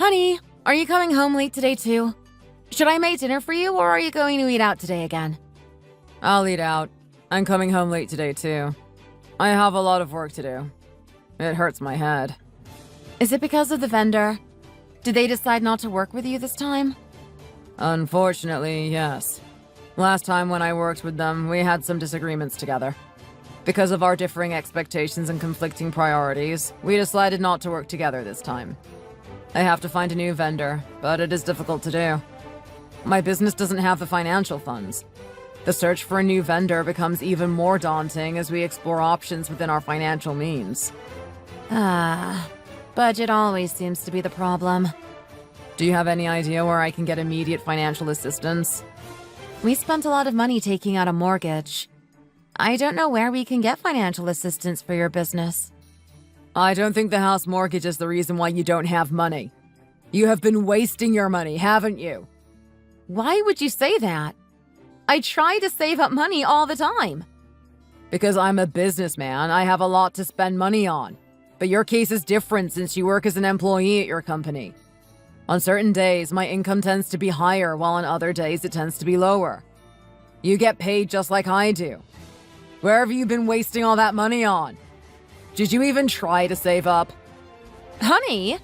Honey, are you coming home late today too? Should I make dinner for you, or are you going to eat out today again? I'll eat out. I'm coming home late today too. I have a lot of work to do. It hurts my head. Is it because of the vendor? Did they decide not to work with you this time? Unfortunately, yes. Last time when I worked with them, we had some disagreements together. Because of our differing expectations and conflicting priorities, we decided not to work together this time. I have to find a new vendor, but it is difficult to do. My business doesn't have the financial funds. The search for a new vendor becomes even more daunting as we explore options within our financial means. Budget always seems to be the problem. Do you have any idea where I can get immediate financial assistance? We spent a lot of money taking out a mortgage. I don't know where we can get financial assistance for your business. I don't think the house mortgage is the reason why you don't have money. You have been wasting your money, haven't you? Why would you say that? I try to save up money all the time. Because I'm a businessman, I have a lot to spend money on. But your case is different since you work as an employee at your company. On certain days, my income tends to be higher, while on other days it tends to be lower. You get paid just like I do. Where have you been wasting all that money on? Did you even try to save up? Honey,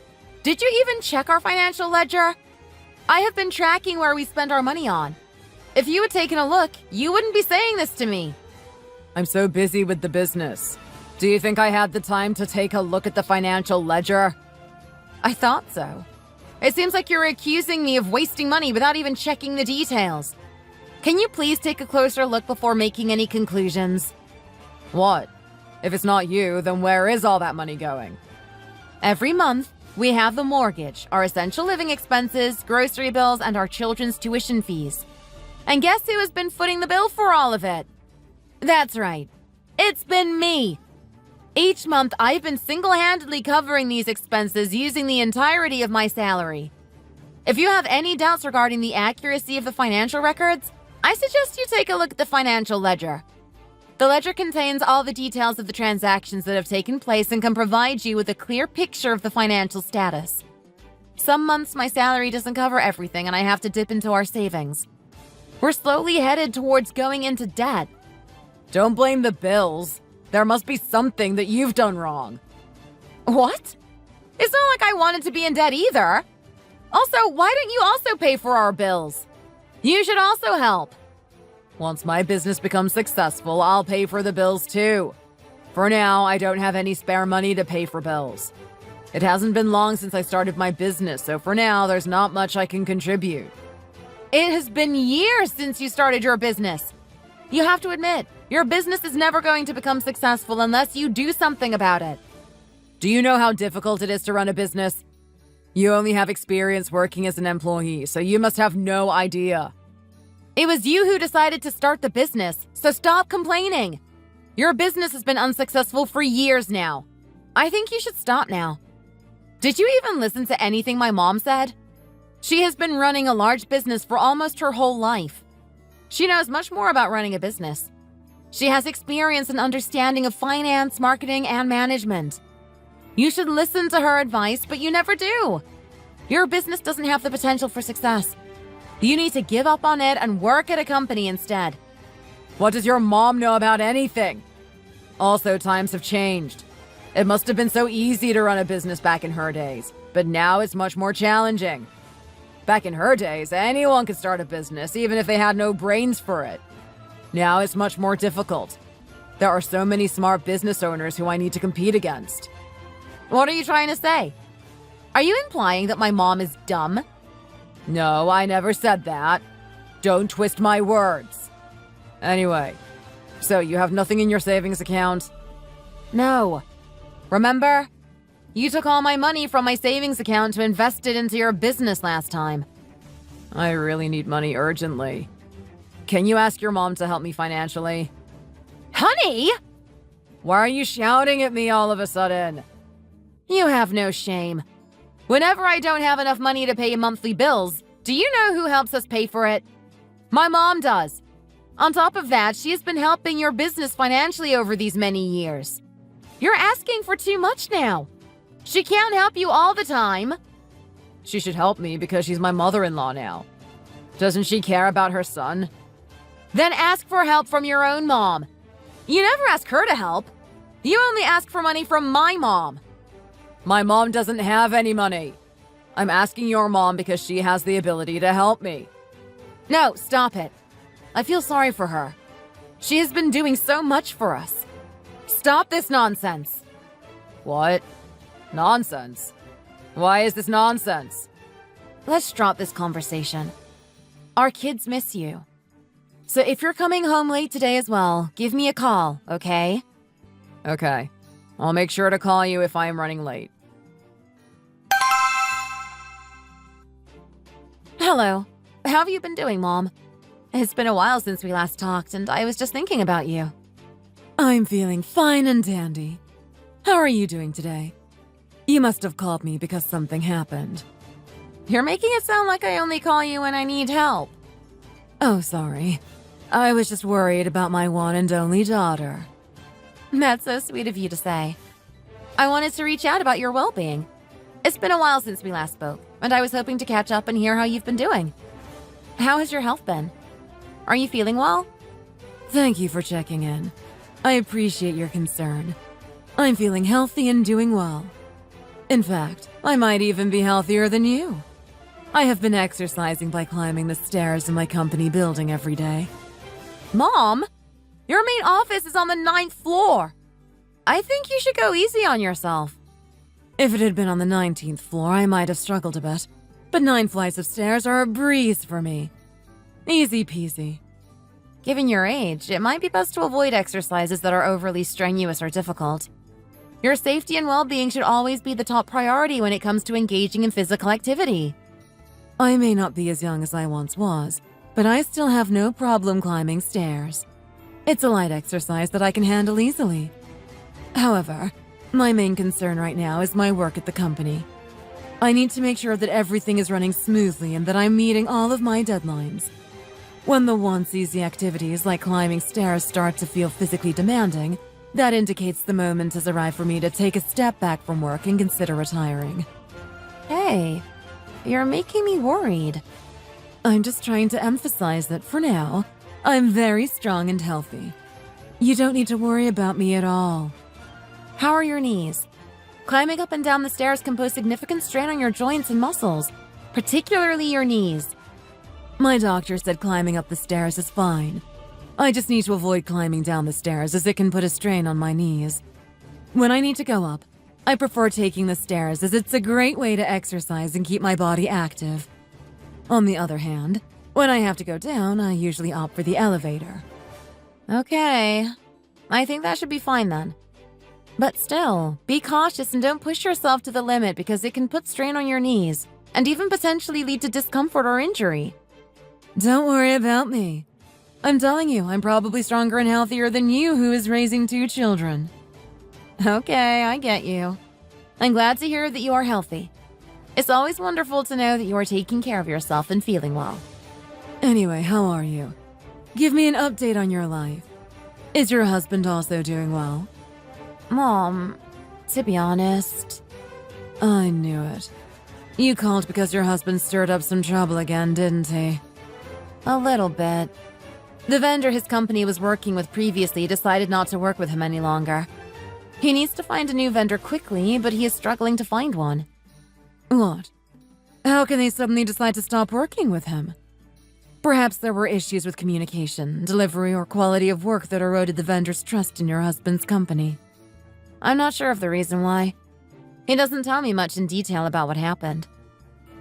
did you even check our financial ledger? I have been tracking where we spend our money on. If you had taken a look, you wouldn't be saying this to me. I'm so busy with the business. Do you think I had the time to take a look at the financial ledger? I thought so. It seems like you're accusing me of wasting money without even checking the details. Can you please take a closer look before making any conclusions? What? If it's not you, then where is all that money going? Every month, we have the mortgage, our essential living expenses, grocery bills, and our children's tuition fees. And guess who has been footing the bill for all of it? That's right. It's been me. Each month, I've been single-handedly covering these expenses using the entirety of my salary. If you have any doubts regarding the accuracy of the financial records, I suggest you take a look at the financial ledger. The ledger contains all the details of the transactions that have taken place and can provide you with a clear picture of the financial status. Some months, my salary doesn't cover everything and I have to dip into our savings. We're slowly headed towards going into debt. Don't blame the bills. There must be something that you've done wrong. What? It's not like I wanted to be in debt either. Also, why don't you also pay for our bills? You should also help. Once my business becomes successful, I'll pay for the bills too. For now, I don't have any spare money to pay for bills. It hasn't been long since I started my business, so for now, there's not much I can contribute. It has been years since you started your business. You have to admit, your business is never going to become successful unless you do something about it. Do you know how difficult it is to run a business? You only have experience working as an employee, so you must have no idea. It was you who decided to start the business, so stop complaining. Your business has been unsuccessful for years now. I think you should stop now. Did you even listen to anything my mom said? She has been running a large business for almost her whole life. She knows much more about running a business. She has experience and understanding of finance, marketing, and management. You should listen to her advice, but you never do. Your business doesn't have the potential for success. You need to give up on it and work at a company instead. What does your mom know about anything? Also, times have changed. It must have been so easy to run a business back in her days, but now it's much more challenging. Back in her days, anyone could start a business, even if they had no brains for it. Now it's much more difficult. There are so many smart business owners who I need to compete against. What are you trying to say? Are you implying that my mom is dumb? No, I never said that. Don't twist my words. Anyway, so you have nothing in your savings account? No. Remember? You took all my money from my savings account to invest it into your business last time. I really need money urgently. Can you ask your mom to help me financially? Honey! Why are you shouting at me all of a sudden? You have no shame. Whenever I don't have enough money to pay monthly bills, do you know who helps us pay for it? My mom does. On top of that, she has been helping your business financially over these many years. You're asking for too much now. She can't help you all the time. She should help me because she's my mother-in-law now. Doesn't she care about her son? Then ask for help from your own mom. You never ask her to help. You only ask for money from my mom. My mom doesn't have any money. I'm asking your mom because she has the ability to help me. No, stop it. I feel sorry for her. She has been doing so much for us. Stop this nonsense. What? Nonsense? Why is this nonsense? Let's drop this conversation. Our kids miss you. So if you're coming home late today as well, give me a call, okay? Okay. I'll make sure to call you if I am running late. Hello. How have you been doing, Mom? It's been a while since we last talked, and I was just thinking about you. I'm feeling fine and dandy. How are you doing today? You must have called me because something happened. You're making it sound like I only call you when I need help. Oh, sorry. I was just worried about my one and only daughter. That's so sweet of you to say. I wanted to reach out about your well-being. It's been a while since we last spoke, and I was hoping to catch up and hear how you've been doing. How has your health been? Are you feeling well? Thank you for checking in. I appreciate your concern. I'm feeling healthy and doing well. In fact, I might even be healthier than you. I have been exercising by climbing the stairs in my company building every day. Mom, your main office is on the 9th floor. I think you should go easy on yourself. If it had been on the 19th floor, I might have struggled a bit. But 9 flights of stairs are a breeze for me. Easy peasy. Given your age, it might be best to avoid exercises that are overly strenuous or difficult. Your safety and well-being should always be the top priority when it comes to engaging in physical activity. I may not be as young as I once was, but I still have no problem climbing stairs. It's a light exercise that I can handle easily. However, my main concern right now is my work at the company. I need to make sure that everything is running smoothly and that I'm meeting all of my deadlines. When the once easy activities like climbing stairs start to feel physically demanding, that indicates the moment has arrived for me to take a step back from work and consider retiring. Hey, you're making me worried. I'm just trying to emphasize that for now, I'm very strong and healthy. You don't need to worry about me at all. How are your knees? Climbing up and down the stairs can pose significant strain on your joints and muscles, particularly your knees. My doctor said climbing up the stairs is fine. I just need to avoid climbing down the stairs as it can put a strain on my knees. When I need to go up, I prefer taking the stairs as it's a great way to exercise and keep my body active. On the other hand, when I have to go down, I usually opt for the elevator. Okay, I think that should be fine then. But still, be cautious and don't push yourself to the limit because it can put strain on your knees and even potentially lead to discomfort or injury. Don't worry about me. I'm telling you, I'm probably stronger and healthier than you, who is raising 2 children. Okay, I get you. I'm glad to hear that you are healthy. It's always wonderful to know that you are taking care of yourself and feeling well. Anyway, how are you? Give me an update on your life. Is your husband also doing well? Mom, to be honest... I knew it. You called because your husband stirred up some trouble again, didn't he? A little bit. The vendor his company was working with previously decided not to work with him any longer. He needs to find a new vendor quickly, but he is struggling to find one. What? How can they suddenly decide to stop working with him? Perhaps there were issues with communication, delivery, or quality of work that eroded the vendor's trust in your husband's company. I'm not sure of the reason why. He doesn't tell me much in detail about what happened.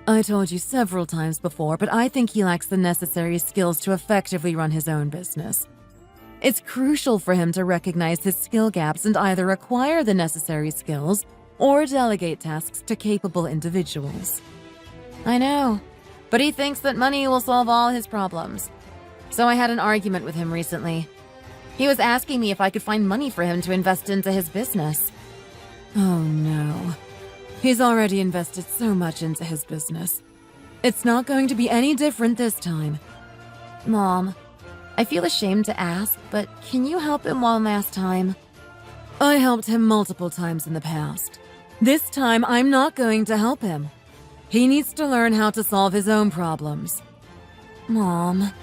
I told you several times before, but I think he lacks the necessary skills to effectively run his own business. It's crucial for him to recognize his skill gaps and either acquire the necessary skills or delegate tasks to capable individuals. I know, but he thinks that money will solve all his problems. So I had an argument with him recently. He was asking me if I could find money for him to invest into his business. Oh no. He's already invested so much into his business. It's not going to be any different this time. Mom, I feel ashamed to ask, but can you help him one last time? I helped him multiple times in the past. This time, I'm not going to help him. He needs to learn how to solve his own problems. Mom,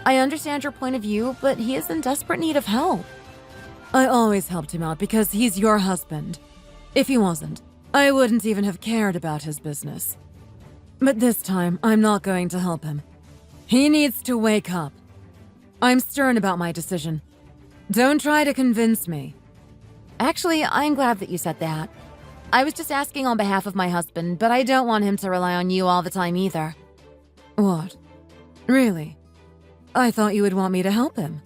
I understand your point of view, but he is in desperate need of help. I always helped him out because he's your husband. If he wasn't, I wouldn't even have cared about his business. But this time, I'm not going to help him. He needs to wake up. I'm stern about my decision. Don't try to convince me. Actually, I'm glad that you said that. I was just asking on behalf of my husband, but I don't want him to rely on you all the time either. What? Really? I thought you would want me to help him.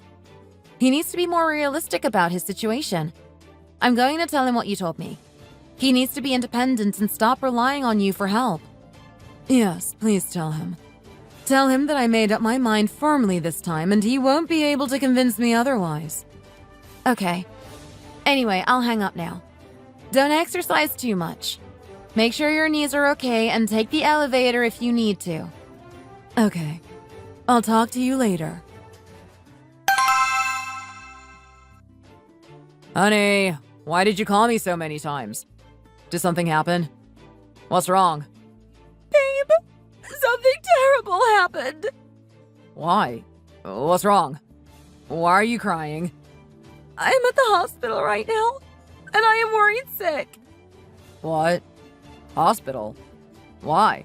He needs to be more realistic about his situation. I'm going to tell him what you told me. He needs to be independent and stop relying on you for help. Yes, please tell him. Tell him that I made up my mind firmly this time and he won't be able to convince me otherwise. Okay. Anyway, I'll hang up now. Don't exercise too much. Make sure your knees are okay and take the elevator if you need to. Okay. I'll talk to you later. Honey, why did you call me so many times? Did something happen? What's wrong? Babe, something terrible happened. Why? What's wrong? Why are you crying? I'm at the hospital right now, and I am worried sick. What? Hospital? Why?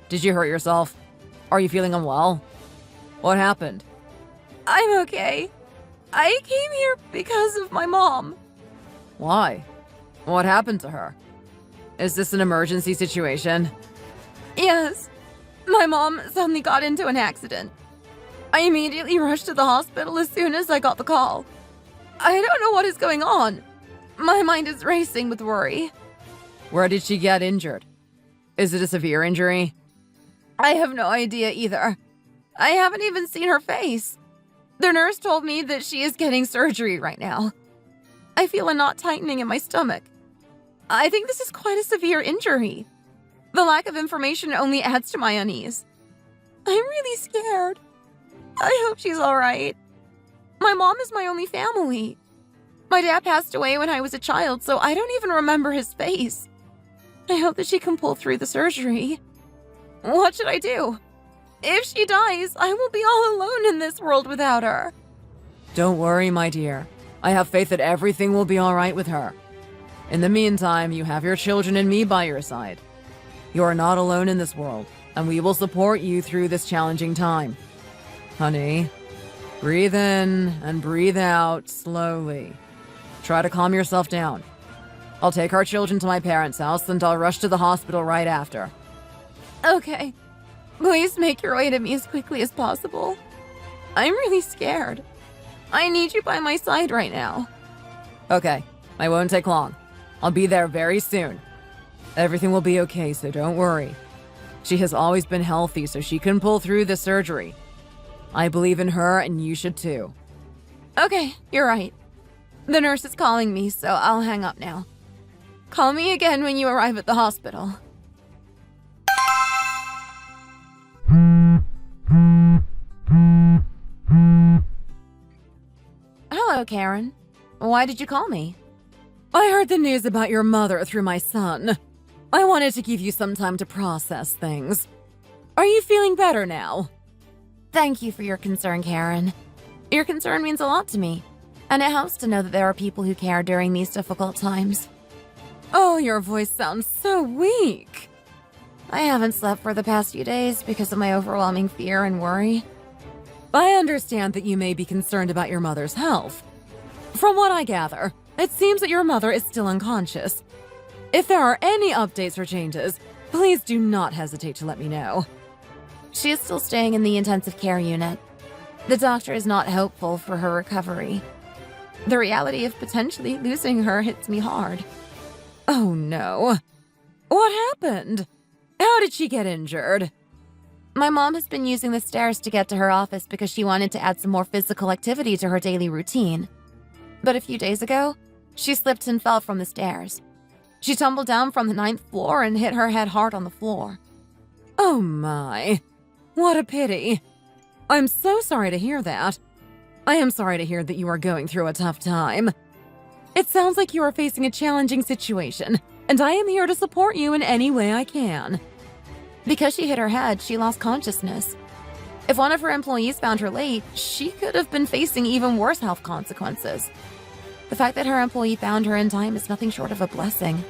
Did you hurt yourself? Are you feeling unwell? What happened? I'm okay. I came here because of my mom. Why? What happened to her? Is this an emergency situation? Yes. My mom suddenly got into an accident. I immediately rushed to the hospital as soon as I got the call. I don't know what is going on. My mind is racing with worry. Where did she get injured? Is it a severe injury? I have no idea either. I haven't even seen her face. The nurse told me that she is getting surgery right now. I feel a knot tightening in my stomach. I think this is quite a severe injury. The lack of information only adds to my unease. I'm really scared. I hope she's all right. My mom is my only family. My dad passed away when I was a child, so I don't even remember his face. I hope that she can pull through the surgery. What should I do? If she dies, I will be all alone in this world without her. Don't worry, my dear. I have faith that everything will be all right with her. In the meantime, you have your children and me by your side. You are not alone in this world, and we will support you through this challenging time. Honey, breathe in and breathe out slowly. Try to calm yourself down. I'll take our children to my parents' house and I'll rush to the hospital right after. Okay. Please make your way to me as quickly as possible. I'm really scared. I need you by my side right now. Okay, I won't take long. I'll be there very soon. Everything will be okay, so don't worry. She has always been healthy, so she can pull through the surgery. I believe in her, and you should too. Okay, you're right. The nurse is calling me, so I'll hang up now. Call me again when you arrive at the hospital. Hello, Karen. Why did you call me? I heard the news about your mother through my son. I wanted to give you some time to process things. Are you feeling better now? Thank you for your concern, Karen. Your concern means a lot to me, and it helps to know that there are people who care during these difficult times. Oh, your voice sounds so weak. I haven't slept for the past few days because of my overwhelming fear and worry. I understand that you may be concerned about your mother's health. From what I gather, it seems that your mother is still unconscious. If there are any updates or changes, please do not hesitate to let me know. She is still staying in the intensive care unit. The doctor is not hopeful for her recovery. The reality of potentially losing her hits me hard. Oh no. What happened? How did she get injured? My mom has been using the stairs to get to her office because she wanted to add some more physical activity to her daily routine. But a few days ago, she slipped and fell from the stairs. She tumbled down from the 9th floor and hit her head hard on the floor. Oh my. What a pity. I'm so sorry to hear that. I am sorry to hear that you are going through a tough time. It sounds like you are facing a challenging situation, and I am here to support you in any way I can. Because she hit her head, she lost consciousness. If one of her employees found her late, she could have been facing even worse health consequences. The fact that her employee found her in time is nothing short of a blessing.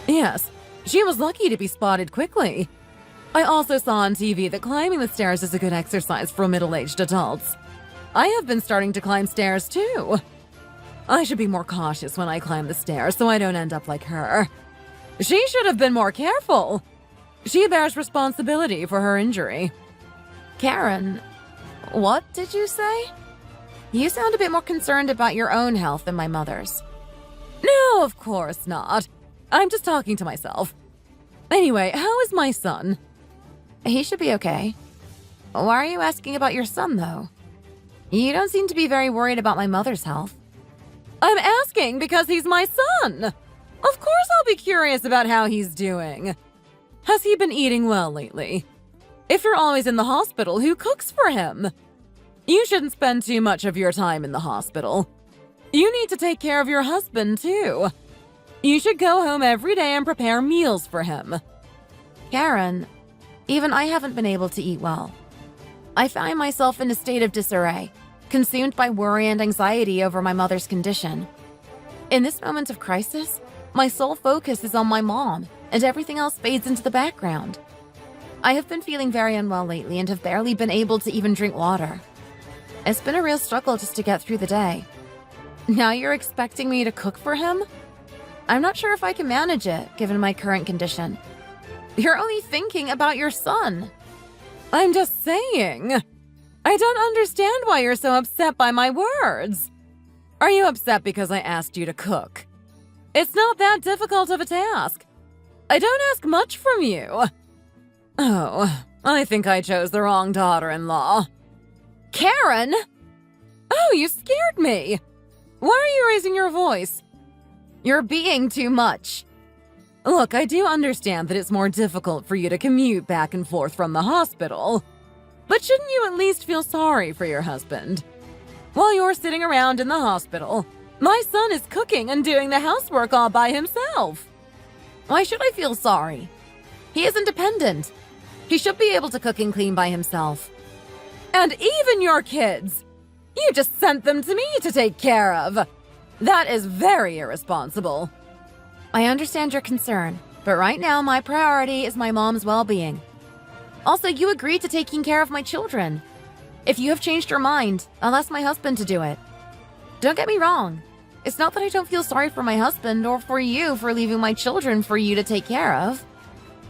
Yes, she was lucky to be spotted quickly. I also saw on TV that climbing the stairs is a good exercise for middle-aged adults. I have been starting to climb stairs too. I should be more cautious when I climb the stairs so I don't end up like her. She should have been more careful. She bears responsibility for her injury. Karen, what did you say? You sound a bit more concerned about your own health than my mother's. No, of course not. I'm just talking to myself. Anyway, how is my son? He should be okay. Why are you asking about your son, though? You don't seem to be very worried about my mother's health. I'm asking because he's my son. Of course I'll be curious about how he's doing. Has he been eating well lately? If you're always in the hospital, who cooks for him? You shouldn't spend too much of your time in the hospital. You need to take care of your husband, too. You should go home every day and prepare meals for him. Karen, even I haven't been able to eat well. I find myself in a state of disarray, consumed by worry and anxiety over my mother's condition. In this moment of crisis, my sole focus is on my mom, and everything else fades into the background. I have been feeling very unwell lately and have barely been able to even drink water. It's been a real struggle just to get through the day. Now you're expecting me to cook for him? I'm not sure if I can manage it, given my current condition. You're only thinking about your son. I'm just saying. I don't understand why you're so upset by my words. Are you upset because I asked you to cook? It's not that difficult of a task. I don't ask much from you. Oh, I think I chose the wrong daughter-in-law. Karen! Oh, you scared me. Why are you raising your voice? You're being too much. Look, I do understand that it's more difficult for you to commute back and forth from the hospital. But shouldn't you at least feel sorry for your husband? While you're sitting around in the hospital, my son is cooking and doing the housework all by himself. Why should I feel sorry? He is independent. He should be able to cook and clean by himself. And even your kids. You just sent them to me to take care of. That is very irresponsible. I understand your concern, but right now my priority is my mom's well-being. Also, you agreed to taking care of my children. If you have changed your mind, I'll ask my husband to do it. Don't get me wrong. It's not that I don't feel sorry for my husband or for you for leaving my children for you to take care of.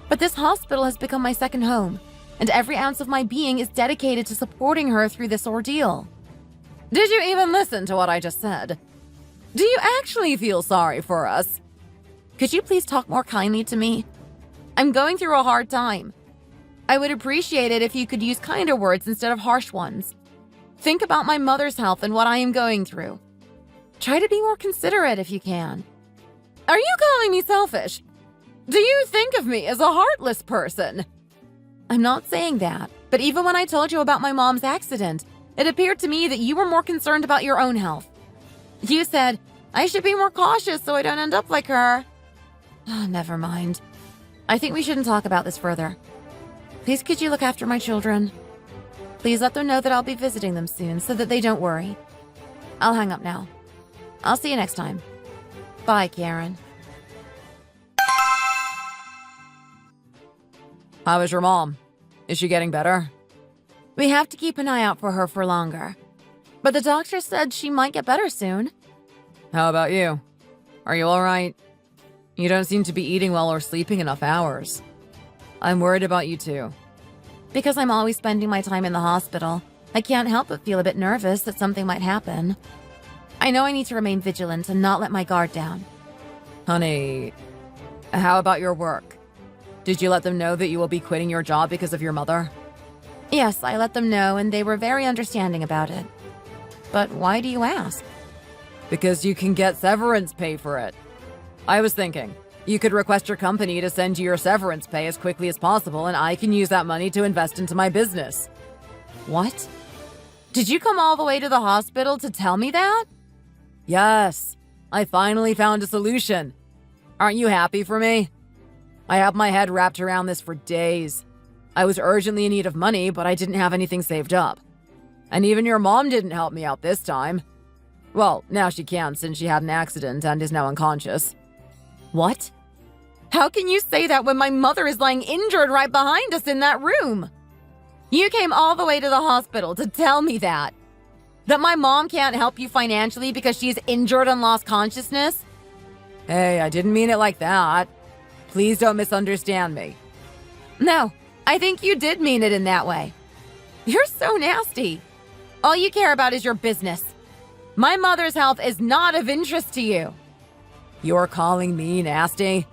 But this hospital has become my second home, and every ounce of my being is dedicated to supporting her through this ordeal. Did you even listen to what I just said? Do you actually feel sorry for us? Could you please talk more kindly to me? I'm going through a hard time. I would appreciate it if you could use kinder words instead of harsh ones. Think about my mother's health and what I am going through. Try to be more considerate if you can. Are you calling me selfish? Do you think of me as a heartless person? I'm not saying that, but even when I told you about my mom's accident, it appeared to me that you were more concerned about your own health. You said, I should be more cautious so I don't end up like her. Oh, never mind. I think we shouldn't talk about this further. Please could you look after my children? Please let them know that I'll be visiting them soon so that they don't worry. I'll hang up now. I'll see you next time. Bye, Karen. How is your mom? Is she getting better? We have to keep an eye out for her for longer. But the doctor said she might get better soon. How about you? Are you all right? You don't seem to be eating well or sleeping enough hours. I'm worried about you too. Because I'm always spending my time in the hospital, I can't help but feel a bit nervous that something might happen. I know I need to remain vigilant and not let my guard down. Honey, how about your work? Did you let them know that you will be quitting your job because of your mother? Yes, I let them know and they were very understanding about it. But why do you ask? Because you can get severance pay for it. I was thinking, you could request your company to send you your severance pay as quickly as possible and I can use that money to invest into my business. What? Did you come all the way to the hospital to tell me that? Yes, I finally found a solution. Aren't you happy for me? I had my head wrapped around this for days. I was urgently in need of money, but I didn't have anything saved up. And even your mom didn't help me out this time. Well, now she can since she had an accident and is now unconscious. What? How can you say that when my mother is lying injured right behind us in that room? You came all the way to the hospital to tell me that. That my mom can't help you financially because she's injured and lost consciousness? Hey, I didn't mean it like that. Please don't misunderstand me. No, I think you did mean it in that way. You're so nasty. All you care about is your business. My mother's health is not of interest to you. You're calling me nasty?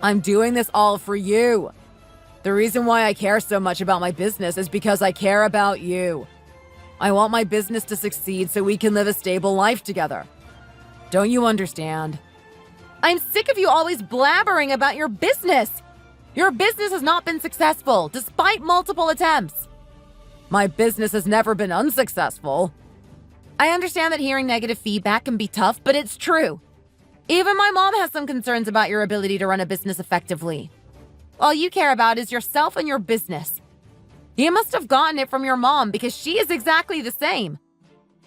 I'm doing this all for you. The reason why I care so much about my business is because I care about you. I want my business to succeed so we can live a stable life together. Don't you understand? I'm sick of you always blabbering about your business. Your business has not been successful, despite multiple attempts. My business has never been unsuccessful. I understand that hearing negative feedback can be tough, but it's true. Even my mom has some concerns about your ability to run a business effectively. All you care about is yourself and your business. You must have gotten it from your mom because she is exactly the same.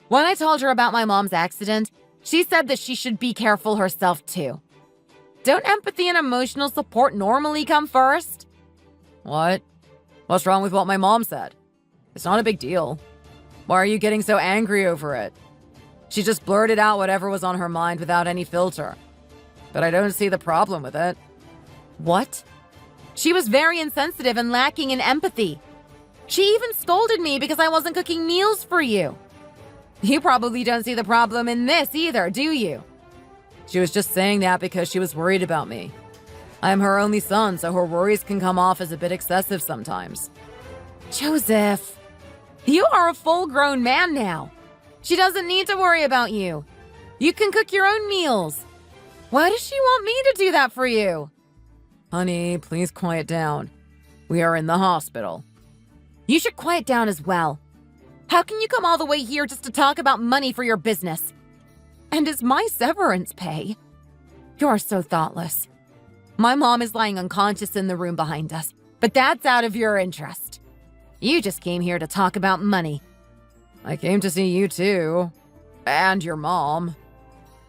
When I told her about my mom's accident, she said that she should be careful herself too. Don't empathy and emotional support normally come first? What? What's wrong with what my mom said? It's not a big deal. Why are you getting so angry over it? She just blurted out whatever was on her mind without any filter. But I don't see the problem with it. What? She was very insensitive and lacking in empathy. She even scolded me because I wasn't cooking meals for you. You probably don't see the problem in this either, do you? She was just saying that because she was worried about me. I'm her only son, so her worries can come off as a bit excessive sometimes. Joseph, you are a full-grown man now. She doesn't need to worry about you. You can cook your own meals. Why does she want me to do that for you? Honey, please quiet down. We are in the hospital. You should quiet down as well. How can you come all the way here just to talk about money for your business? And is my severance pay? You're so thoughtless. My mom is lying unconscious in the room behind us, but that's out of your interest. You just came here to talk about money. I came to see you too. And your mom.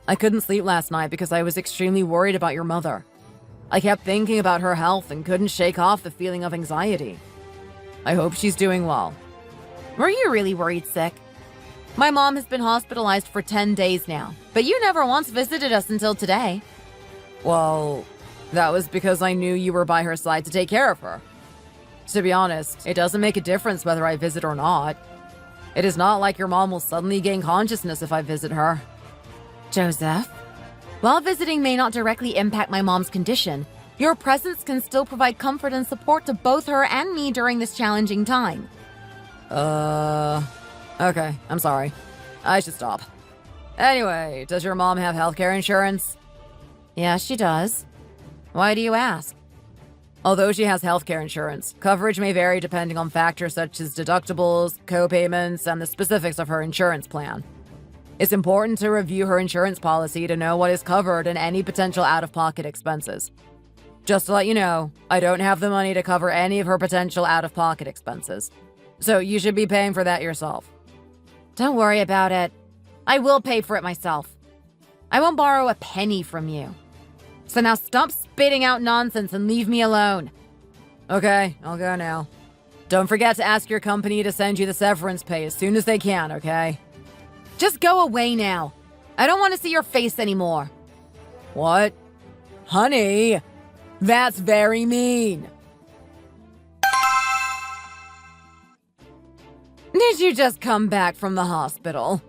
I couldn't sleep last night because I was extremely worried about your mother. I kept thinking about her health and couldn't shake off the feeling of anxiety. I hope she's doing well. Were you really worried sick? My mom has been hospitalized for 10 days now, but you never once visited us until today. Well, that was because I knew you were by her side to take care of her. To be honest, it doesn't make a difference whether I visit or not. It is not like your mom will suddenly gain consciousness if I visit her. Joseph, while visiting may not directly impact my mom's condition, your presence can still provide comfort and support to both her and me during this challenging time. Okay, I'm sorry. I should stop. Anyway, does your mom have healthcare insurance? Yeah, she does. Why do you ask? Although she has healthcare insurance, coverage may vary depending on factors such as deductibles, co-payments, and the specifics of her insurance plan. It's important to review her insurance policy to know what is covered and any potential out-of-pocket expenses. Just to let you know, I don't have the money to cover any of her potential out-of-pocket expenses. So you should be paying for that yourself. Don't worry about it. I will pay for it myself. I won't borrow a penny from you. So now stop spitting out nonsense and leave me alone. Okay, I'll go now. Don't forget to ask your company to send you the severance pay as soon as they can, okay? Just go away now. I don't want to see your face anymore. What? Honey, that's very mean. Did you just come back from the hospital?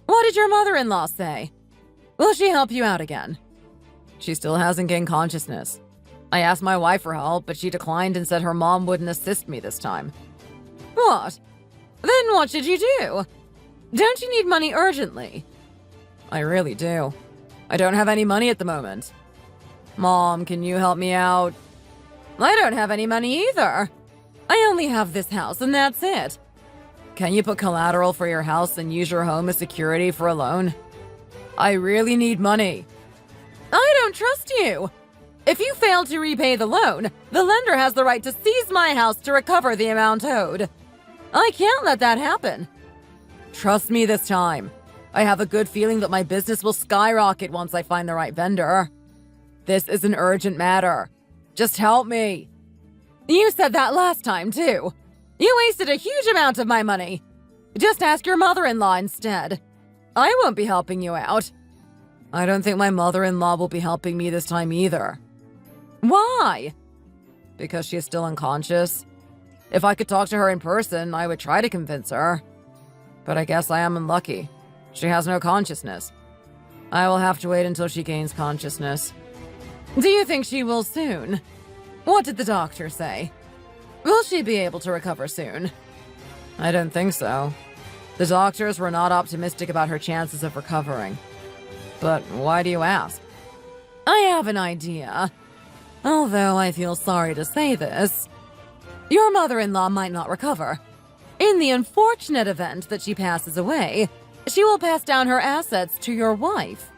What did your mother-in-law say? Will she help you out again? She still hasn't gained consciousness. I asked my wife for help, but she declined and said her mom wouldn't assist me this time. What? Then what should you do? Don't you need money urgently? I really do. I don't have any money at the moment. Mom, can you help me out? I don't have any money either. I only have this house and that's it. Can you put collateral for your house and use your home as security for a loan? I really need money. I don't trust you. If you fail to repay the loan, the lender has the right to seize my house to recover the amount owed. I can't let that happen. Trust me this time. I have a good feeling that my business will skyrocket once I find the right vendor. This is an urgent matter. Just help me. You said that last time, too. You wasted a huge amount of my money. Just ask your mother-in-law instead. I won't be helping you out. I don't think my mother-in-law will be helping me this time either. Why? Because she is still unconscious. If I could talk to her in person, I would try to convince her. But I guess I am unlucky. She has no consciousness. I will have to wait until she gains consciousness. Do you think she will soon? What did the doctor say? Will she be able to recover soon? I don't think so. The doctors were not optimistic about her chances of recovering. But why do you ask? I have an idea. Although I feel sorry to say this, your mother-in-law might not recover. In the unfortunate event that she passes away, she will pass down her assets to your wife.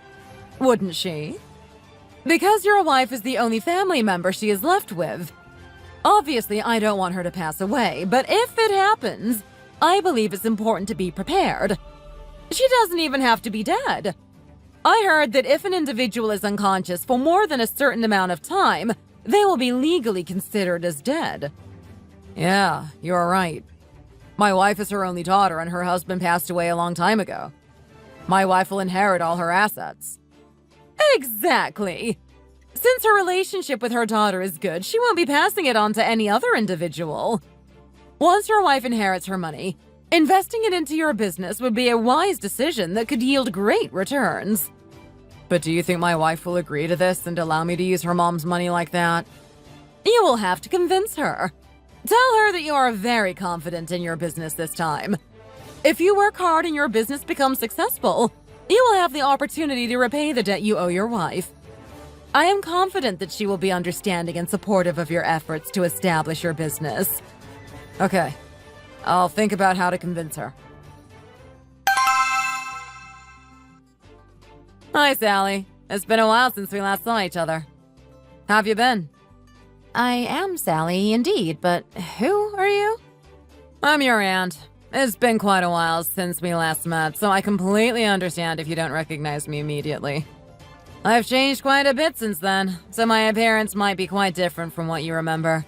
Wouldn't she? Because your wife is the only family member she is left with. Obviously, I don't want her to pass away, but if it happens, I believe it's important to be prepared. She doesn't even have to be dead. I heard that if an individual is unconscious for more than a certain amount of time, they will be legally considered as dead. Yeah, you're right. My wife is her only daughter, and her husband passed away a long time ago. My wife will inherit all her assets. Exactly. Since her relationship with her daughter is good, she won't be passing it on to any other individual. Once your wife inherits her money, investing it into your business would be a wise decision that could yield great returns. But do you think my wife will agree to this and allow me to use her mom's money like that? You will have to convince her. Tell her that you are very confident in your business this time. If you work hard and your business becomes successful, you will have the opportunity to repay the debt you owe your wife. I am confident that she will be understanding and supportive of your efforts to establish your business. Okay, I'll think about how to convince her. Hi, Sally. It's been a while since we last saw each other. How have you been? I am Sally, indeed, but who are you? I'm your aunt. It's been quite a while since we last met, so I completely understand if you don't recognize me immediately. I've changed quite a bit since then, so my appearance might be quite different from what you remember.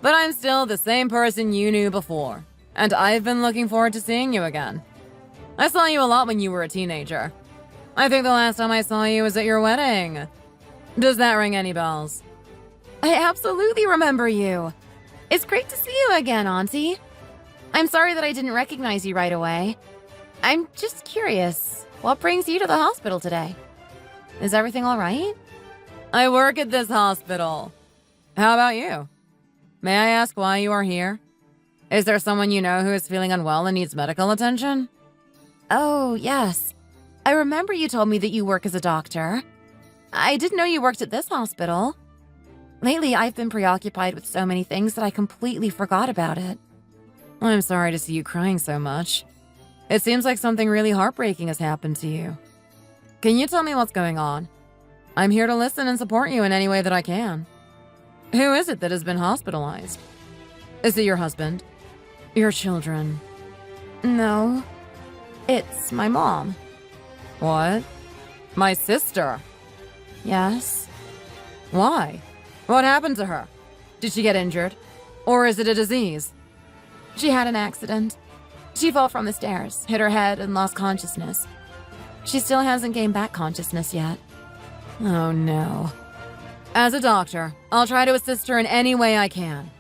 But I'm still the same person you knew before, and I've been looking forward to seeing you again. I saw you a lot when you were a teenager. I think the last time I saw you was at your wedding. Does that ring any bells? I absolutely remember you. It's great to see you again, Auntie. I'm sorry that I didn't recognize you right away. I'm just curious, what brings you to the hospital today? Is everything all right? I work at this hospital. How about you? May I ask why you are here? Is there someone you know who is feeling unwell and needs medical attention? Oh, yes. I remember you told me that you work as a doctor. I didn't know you worked at this hospital. Lately, I've been preoccupied with so many things that I completely forgot about it. I'm sorry to see you crying so much. It seems like something really heartbreaking has happened to you. Can you tell me what's going on? I'm here to listen and support you in any way that I can. Who is it that has been hospitalized? Is it your husband? Your children? No, it's my mom. What? My sister? Yes. Why? What happened to her? Did she get injured? Or is it a disease? She had an accident. She fell from the stairs, hit her head, and lost consciousness. She still hasn't gained back consciousness yet. Oh no. As a doctor, I'll try to assist her in any way I can.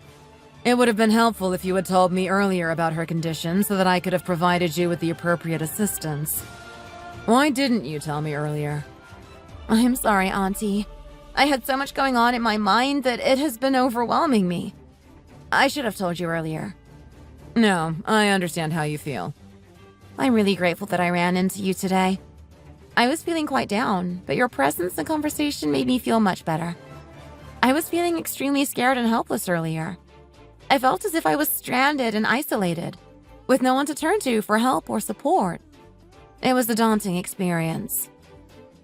It would have been helpful if you had told me earlier about her condition so that I could have provided you with the appropriate assistance. Why didn't you tell me earlier? I'm sorry, Auntie. I had so much going on in my mind that it has been overwhelming me. I should have told you earlier. No, I understand how you feel. I'm really grateful that I ran into you today. I was feeling quite down, but your presence and conversation made me feel much better. I was feeling extremely scared and helpless earlier. I felt as if I was stranded and isolated, with no one to turn to for help or support. It was a daunting experience.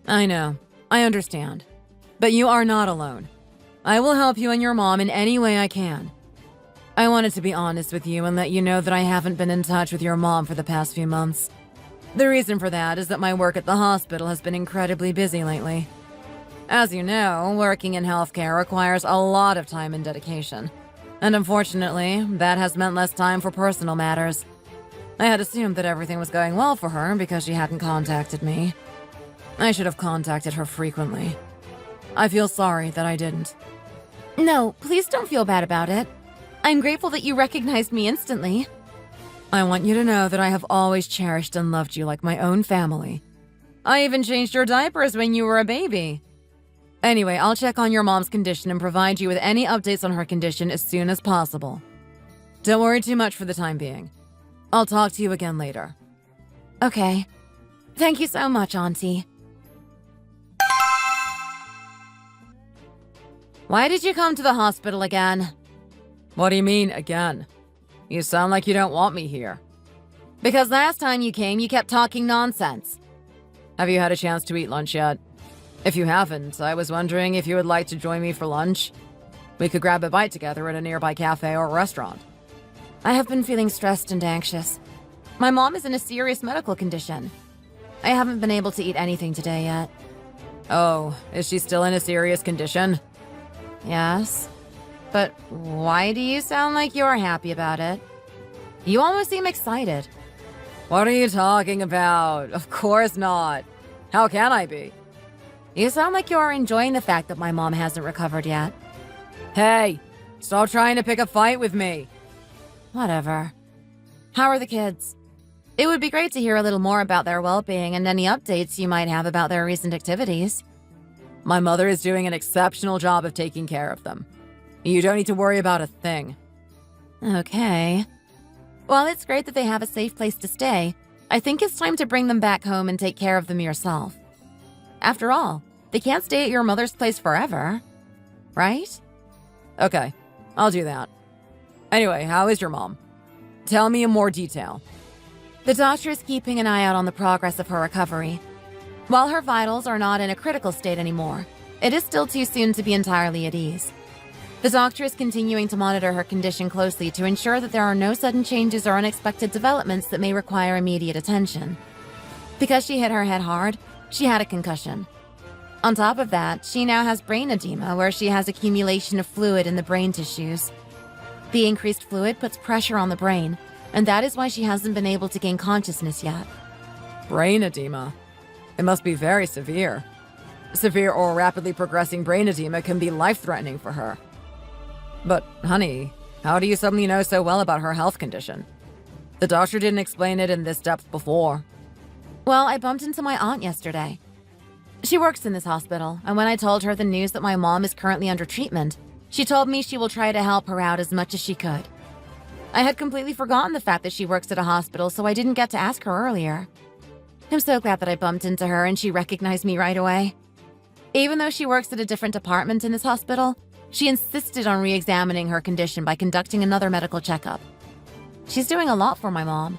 I know. I understand. But you are not alone. I will help you and your mom in any way I can. I wanted to be honest with you and let you know that I haven't been in touch with your mom for the past few months. The reason for that is that my work at the hospital has been incredibly busy lately. As you know, working in healthcare requires a lot of time and dedication. And unfortunately, that has meant less time for personal matters. I had assumed that everything was going well for her because she hadn't contacted me. I should have contacted her frequently. I feel sorry that I didn't. No, please don't feel bad about it. I'm grateful that you recognized me instantly. I want you to know that I have always cherished and loved you like my own family. I even changed your diapers when you were a baby. Anyway, I'll check on your mom's condition and provide you with any updates on her condition as soon as possible. Don't worry too much for the time being. I'll talk to you again later. Okay. Thank you so much, Auntie. Why did you come to the hospital again? What do you mean, again? You sound like you don't want me here. Because last time you came, you kept talking nonsense. Have you had a chance to eat lunch yet? If you haven't, I was wondering if you would like to join me for lunch. We could grab a bite together at a nearby cafe or restaurant. I have been feeling stressed and anxious. My mom is in a serious medical condition. I haven't been able to eat anything today yet. Oh, is she still in a serious condition? Yes. But why do you sound like you're happy about it? You almost seem excited. What are you talking about? Of course not. How can I be? You sound like you're enjoying the fact that my mom hasn't recovered yet. Hey, stop trying to pick a fight with me. Whatever. How are the kids? It would be great to hear a little more about their well-being and any updates you might have about their recent activities. My mother is doing an exceptional job of taking care of them. You don't need to worry about a thing. Okay. Well, it's great that they have a safe place to stay. I think it's time to bring them back home and take care of them yourself. After all, they can't stay at your mother's place forever, right? Okay, I'll do that. Anyway, how is your mom? Tell me in more detail. The doctor is keeping an eye out on the progress of her recovery. While her vitals are not in a critical state anymore, it is still too soon to be entirely at ease. The doctor is continuing to monitor her condition closely to ensure that there are no sudden changes or unexpected developments that may require immediate attention. Because she hit her head hard, she had a concussion. On top of that, she now has brain edema, where she has accumulation of fluid in the brain tissues. The increased fluid puts pressure on the brain, and that is why she hasn't been able to gain consciousness yet. Brain edema? It must be very severe. Severe or rapidly progressing brain edema can be life-threatening for her. But, honey, how do you suddenly know so well about her health condition? The doctor didn't explain it in this depth before. Well, I bumped into my aunt yesterday. She works in this hospital, and when I told her the news that my mom is currently under treatment, she told me she will try to help her out as much as she could. I had completely forgotten the fact that she works at a hospital, so I didn't get to ask her earlier. I'm so glad that I bumped into her and she recognized me right away. Even though she works at a different department in this hospital, she insisted on re-examining her condition by conducting another medical checkup. She's doing a lot for my mom.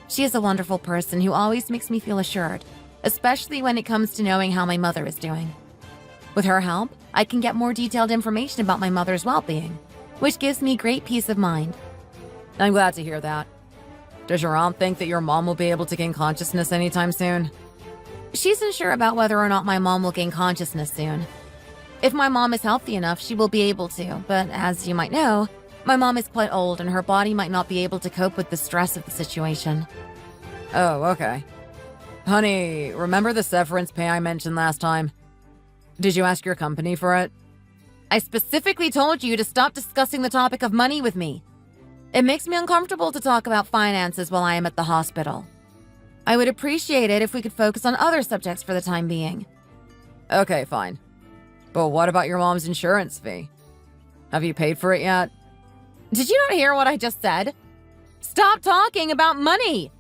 She is a wonderful person who always makes me feel assured, especially when it comes to knowing how my mother is doing. With her help, I can get more detailed information about my mother's well-being, which gives me great peace of mind. I'm glad to hear that. Does your aunt think that your mom will be able to gain consciousness anytime soon? She's unsure about whether or not my mom will gain consciousness soon. If my mom is healthy enough, she will be able to, but as you might know, my mom is quite old and her body might not be able to cope with the stress of the situation. Oh, okay. Honey, remember the severance pay I mentioned last time? Did you ask your company for it? I specifically told you to stop discussing the topic of money with me. It makes me uncomfortable to talk about finances while I am at the hospital. I would appreciate it if we could focus on other subjects for the time being. Okay, fine. But what about your mom's insurance fee? Have you paid for it yet? Did you not hear what I just said? Stop talking about money!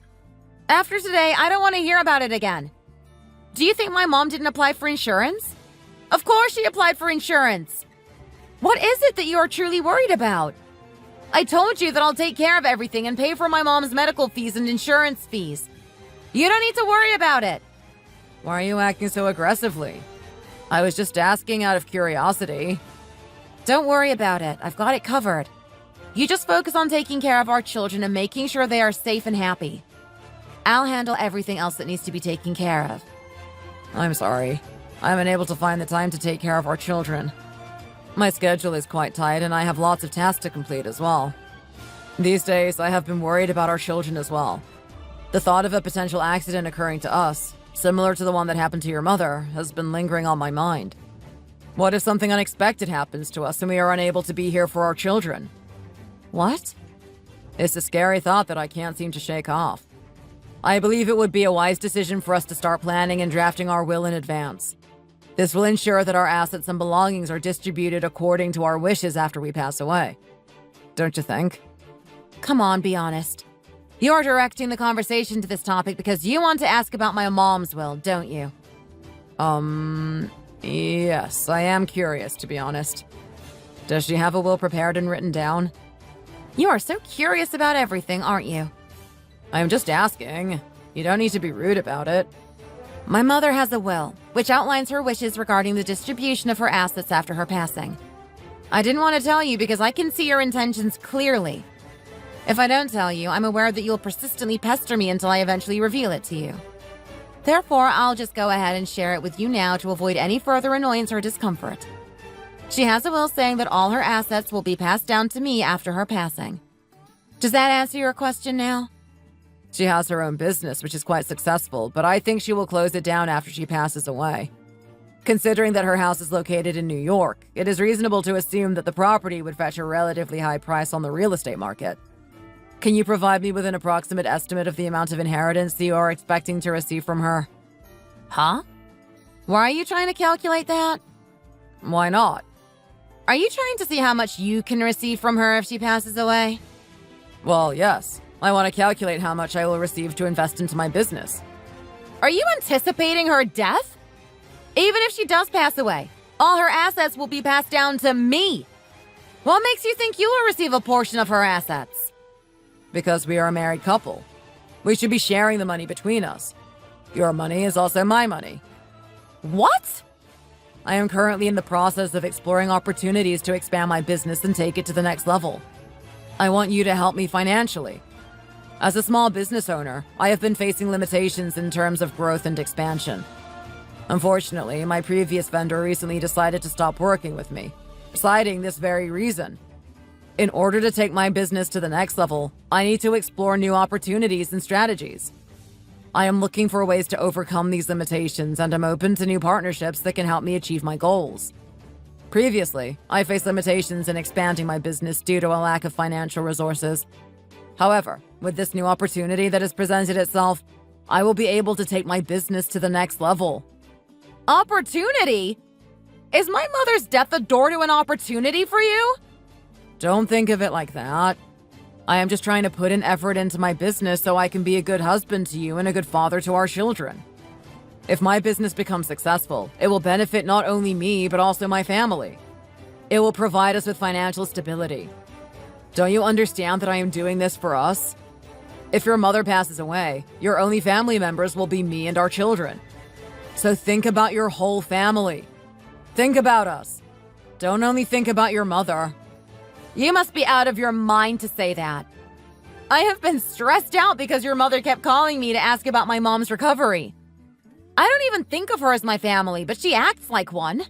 After today, I don't want to hear about it again. Do you think my mom didn't apply for insurance? Of course she applied for insurance! What is it that you are truly worried about? I told you that I'll take care of everything and pay for my mom's medical fees and insurance fees. You don't need to worry about it. Why are you acting so aggressively? I was just asking out of curiosity. Don't worry about it. I've got it covered. You just focus on taking care of our children and making sure they are safe and happy. I'll handle everything else that needs to be taken care of. I'm sorry. I'm unable to find the time to take care of our children. My schedule is quite tight and I have lots of tasks to complete as well. These days, I have been worried about our children as well. The thought of a potential accident occurring to us, similar to the one that happened to your mother, has been lingering on my mind. What if something unexpected happens to us and we are unable to be here for our children? What? It's a scary thought that I can't seem to shake off. I believe it would be a wise decision for us to start planning and drafting our will in advance. This will ensure that our assets and belongings are distributed according to our wishes after we pass away. Don't you think? Come on, be honest. You're directing the conversation to this topic because you want to ask about my mom's will, don't you? Yes, I am curious, to be honest. Does she have a will prepared and written down? You are so curious about everything, aren't you? I'm just asking. You don't need to be rude about it. My mother has a will, which outlines her wishes regarding the distribution of her assets after her passing. I didn't want to tell you because I can see your intentions clearly. If I don't tell you, I'm aware that you'll persistently pester me until I eventually reveal it to you. Therefore, I'll just go ahead and share it with you now to avoid any further annoyance or discomfort. She has a will saying that all her assets will be passed down to me after her passing. Does that answer your question now? She has her own business, which is quite successful, but I think she will close it down after she passes away. Considering that her house is located in New York, it is reasonable to assume that the property would fetch a relatively high price on the real estate market. Can you provide me with an approximate estimate of the amount of inheritance that you are expecting to receive from her? Huh? Why are you trying to calculate that? Why not? Are you trying to see how much you can receive from her if she passes away? Well, yes. I want to calculate how much I will receive to invest into my business. Are you anticipating her death? Even if she does pass away, all her assets will be passed down to me. What makes you think you will receive a portion of her assets? Because we are a married couple. We should be sharing the money between us. Your money is also my money. What? I am currently in the process of exploring opportunities to expand my business and take it to the next level. I want you to help me financially. As a small business owner, I have been facing limitations in terms of growth and expansion. Unfortunately, my previous vendor recently decided to stop working with me, citing this very reason. In order to take my business to the next level, I need to explore new opportunities and strategies. I am looking for ways to overcome these limitations and am open to new partnerships that can help me achieve my goals. Previously, I faced limitations in expanding my business due to a lack of financial resources. However, with this new opportunity that has presented itself, I will be able to take my business to the next level. Opportunity? Is my mother's death a door to an opportunity for you? Don't think of it like that. I am just trying to put an effort into my business so I can be a good husband to you and a good father to our children. If my business becomes successful, it will benefit not only me, but also my family. It will provide us with financial stability. Don't you understand that I am doing this for us? If your mother passes away, your only family members will be me and our children. So think about your whole family. Think about us. Don't only think about your mother. You must be out of your mind to say that. I have been stressed out because your mother kept calling me to ask about my mom's recovery. I don't even think of her as my family, but she acts like one.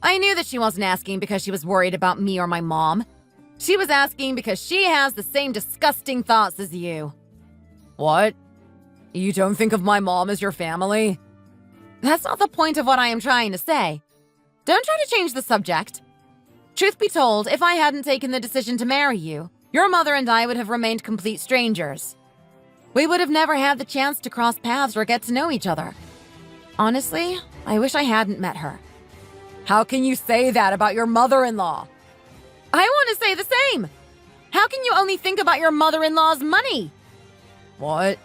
I knew that she wasn't asking because she was worried about me or my mom. She was asking because she has the same disgusting thoughts as you. What? You don't think of my mom as your family? That's not the point of what I am trying to say. Don't try to change the subject. Truth be told, if I hadn't taken the decision to marry you, your mother and I would have remained complete strangers. We would have never had the chance to cross paths or get to know each other. Honestly, I wish I hadn't met her. How can you say that about your mother-in-law? I want to say the same. How can you only think about your mother-in-law's money? What?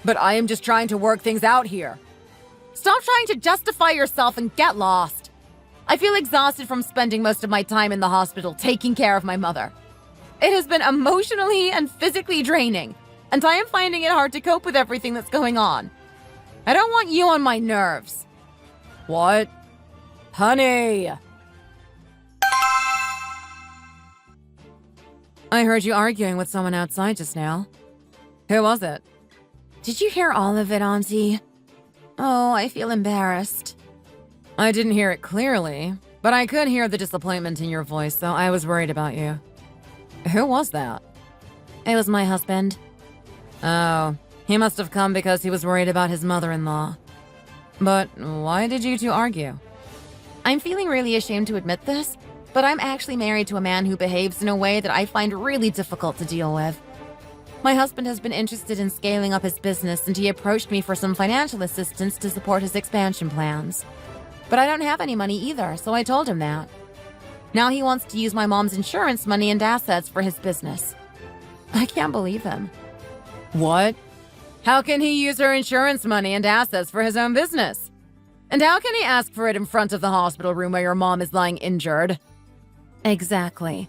But I am just trying to work things out here. Stop trying to justify yourself and get lost. I feel exhausted from spending most of my time in the hospital taking care of my mother. It has been emotionally and physically draining, and I am finding it hard to cope with everything that's going on. I don't want you on my nerves. What? Honey! I heard you arguing with someone outside just now. Who was it? Did you hear all of it, Auntie? Oh, I feel embarrassed. I didn't hear it clearly, but I could hear the disappointment in your voice, so I was worried about you. Who was that? It was my husband. Oh, he must have come because he was worried about his mother-in-law. But why did you two argue? I'm feeling really ashamed to admit this, but I'm actually married to a man who behaves in a way that I find really difficult to deal with. My husband has been interested in scaling up his business, and he approached me for some financial assistance to support his expansion plans. But I don't have any money either, so I told him that. Now he wants to use my mom's insurance money and assets for his business. I can't believe him. What? How can he use her insurance money and assets for his own business? And how can he ask for it in front of the hospital room where your mom is lying injured? Exactly.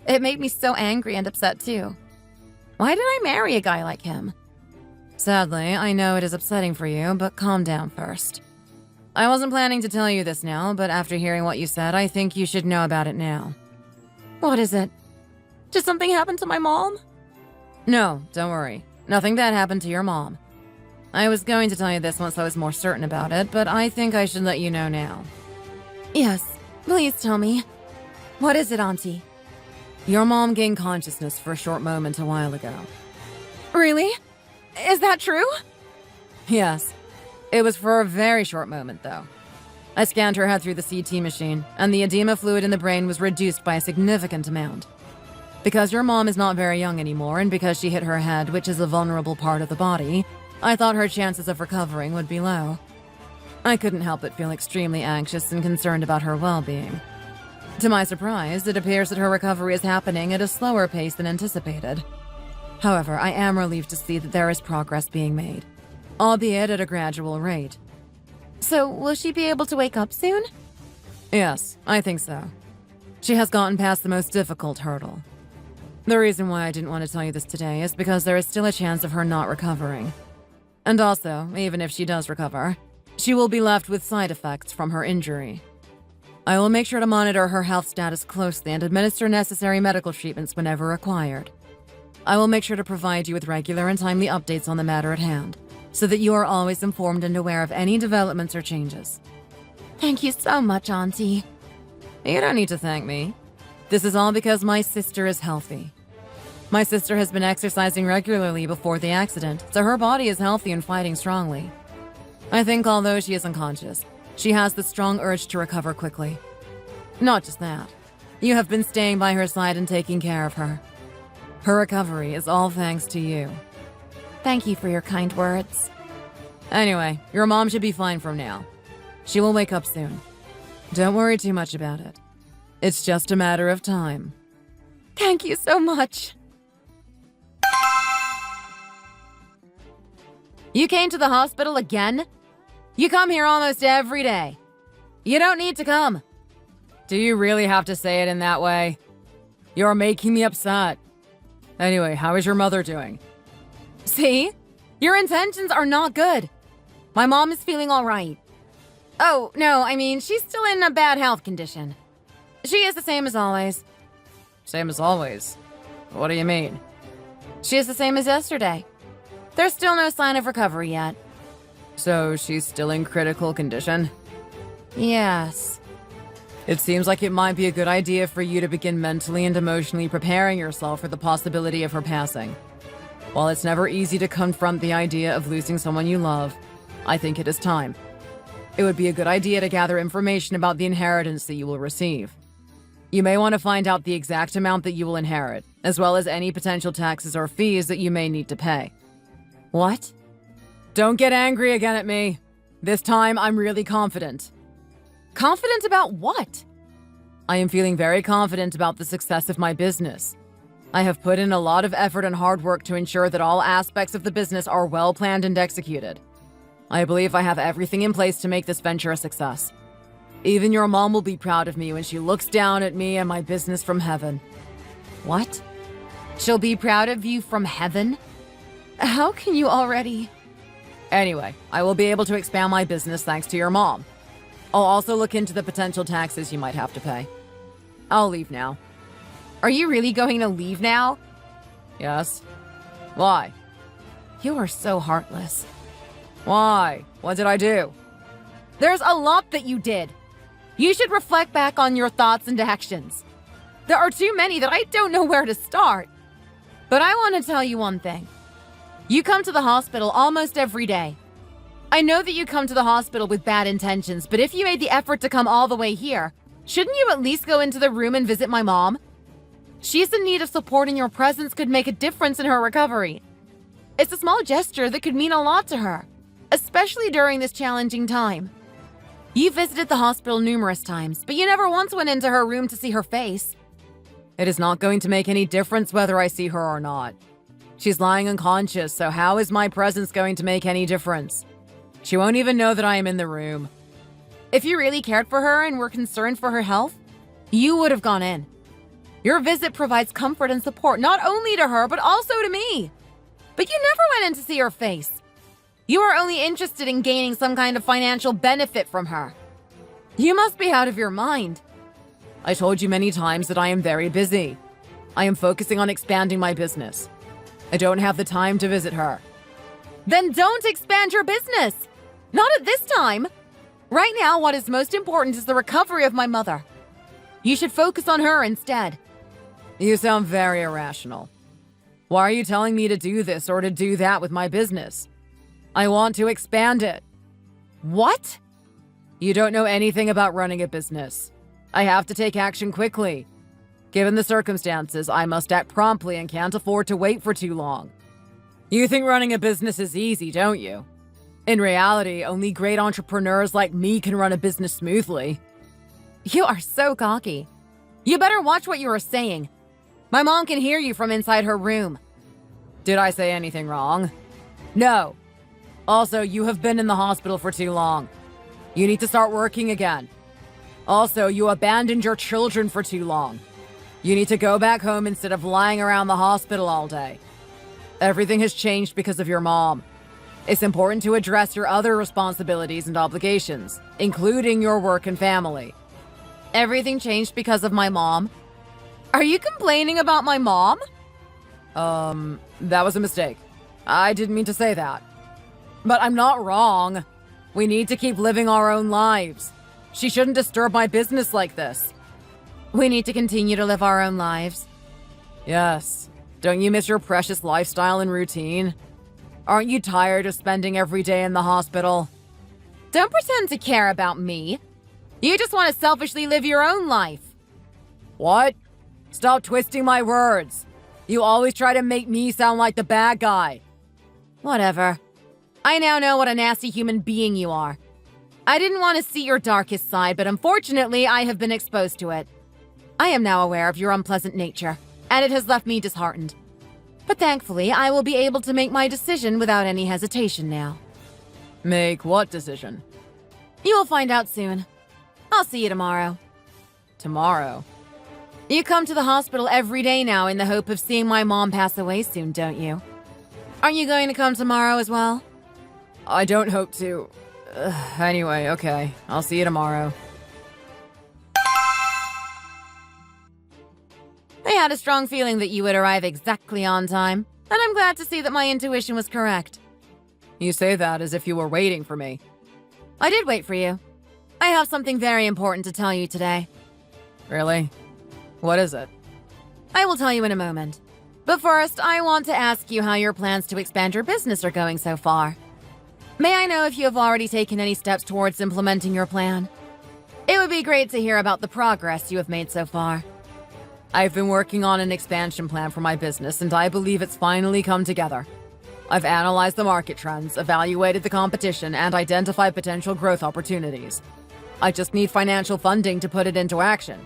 It made me so angry and upset too. Why did I marry a guy like him? Sadly, I know it is upsetting for you, but calm down first. I wasn't planning to tell you this now, but after hearing what you said, I think you should know about it now. What is it? Did something happen to my mom? No, don't worry. Nothing bad happened to your mom. I was going to tell you this once I was more certain about it, but I think I should let you know now. Yes, please tell me. What is it, Auntie? Your mom gained consciousness for a short moment a while ago. Really? Is that true? Yes. It was for a very short moment, though. I scanned her head through the CT machine, and the edema fluid in the brain was reduced by a significant amount. Because your mom is not very young anymore, and because she hit her head, which is a vulnerable part of the body, I thought her chances of recovering would be low. I couldn't help but feel extremely anxious and concerned about her well-being. To my surprise, it appears that her recovery is happening at a slower pace than anticipated. However, I am relieved to see that there is progress being made, albeit at a gradual rate. So, will she be able to wake up soon? Yes, I think so. She has gotten past the most difficult hurdle. The reason why I didn't want to tell you this today is because there is still a chance of her not recovering. And also, even if she does recover, she will be left with side effects from her injury. I will make sure to monitor her health status closely and administer necessary medical treatments whenever required. I will make sure to provide you with regular and timely updates on the matter at hand, so that you are always informed and aware of any developments or changes. Thank you so much, Auntie. You don't need to thank me. This is all because my sister is healthy. My sister has been exercising regularly before the accident, so her body is healthy and fighting strongly. I think although she is unconscious, she has the strong urge to recover quickly. Not just that. You have been staying by her side and taking care of her. Her recovery is all thanks to you. Thank you for your kind words. Anyway, your mom should be fine from now. She will wake up soon. Don't worry too much about it. It's just a matter of time. Thank you so much. You came to the hospital again? You come here almost every day. You don't need to come. Do you really have to say it in that way? You're making me upset. Anyway, how is your mother doing? See? Your intentions are not good. My mom is feeling all right. Oh, no, I mean, she's still in a bad health condition. She is the same as always. Same as always? What do you mean? She is the same as yesterday. There's still no sign of recovery yet. So she's still in critical condition? Yes. It seems like it might be a good idea for you to begin mentally and emotionally preparing yourself for the possibility of her passing. While it's never easy to confront the idea of losing someone you love, I think it is time. It would be a good idea to gather information about the inheritance that you will receive. You may want to find out the exact amount that you will inherit, as well as any potential taxes or fees that you may need to pay. What? Don't get angry again at me. This time, I'm really confident. Confident about what? I am feeling very confident about the success of my business. I have put in a lot of effort and hard work to ensure that all aspects of the business are well planned and executed. I believe I have everything in place to make this venture a success. Even your mom will be proud of me when she looks down at me and my business from heaven. What? She'll be proud of you from heaven? How can you already... Anyway, I will be able to expand my business thanks to your mom. I'll also look into the potential taxes you might have to pay. I'll leave now. Are you really going to leave now? Yes. Why? You are so heartless. Why? What did I do? There's a lot that you did. You should reflect back on your thoughts and actions. There are too many that I don't know where to start. But I want to tell you one thing. You come to the hospital almost every day. I know that you come to the hospital with bad intentions, but if you made the effort to come all the way here, shouldn't you at least go into the room and visit my mom? She's in need of support, and your presence could make a difference in her recovery. It's a small gesture that could mean a lot to her, especially during this challenging time. You visited the hospital numerous times, but you never once went into her room to see her face. It is not going to make any difference whether I see her or not. She's lying unconscious, so how is my presence going to make any difference? She won't even know that I am in the room. If you really cared for her and were concerned for her health, you would have gone in. Your visit provides comfort and support not only to her, but also to me. But you never went in to see her face. You are only interested in gaining some kind of financial benefit from her. You must be out of your mind. I told you many times that I am very busy. I am focusing on expanding my business. I don't have the time to visit her. Then don't expand your business. Not at this time. Right now, what is most important is the recovery of my mother. You should focus on her instead. You sound very irrational. Why are you telling me to do this or to do that with my business? I want to expand it. What? You don't know anything about running a business. I have to take action quickly. Given the circumstances, I must act promptly and can't afford to wait for too long. You think running a business is easy, don't you? In reality, only great entrepreneurs like me can run a business smoothly. You are so cocky. You better watch what you are saying. My mom can hear you from inside her room. Did I say anything wrong? No. Also, you have been in the hospital for too long. You need to start working again. Also, you abandoned your children for too long. You need to go back home instead of lying around the hospital all day. Everything has changed because of your mom. It's important to address your other responsibilities and obligations, including your work and family. Everything changed because of my mom? Are you complaining about my mom? That was a mistake. I didn't mean to say that. But I'm not wrong. We need to keep living our own lives. She shouldn't disturb my business like this. We need to continue to live our own lives. Yes. Don't you miss your precious lifestyle and routine? Aren't you tired of spending every day in the hospital? Don't pretend to care about me. You just want to selfishly live your own life. What? Stop twisting my words. You always try to make me sound like the bad guy. Whatever. I now know what a nasty human being you are. I didn't want to see your darkest side, but unfortunately, I have been exposed to it. I am now aware of your unpleasant nature, and it has left me disheartened. But thankfully, I will be able to make my decision without any hesitation now. Make what decision? You will find out soon. I'll see you tomorrow. Tomorrow? You come to the hospital every day now in the hope of seeing my mom pass away soon, don't you? Aren't you going to come tomorrow as well? I don't hope to. Anyway, okay. I'll see you tomorrow. I had a strong feeling that you would arrive exactly on time, and I'm glad to see that my intuition was correct. You say that as if you were waiting for me. I did wait for you. I have something very important to tell you today. Really? What is it? I will tell you in a moment. But first, I want to ask you how your plans to expand your business are going so far. May I know if you have already taken any steps towards implementing your plan? It would be great to hear about the progress you have made so far. I've been working on an expansion plan for my business, and I believe it's finally come together. I've analyzed the market trends, evaluated the competition, and identified potential growth opportunities. I just need financial funding to put it into action.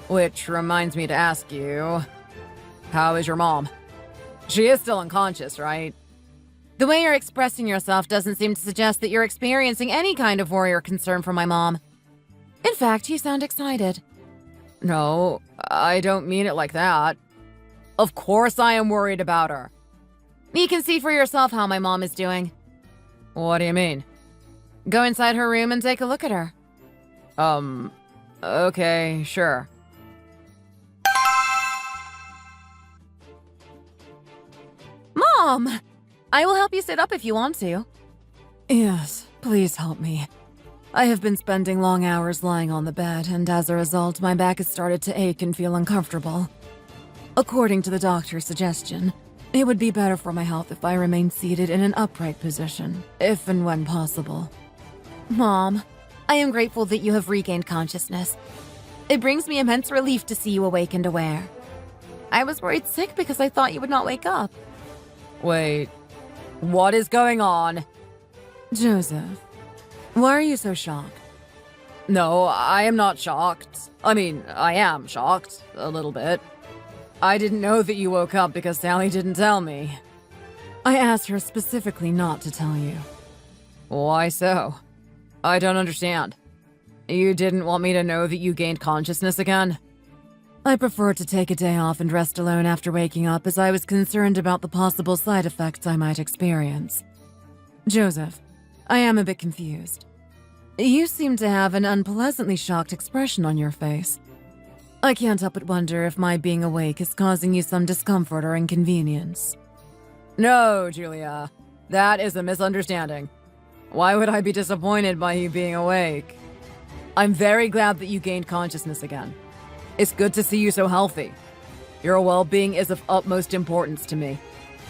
Which reminds me to ask you, how is your mom? She is still unconscious, right? The way you're expressing yourself doesn't seem to suggest that you're experiencing any kind of worry or concern for my mom. In fact, you sound excited. No, I don't mean it like that. Of course I am worried about her. You can see for yourself how my mom is doing. What do you mean? Go inside her room and take a look at her. Okay, sure. Mom! I will help you sit up if you want to. Yes, please help me. I have been spending long hours lying on the bed, and as a result, my back has started to ache and feel uncomfortable. According to the doctor's suggestion, it would be better for my health if I remained seated in an upright position, if and when possible. Mom, I am grateful that you have regained consciousness. It brings me immense relief to see you awake and aware. I was worried sick because I thought you would not wake up. Wait, what is going on? Joseph, why are you so shocked? No, I am not shocked. I mean, I am shocked, a little bit. I didn't know that you woke up because Sally didn't tell me. I asked her specifically not to tell you. Why so? I don't understand. You didn't want me to know that you gained consciousness again? I preferred to take a day off and rest alone after waking up as I was concerned about the possible side effects I might experience. Joseph, I am a bit confused. You seem to have an unpleasantly shocked expression on your face. I can't help but wonder if my being awake is causing you some discomfort or inconvenience. No, Julia. That is a misunderstanding. Why would I be disappointed by you being awake? I'm very glad that you gained consciousness again. It's good to see you so healthy. Your well-being is of utmost importance to me,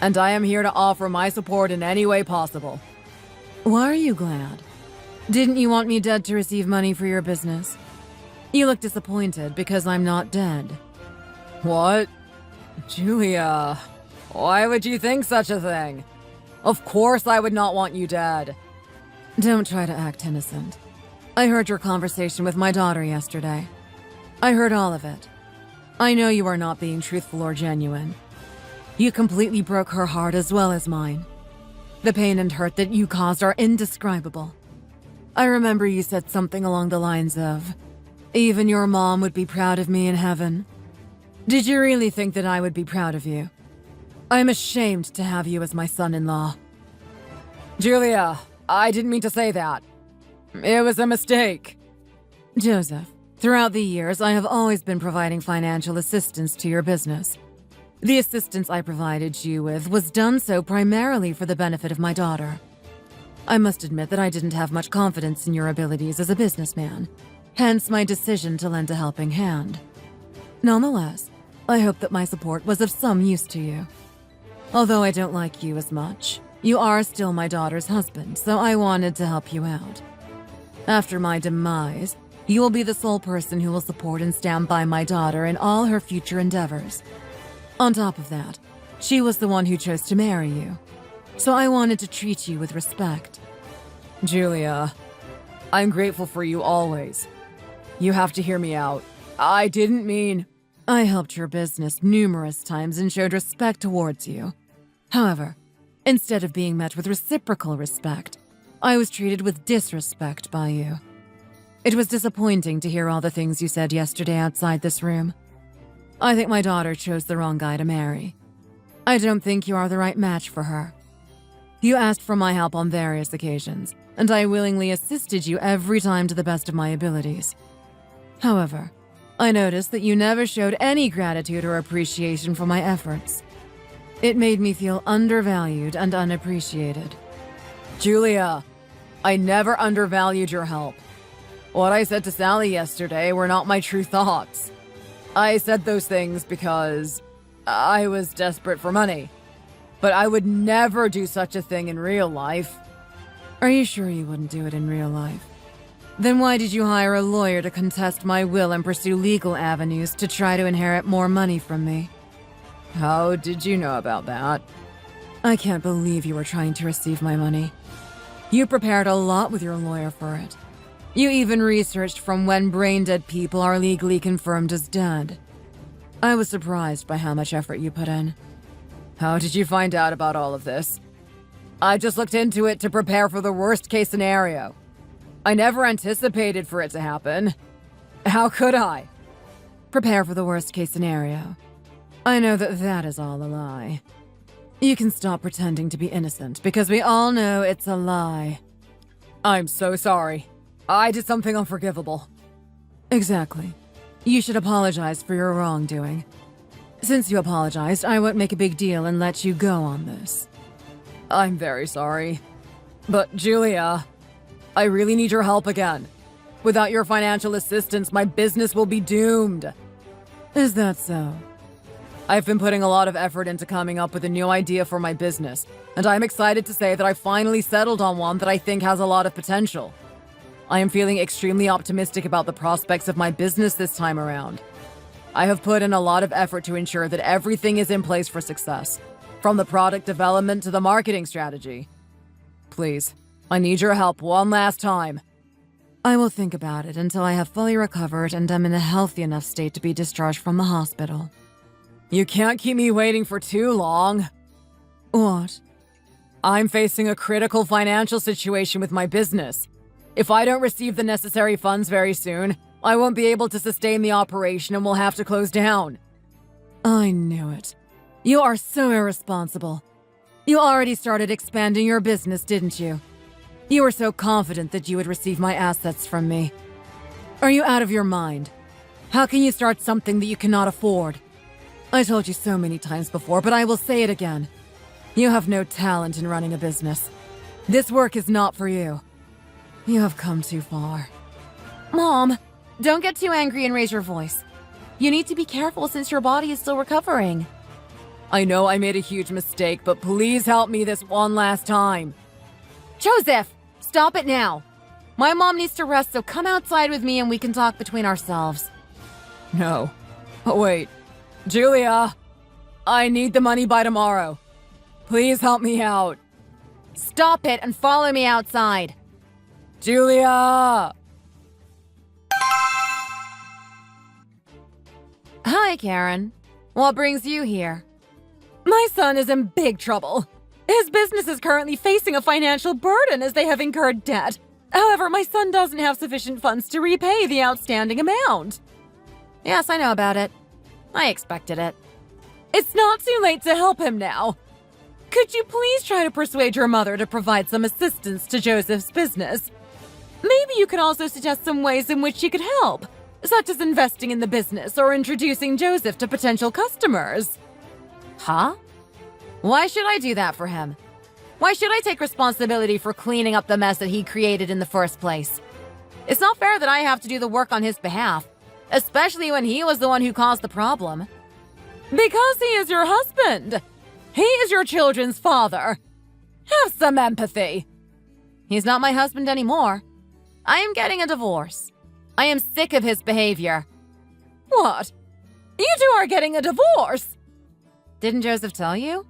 and I am here to offer my support in any way possible. Why are you glad? Didn't you want me dead to receive money for your business? You look disappointed because I'm not dead. What? Julia, why would you think such a thing? Of course I would not want you dead. Don't try to act innocent. I heard your conversation with my daughter yesterday. I heard all of it. I know you are not being truthful or genuine. You completely broke her heart as well as mine. The pain and hurt that you caused are indescribable. I remember you said something along the lines of, "Even your mom would be proud of me in heaven." Did you really think that I would be proud of you? I'm ashamed to have you as my son-in-law. Julia, I didn't mean to say that. It was a mistake. Joseph, throughout the years, I have always been providing financial assistance to your business. The assistance I provided you with was done so primarily for the benefit of my daughter. I must admit that I didn't have much confidence in your abilities as a businessman, hence my decision to lend a helping hand. Nonetheless, I hope that my support was of some use to you. Although I don't like you as much, you are still my daughter's husband, so I wanted to help you out. After my demise, you will be the sole person who will support and stand by my daughter in all her future endeavors. On top of that, she was the one who chose to marry you, so I wanted to treat you with respect. Julia, I'm grateful for you always. You have to hear me out. I didn't mean... I helped your business numerous times and showed respect towards you. However, instead of being met with reciprocal respect, I was treated with disrespect by you. It was disappointing to hear all the things you said yesterday outside this room. I think my daughter chose the wrong guy to marry. I don't think you are the right match for her. You asked for my help on various occasions, and I willingly assisted you every time to the best of my abilities. However, I noticed that you never showed any gratitude or appreciation for my efforts. It made me feel undervalued and unappreciated. Julia, I never undervalued your help. What I said to Sally yesterday were not my true thoughts. I said those things because I was desperate for money. But I would never do such a thing in real life. Are you sure you wouldn't do it in real life? Then why did you hire a lawyer to contest my will and pursue legal avenues to try to inherit more money from me? How did you know about that? I can't believe you were trying to receive my money. You prepared a lot with your lawyer for it. You even researched from when brain-dead people are legally confirmed as dead. I was surprised by how much effort you put in. How did you find out about all of this? I just looked into it to prepare for the worst-case scenario. I never anticipated for it to happen. How could I? Prepare for the worst-case scenario. I know that that is all a lie. You can stop pretending to be innocent, because we all know it's a lie. I'm so sorry. I did something unforgivable. Exactly. You should apologize for your wrongdoing. Since you apologized, I won't make a big deal and let you go on this. I'm very sorry. But Julia, I really need your help again. Without your financial assistance, my business will be doomed. Is that so? I've been putting a lot of effort into coming up with a new idea for my business, and I'm excited to say that I finally settled on one that I think has a lot of potential. I am feeling extremely optimistic about the prospects of my business this time around. I have put in a lot of effort to ensure that everything is in place for success, from the product development to the marketing strategy. Please, I need your help one last time. I will think about it until I have fully recovered and am in a healthy enough state to be discharged from the hospital. You can't keep me waiting for too long. What? I'm facing a critical financial situation with my business. If I don't receive the necessary funds very soon, I won't be able to sustain the operation and will have to close down. I knew it. You are so irresponsible. You already started expanding your business, didn't you? You were so confident that you would receive my assets from me. Are you out of your mind? How can you start something that you cannot afford? I told you so many times before, but I will say it again. You have no talent in running a business. This work is not for you. You have come too far. Mom, don't get too angry and raise your voice. You need to be careful since your body is still recovering. I know I made a huge mistake, but please help me this one last time. Joseph, stop it now. My mom needs to rest, so come outside with me and we can talk between ourselves. No. Oh, wait. Julia, I need the money by tomorrow. Please help me out. Stop it and follow me outside. Julia! Hi, Karen. What brings you here? My son is in big trouble. His business is currently facing a financial burden as they have incurred debt. However, my son doesn't have sufficient funds to repay the outstanding amount. Yes, I know about it. I expected it. It's not too late to help him now. Could you please try to persuade your mother to provide some assistance to Joseph's business? Maybe you could also suggest some ways in which she could help, such as investing in the business or introducing Joseph to potential customers. Huh? Why should I do that for him? Why should I take responsibility for cleaning up the mess that he created in the first place? It's not fair that I have to do the work on his behalf, especially when he was the one who caused the problem. Because he is your husband. He is your children's father. Have some empathy. He's not my husband anymore. I am getting a divorce. I am sick of his behavior. What? You two are getting a divorce? Didn't Joseph tell you?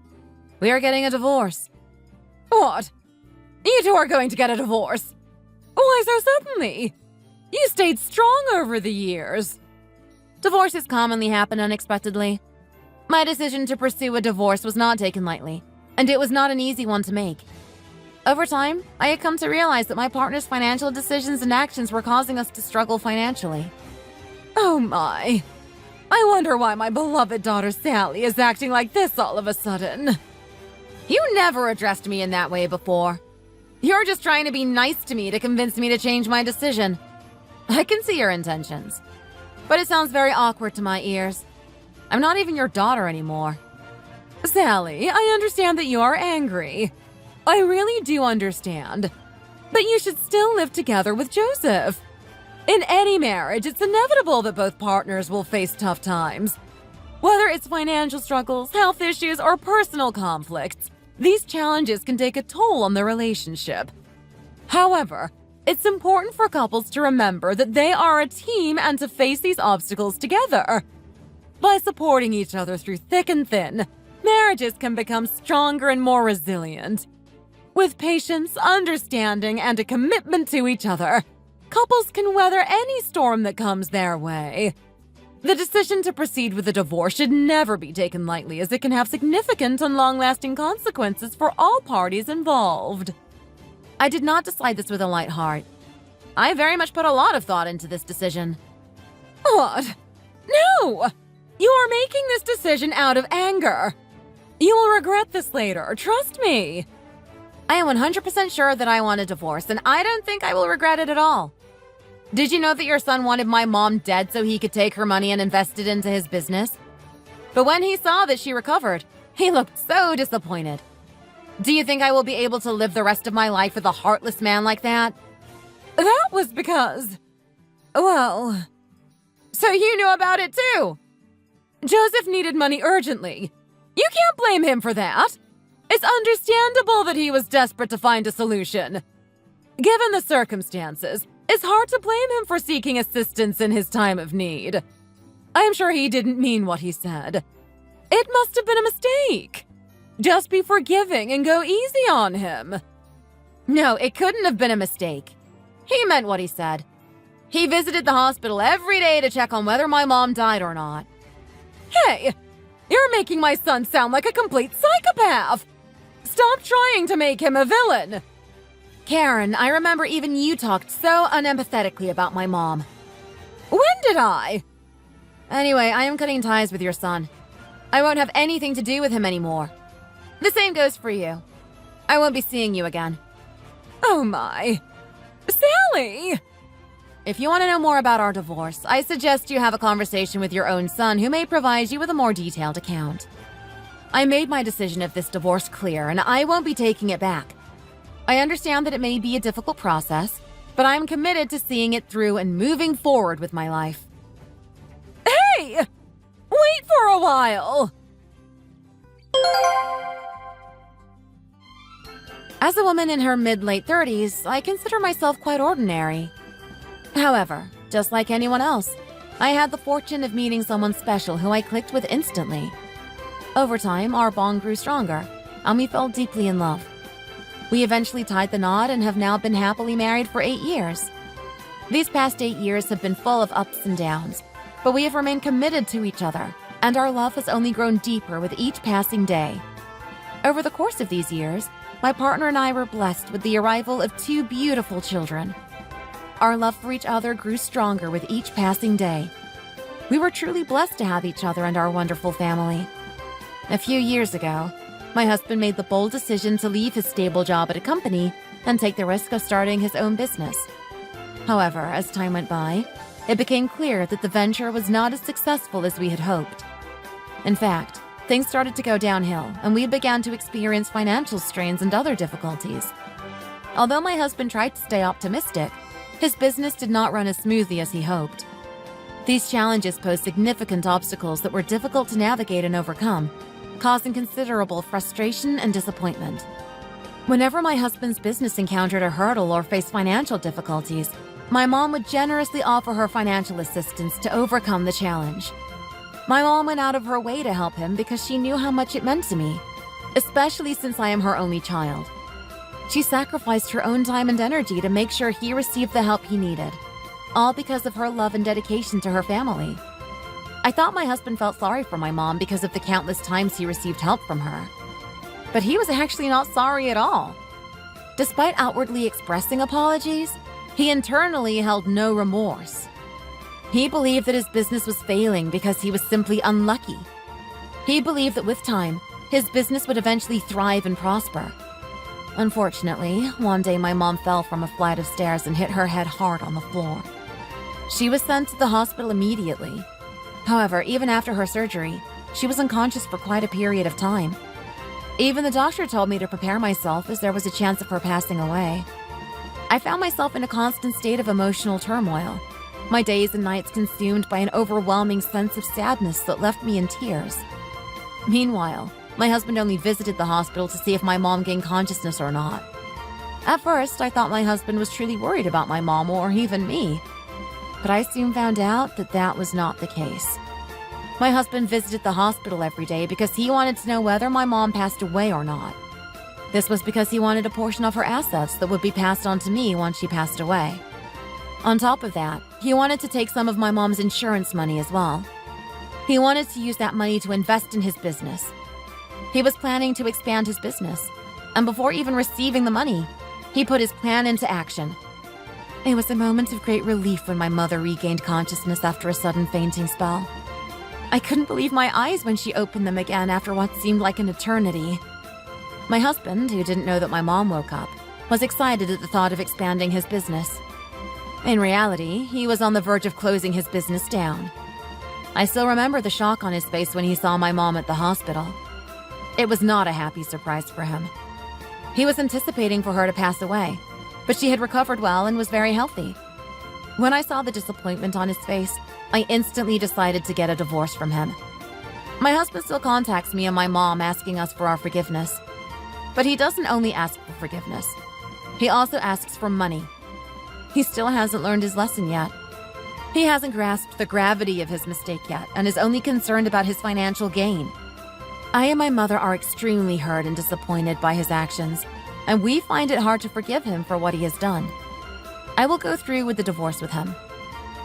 We are getting a divorce. What? You two are going to get a divorce? Why so suddenly? You stayed strong over the years. Divorces commonly happen unexpectedly. My decision to pursue a divorce was not taken lightly, and it was not an easy one to make. Over time, I had come to realize that my partner's financial decisions and actions were causing us to struggle financially. Oh my. I wonder why my beloved daughter Sally is acting like this all of a sudden. You never addressed me in that way before. You're just trying to be nice to me to convince me to change my decision. I can see your intentions, but it sounds very awkward to my ears. I'm not even your daughter anymore. Sally, I understand that you are angry. I really do understand. But you should still live together with Joseph. In any marriage, it's inevitable that both partners will face tough times. Whether it's financial struggles, health issues, or personal conflicts, these challenges can take a toll on the relationship. However, it's important for couples to remember that they are a team and to face these obstacles together. By supporting each other through thick and thin, marriages can become stronger and more resilient. With patience, understanding, and a commitment to each other, couples can weather any storm that comes their way. The decision to proceed with a divorce should never be taken lightly, as it can have significant and long-lasting consequences for all parties involved. I did not decide this with a light heart. I very much put a lot of thought into this decision. What? No! You are making this decision out of anger. You will regret this later, trust me. I am 100% sure that I want a divorce, and I don't think I will regret it at all. Did you know that your son wanted my mom dead so he could take her money and invest it into his business? But when he saw that she recovered, he looked so disappointed. Do you think I will be able to live the rest of my life with a heartless man like that? That was because... well... So you knew about it too? Joseph needed money urgently. You can't blame him for that. It's understandable that he was desperate to find a solution. Given the circumstances, it's hard to blame him for seeking assistance in his time of need. I'm sure he didn't mean what he said. It must have been a mistake. Just be forgiving and go easy on him. No, it couldn't have been a mistake. He meant what he said. He visited the hospital every day to check on whether my mom died or not. Hey, you're making my son sound like a complete psychopath. Stop trying to make him a villain. Karen, I remember even you talked so unempathetically about my mom. When did I? Anyway, I am cutting ties with your son. I won't have anything to do with him anymore. The same goes for you. I won't be seeing you again. Oh my. Sally! If you want to know more about our divorce, I suggest you have a conversation with your own son who may provide you with a more detailed account. I made my decision of this divorce clear, and I won't be taking it back. I understand that it may be a difficult process, but I'm committed to seeing it through and moving forward with my life. Hey! Wait for a while! As a woman in her mid-late 30s, I consider myself quite ordinary. However, just like anyone else, I had the fortune of meeting someone special who I clicked with instantly. Over time, our bond grew stronger, and we fell deeply in love. We eventually tied the knot and have now been happily married for 8 years. These past 8 years have been full of ups and downs, but we have remained committed to each other, and our love has only grown deeper with each passing day. Over the course of these years, my partner and I were blessed with the arrival of 2 beautiful children. Our love for each other grew stronger with each passing day. We were truly blessed to have each other and our wonderful family. A few years ago, my husband made the bold decision to leave his stable job at a company and take the risk of starting his own business. However, as time went by, it became clear that the venture was not as successful as we had hoped. In fact, things started to go downhill, and we began to experience financial strains and other difficulties. Although my husband tried to stay optimistic, his business did not run as smoothly as he hoped. These challenges posed significant obstacles that were difficult to navigate and overcome, causing considerable frustration and disappointment. Whenever my husband's business encountered a hurdle or faced financial difficulties, my mom would generously offer her financial assistance to overcome the challenge. My mom went out of her way to help him because she knew how much it meant to me, especially since I am her only child. She sacrificed her own time and energy to make sure he received the help he needed, all because of her love and dedication to her family. I thought my husband felt sorry for my mom because of the countless times he received help from her. But he was actually not sorry at all. Despite outwardly expressing apologies, he internally held no remorse. He believed that his business was failing because he was simply unlucky. He believed that with time, his business would eventually thrive and prosper. Unfortunately, one day my mom fell from a flight of stairs and hit her head hard on the floor. She was sent to the hospital immediately. However, even after her surgery, she was unconscious for quite a period of time. Even the doctor told me to prepare myself as there was a chance of her passing away. I found myself in a constant state of emotional turmoil, my days and nights consumed by an overwhelming sense of sadness that left me in tears. Meanwhile, my husband only visited the hospital to see if my mom gained consciousness or not. At first, I thought my husband was truly worried about my mom or even me. But I soon found out that that was not the case. My husband visited the hospital every day because he wanted to know whether my mom passed away or not. This was because he wanted a portion of her assets that would be passed on to me once she passed away. On top of that, he wanted to take some of my mom's insurance money as well. He wanted to use that money to invest in his business. He was planning to expand his business, and before even receiving the money, he put his plan into action. It was a moment of great relief when my mother regained consciousness after a sudden fainting spell. I couldn't believe my eyes when she opened them again after what seemed like an eternity. My husband, who didn't know that my mom woke up, was excited at the thought of expanding his business. In reality, he was on the verge of closing his business down. I still remember the shock on his face when he saw my mom at the hospital. It was not a happy surprise for him. He was anticipating for her to pass away, but she had recovered well and was very healthy. When I saw the disappointment on his face, I instantly decided to get a divorce from him. My husband still contacts me and my mom asking us for our forgiveness. But he doesn't only ask for forgiveness. He also asks for money. He still hasn't learned his lesson yet. He hasn't grasped the gravity of his mistake yet and is only concerned about his financial gain. I and my mother are extremely hurt and disappointed by his actions, and we find it hard to forgive him for what he has done. I will go through with the divorce with him.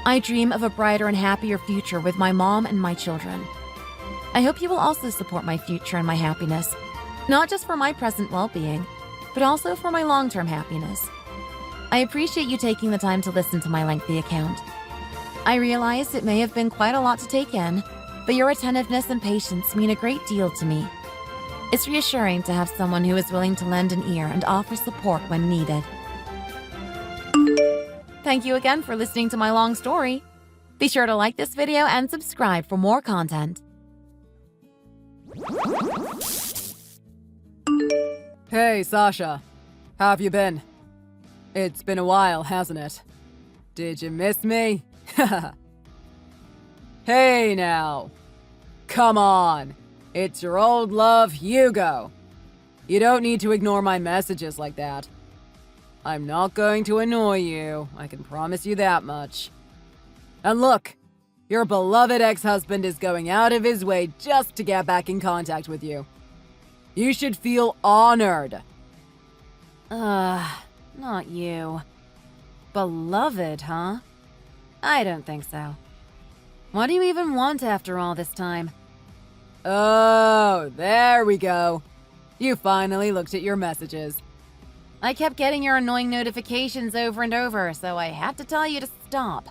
I dream of a brighter and happier future with my mom and my children. I hope you will also support my future and my happiness, not just for my present well-being, but also for my long-term happiness. I appreciate you taking the time to listen to my lengthy account. I realize it may have been quite a lot to take in, but your attentiveness and patience mean a great deal to me. It's reassuring to have someone who is willing to lend an ear and offer support when needed. Thank you again for listening to my long story. Be sure to like this video and subscribe for more content. Hey, Sasha. How have you been? It's been a while, hasn't it? Did you miss me? Hey now. Come on. It's your old love, Hugo. You don't need to ignore my messages like that. I'm not going to annoy you, I can promise you that much. And look, your beloved ex-husband is going out of his way just to get back in contact with you. You should feel honored. Not you. Beloved, huh? I don't think so. What do you even want after all this time? Oh, there we go. You finally looked at your messages. I kept getting your annoying notifications over and over, so I had to tell you to stop.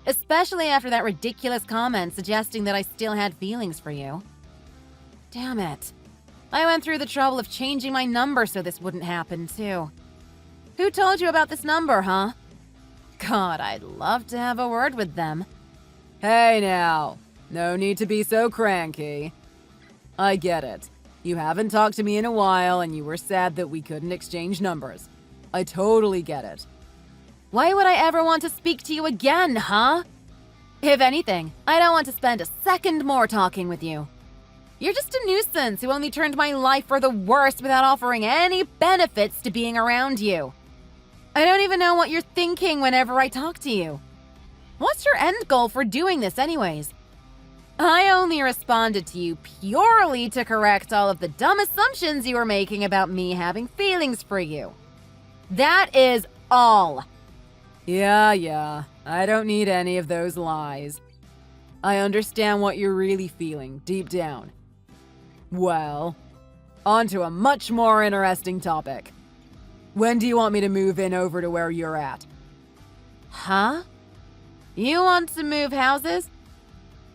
Especially after that ridiculous comment suggesting that I still had feelings for you. Damn it. I went through the trouble of changing my number so this wouldn't happen, too. Who told you about this number, huh? God, I'd love to have a word with them. Hey now, no need to be so cranky. I get it. You haven't talked to me in a while and you were sad that we couldn't exchange numbers. I totally get it. Why would I ever want to speak to you again, huh? If anything, I don't want to spend a second more talking with you. You're just a nuisance who only turned my life for the worse without offering any benefits to being around you. I don't even know what you're thinking whenever I talk to you. What's your end goal for doing this anyways? I only responded to you purely to correct all of the dumb assumptions you were making about me having feelings for you. That is all. Yeah, I don't need any of those lies. I understand what you're really feeling deep down. Well, on to a much more interesting topic. When do you want me to move in over to where you're at? Huh? You want to move houses?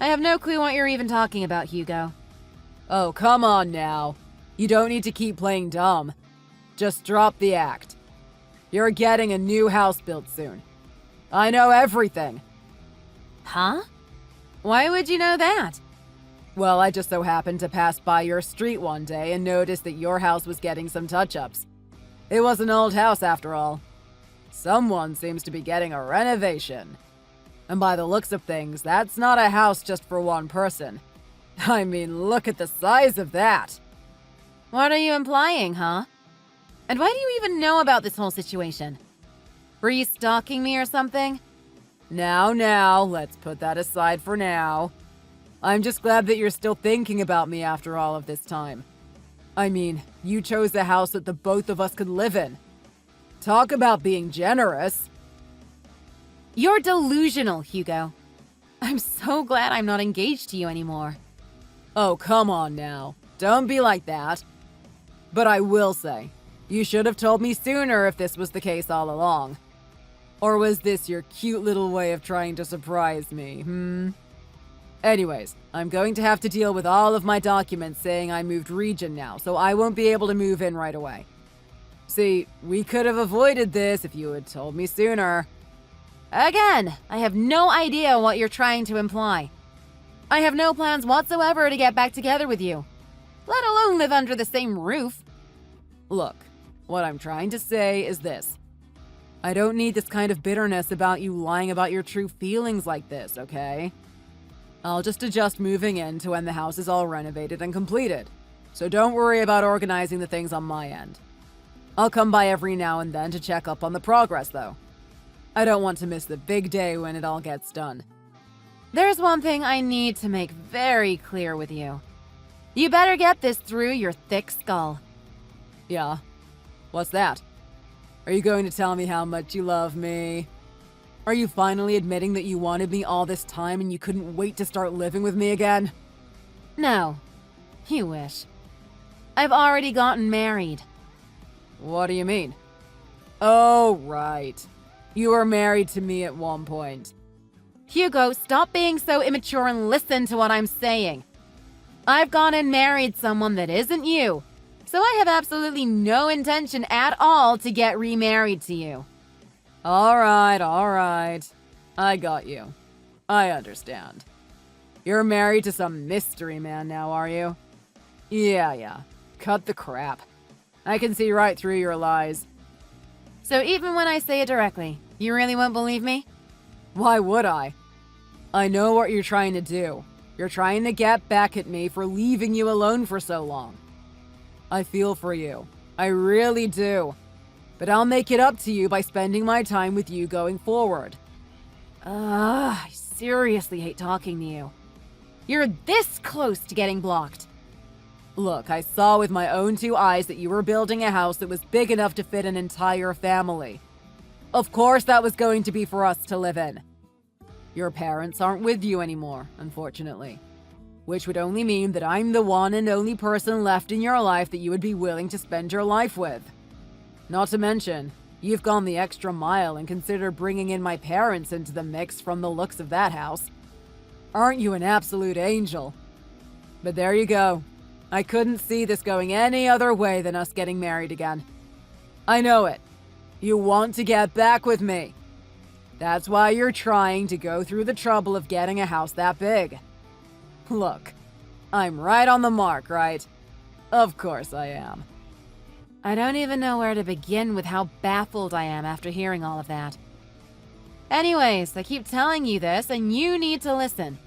I have no clue what you're even talking about, Hugo. Oh, come on now. You don't need to keep playing dumb. Just drop the act. You're getting a new house built soon. I know everything. Huh? Why would you know that? Well, I just so happened to pass by your street one day and noticed that your house was getting some touch-ups. It was an old house after all. Someone seems to be getting a renovation. And by the looks of things, that's not a house just for one person. I mean, look at the size of that. What are you implying, huh? And why do you even know about this whole situation? Were you stalking me or something? Now, let's put that aside for now. I'm just glad that you're still thinking about me after all of this time. I mean, you chose the house that the both of us could live in. Talk about being generous. You're delusional, Hugo. I'm so glad I'm not engaged to you anymore. Oh, come on now. Don't be like that. But I will say, you should have told me sooner if this was the case all along. Or was this your cute little way of trying to surprise me, Anyways, I'm going to have to deal with all of my documents saying I moved region now, so I won't be able to move in right away. See, we could have avoided this if you had told me sooner. Again, I have no idea what you're trying to imply. I have no plans whatsoever to get back together with you, let alone live under the same roof. Look, what I'm trying to say is this. I don't need this kind of bitterness about you lying about your true feelings like this, okay? I'll just adjust moving in to when the house is all renovated and completed. So don't worry about organizing the things on my end. I'll come by every now and then to check up on the progress, though. I don't want to miss the big day when it all gets done. There's one thing I need to make very clear with you. You better get this through your thick skull. Yeah? What's that? Are you going to tell me how much you love me? Are you finally admitting that you wanted me all this time and you couldn't wait to start living with me again? No. You wish. I've already gotten married. What do you mean? Oh, right. You were married to me at one point. Hugo, stop being so immature and listen to what I'm saying. I've gone and married someone that isn't you, so I have absolutely no intention at all to get remarried to you. All right. I got you. I understand. You're married to some mystery man now, are you? Yeah. Cut the crap. I can see right through your lies. So even when I say it directly, you really won't believe me? Why would I? I know what you're trying to do. You're trying to get back at me for leaving you alone for so long. I feel for you. I really do. But I'll make it up to you by spending my time with you going forward. I seriously hate talking to you. You're this close to getting blocked. Look, I saw with my own two eyes that you were building a house that was big enough to fit an entire family. Of course that was going to be for us to live in. Your parents aren't with you anymore, unfortunately. Which would only mean that I'm the one and only person left in your life that you would be willing to spend your life with. Not to mention, you've gone the extra mile and considered bringing in my parents into the mix from the looks of that house. Aren't you an absolute angel? But there you go. I couldn't see this going any other way than us getting married again. I know it. You want to get back with me. That's why you're trying to go through the trouble of getting a house that big. Look, I'm right on the mark, right? Of course I am. I don't even know where to begin with how baffled I am after hearing all of that. Anyways, I keep telling you this, and you need to listen.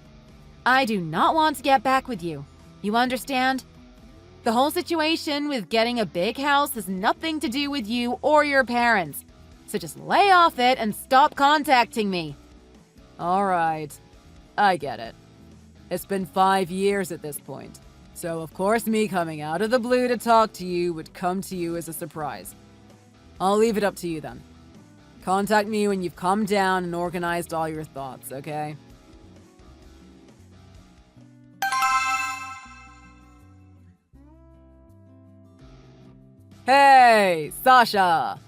I do not want to get back with you. You understand? The whole situation with getting a big house has nothing to do with you or your parents. So just lay off it and stop contacting me. All right. I get it. It's been 5 years at this point. So of course me coming out of the blue to talk to you would come to you as a surprise. I'll leave it up to you then. Contact me when you've calmed down and organized all your thoughts, okay? Hey, Sasha!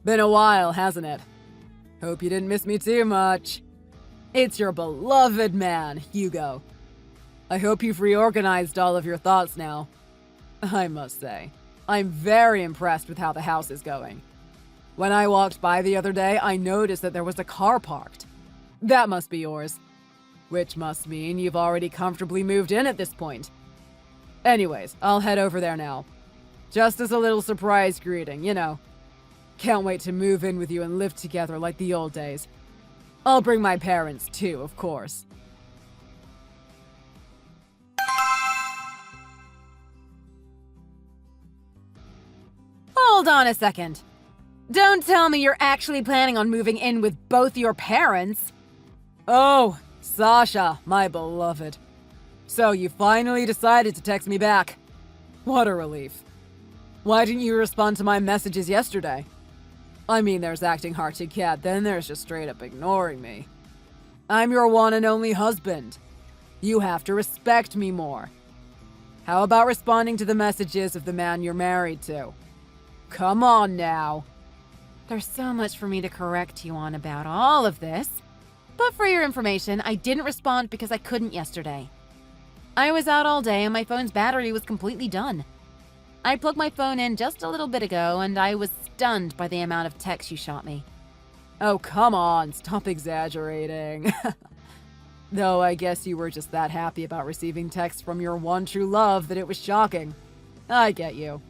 Been a while, hasn't it? Hope you didn't miss me too much. It's your beloved man, Hugo. I hope you've reorganized all of your thoughts now. I must say, I'm very impressed with how the house is going. When I walked by the other day, I noticed that there was a car parked. That must be yours. Which must mean you've already comfortably moved in at this point. Anyways, I'll head over there now. Just as a little surprise greeting, you know. Can't wait to move in with you and live together like the old days. I'll bring my parents too, of course. Hold on a second. Don't tell me you're actually planning on moving in with both your parents. Oh, Sasha, my beloved. So you finally decided to text me back. What a relief. Why didn't you respond to my messages yesterday? I mean, there's acting hard to get, then there's just straight up ignoring me. I'm your one and only husband. You have to respect me more. How about responding to the messages of the man you're married to? Come on now. There's so much for me to correct you on about all of this. But for your information, I didn't respond because I couldn't yesterday. I was out all day and my phone's battery was completely done. I plugged my phone in just a little bit ago and I was stunned by the amount of texts you shot me. Oh, come on, stop exaggerating. Though I guess you were just that happy about receiving texts from your one true love that it was shocking. I get you.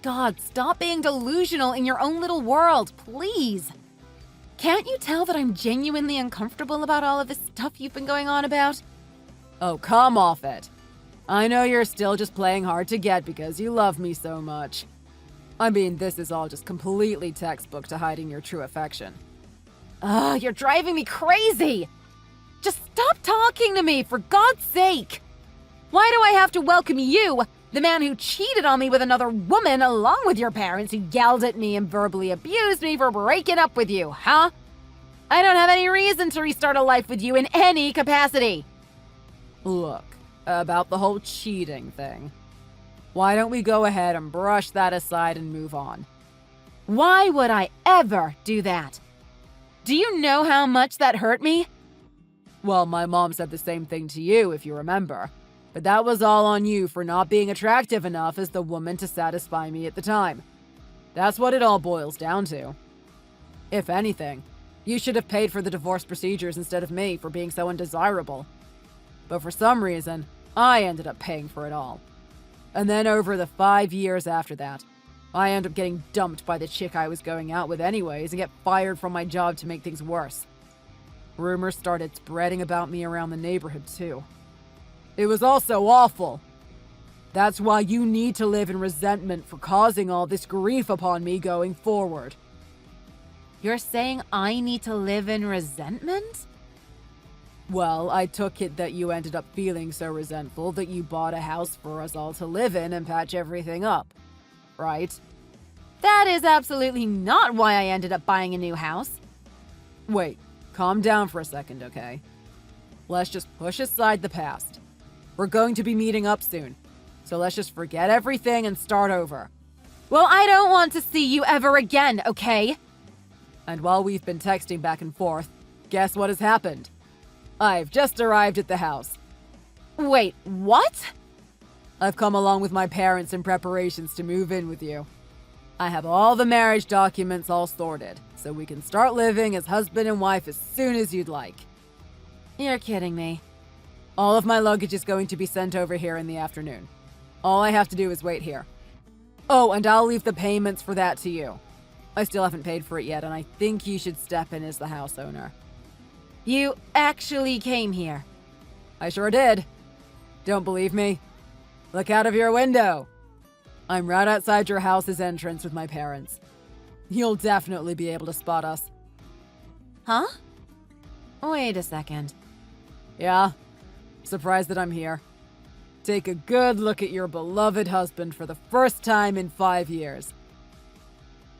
God, stop being delusional in your own little world, please. Can't you tell that I'm genuinely uncomfortable about all of this stuff you've been going on about? Oh, come off it. I know you're still just playing hard to get because you love me so much. I mean, this is all just completely textbook to hiding your true affection. Ugh, you're driving me crazy! Just stop talking to me, for God's sake! Why do I have to welcome you, the man who cheated on me with another woman, along with your parents who yelled at me and verbally abused me for breaking up with you, huh? I don't have any reason to restart a life with you in any capacity. Look, about the whole cheating thing. Why don't we go ahead and brush that aside and move on? Why would I ever do that? Do you know how much that hurt me? Well, my mom said the same thing to you, if you remember. But that was all on you for not being attractive enough as the woman to satisfy me at the time. That's what it all boils down to. If anything, you should have paid for the divorce procedures instead of me for being so undesirable. But for some reason, I ended up paying for it all. And then over the 5 years after that, I ended up getting dumped by the chick I was going out with anyways and get fired from my job to make things worse. Rumors started spreading about me around the neighborhood too. It was all so awful. That's why you need to live in resentment for causing all this grief upon me going forward. You're saying I need to live in resentment? Well, I took it that you ended up feeling so resentful that you bought a house for us all to live in and patch everything up, right? That is absolutely not why I ended up buying a new house. Wait, calm down for a second, okay? Let's just push aside the past. We're going to be meeting up soon, so let's just forget everything and start over. Well, I don't want to see you ever again, okay? And while we've been texting back and forth, guess what has happened? I've just arrived at the house. Wait, what? I've come along with my parents in preparations to move in with you. I have all the marriage documents all sorted, so we can start living as husband and wife as soon as you'd like. You're kidding me. All of my luggage is going to be sent over here in the afternoon. All I have to do is wait here. Oh, and I'll leave the payments for that to you. I still haven't paid for it yet, and I think you should step in as the house owner. You actually came here? I sure did. Don't believe me? Look out of your window. I'm right outside your house's entrance with my parents. You'll definitely be able to spot us. Huh? Wait a second. Yeah? Surprised that I'm here. Take a good look at your beloved husband for the first time in 5 years.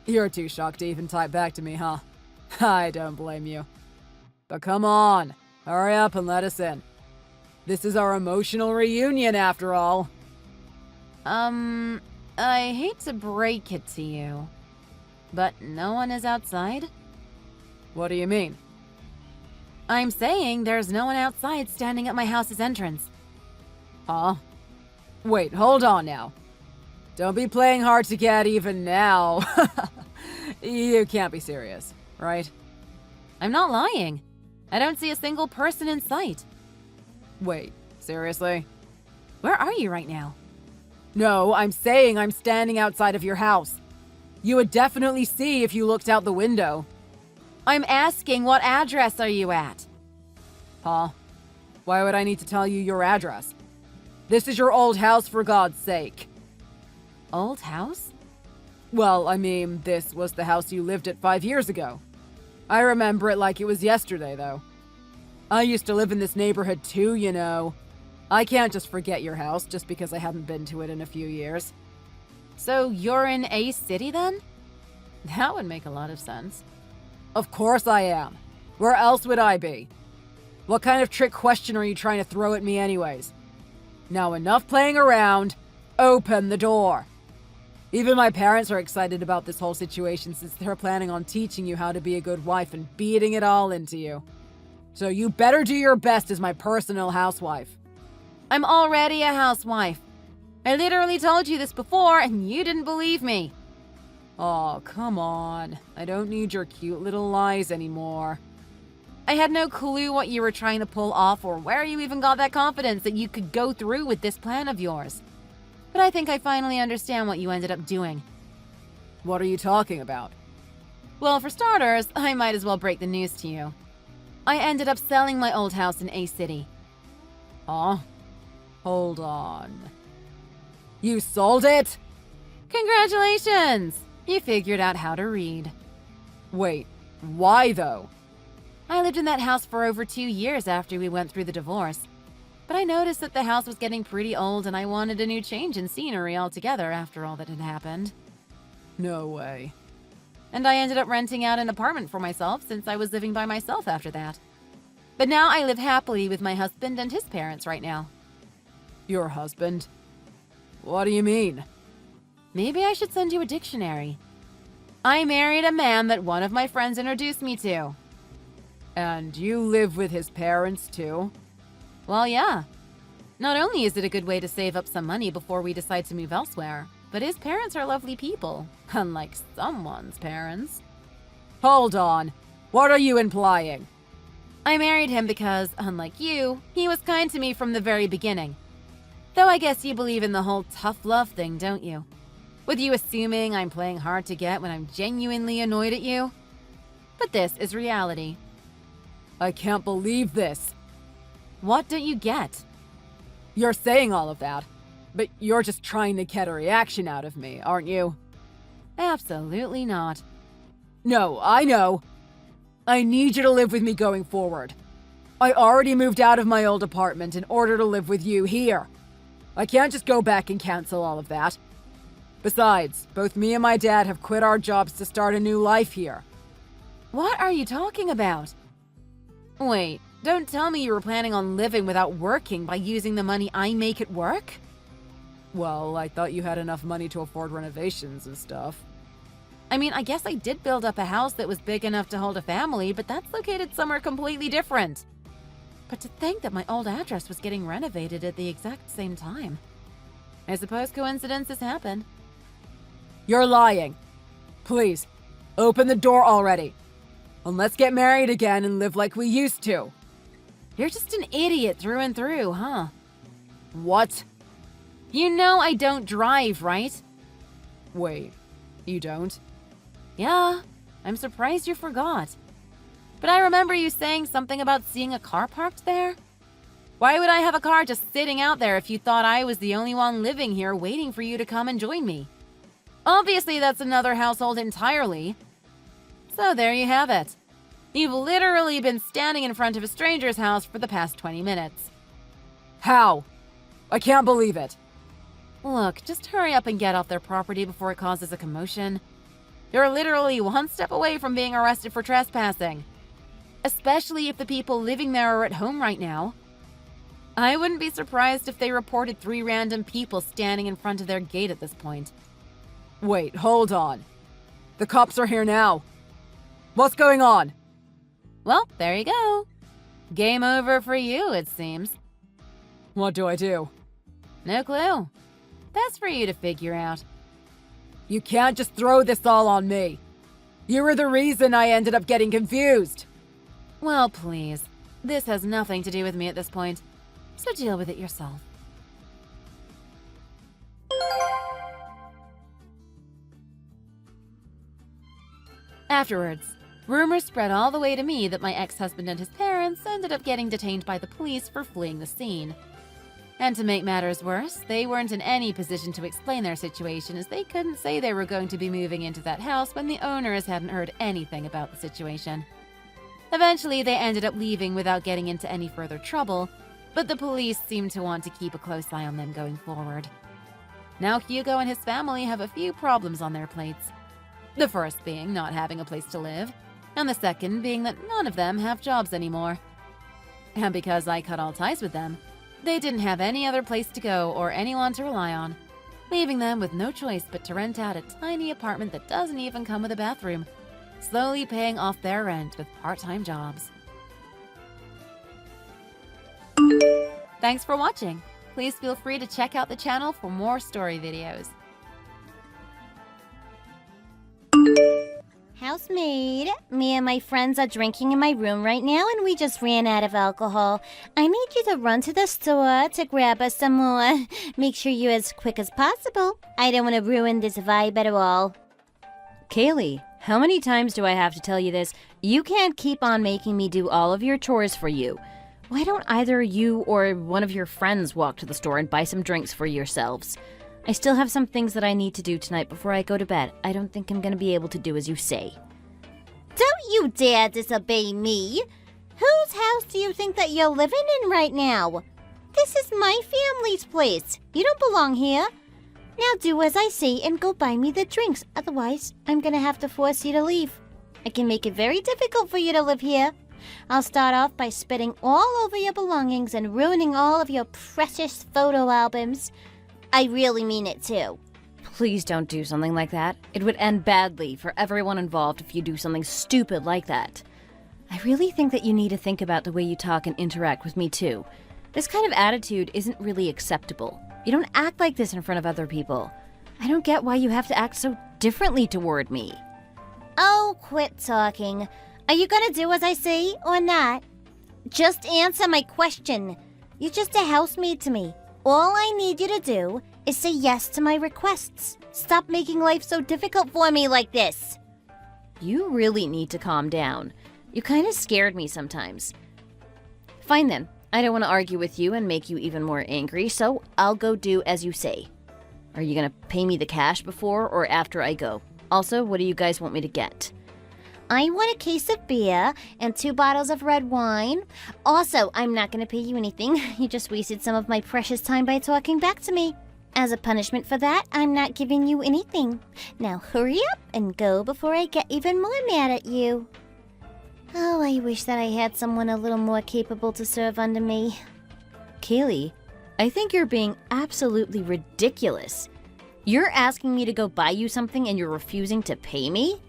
You're too shocked to even type back to me, huh? I don't blame you. But come on, hurry up and let us in. This is our emotional reunion after all. I hate to break it to you, but no one is outside? What do you mean? I'm saying there's no one outside standing at my house's entrance. Huh? Wait, hold on now. Don't be playing hard to get even now. You can't be serious, right? I'm not lying. I don't see a single person in sight. Wait, seriously? Where are you right now? No, I'm saying I'm standing outside of your house. You would definitely see if you looked out the window. I'm asking, what address are you at? Huh? Why would I need to tell you your address? This is your old house, for God's sake. Old house? Well, I mean, this was the house you lived at 5 years ago. I remember it like it was yesterday, though. I used to live in this neighborhood too, you know. I can't just forget your house just because I haven't been to it in a few years. So you're in A City then? That would make a lot of sense. Of course I am. Where else would I be? What kind of trick question are you trying to throw at me anyways? Now enough playing around. Open the door. Even my parents are excited about this whole situation since they're planning on teaching you how to be a good wife and beating it all into you. So you better do your best as my personal housewife. I'm already a housewife. I literally told you this before and you didn't believe me. Oh, come on. I don't need your cute little lies anymore. I had no clue what you were trying to pull off or where you even got that confidence that you could go through with this plan of yours. But I think I finally understand what you ended up doing. What are you talking about? Well, for starters, I might as well break the news to you. I ended up selling my old house in A City. Huh? Hold on. You sold it? Congratulations! You figured out how to read. Wait, why though? I lived in that house for over 2 years after we went through the divorce. But I noticed that the house was getting pretty old and I wanted a new change in scenery altogether after all that had happened. No way. And I ended up renting out an apartment for myself since I was living by myself after that. But now I live happily with my husband and his parents right now. Your husband? What do you mean? Maybe I should send you a dictionary. I married a man that one of my friends introduced me to. And you live with his parents too? Well, yeah. Not only is it a good way to save up some money before we decide to move elsewhere, but his parents are lovely people, unlike someone's parents. Hold on. What are you implying? I married him because, unlike you, he was kind to me from the very beginning. Though I guess you believe in the whole tough love thing, don't you? With you assuming I'm playing hard to get when I'm genuinely annoyed at you? But this is reality. I can't believe this. What don't you get? You're saying all of that, but you're just trying to get a reaction out of me, aren't you? Absolutely not. No, I know. I need you to live with me going forward. I already moved out of my old apartment in order to live with you here. I can't just go back and cancel all of that. Besides, both me and my dad have quit our jobs to start a new life here. What are you talking about? Wait, don't tell me you were planning on living without working by using the money I make at work? Well, I thought you had enough money to afford renovations and stuff. I mean, I guess I did build up a house that was big enough to hold a family, but that's located somewhere completely different. But to think that my old address was getting renovated at the exact same time. I suppose coincidences happen. You're lying. Please, open the door already. And let's get married again and live like we used to. You're just an idiot through and through, huh? What? You know I don't drive, right? Wait, you don't? Yeah, I'm surprised you forgot. But I remember you saying something about seeing a car parked there. Why would I have a car just sitting out there if you thought I was the only one living here waiting for you to come and join me? Obviously, that's another household entirely. So there you have it. You've literally been standing in front of a stranger's house for the past 20 minutes. How? I can't believe it. Look, just hurry up and get off their property before it causes a commotion. You're literally one step away from being arrested for trespassing. Especially if the people living there are at home right now. I wouldn't be surprised if they reported 3 random people standing in front of their gate at this point. Wait, hold on. The cops are here now. What's going on? Well, there you go. Game over for you, it seems. What do I do? No clue. That's for you to figure out. You can't just throw this all on me. You were the reason I ended up getting confused. Well, please. This has nothing to do with me at this point, so deal with it yourself. Afterwards, rumors spread all the way to me that my ex-husband and his parents ended up getting detained by the police for fleeing the scene. And to make matters worse, they weren't in any position to explain their situation as they couldn't say they were going to be moving into that house when the owners hadn't heard anything about the situation. Eventually, they ended up leaving without getting into any further trouble, but the police seemed to want to keep a close eye on them going forward. Now Hugo and his family have a few problems on their plates. The first being not having a place to live, and the second being that none of them have jobs anymore. And because I cut all ties with them, they didn't have any other place to go or anyone to rely on, leaving them with no choice but to rent out a tiny apartment that doesn't even come with a bathroom, slowly paying off their rent with part-time jobs. Thanks for watching. Please feel free to check out the channel for more story videos. Housemaid, me and my friends are drinking in my room right now and we just ran out of alcohol. I need you to run to the store to grab us some more. Make sure you're as quick as possible. I don't want to ruin this vibe at all. Kaylee, how many times do I have to tell you this? You can't keep on making me do all of your chores for you. Why don't either you or one of your friends walk to the store and buy some drinks for yourselves? I still have some things that I need to do tonight before I go to bed. I don't think I'm gonna be able to do as you say. Don't you dare disobey me! Whose house do you think that you're living in right now? This is my family's place. You don't belong here. Now do as I say and go buy me the drinks. Otherwise, I'm gonna have to force you to leave. I can make it very difficult for you to live here. I'll start off by spitting all over your belongings and ruining all of your precious photo albums. I really mean it too. Please don't do something like that. It would end badly for everyone involved if you do something stupid like that. I really think that you need to think about the way you talk and interact with me too. This kind of attitude isn't really acceptable. You don't act like this in front of other people. I don't get why you have to act so differently toward me. Oh, quit talking. Are you gonna do as I say or not? Just answer my question. You're just a housemaid to me. All I need you to do is say yes to my requests. Stop making life so difficult for me like this. You really need to calm down. You kind of scared me sometimes. Fine then. I don't want to argue with you and make you even more angry, so I'll go do as you say. Are you gonna pay me the cash before or after I go? Also, what do you guys want me to get? I want a case of beer and 2 bottles of red wine. Also, I'm not going to pay you anything. You just wasted some of my precious time by talking back to me. As a punishment for that, I'm not giving you anything. Now hurry up and go before I get even more mad at you. Oh, I wish that I had someone a little more capable to serve under me. Kaylee, I think you're being absolutely ridiculous. You're asking me to go buy you something and you're refusing to pay me?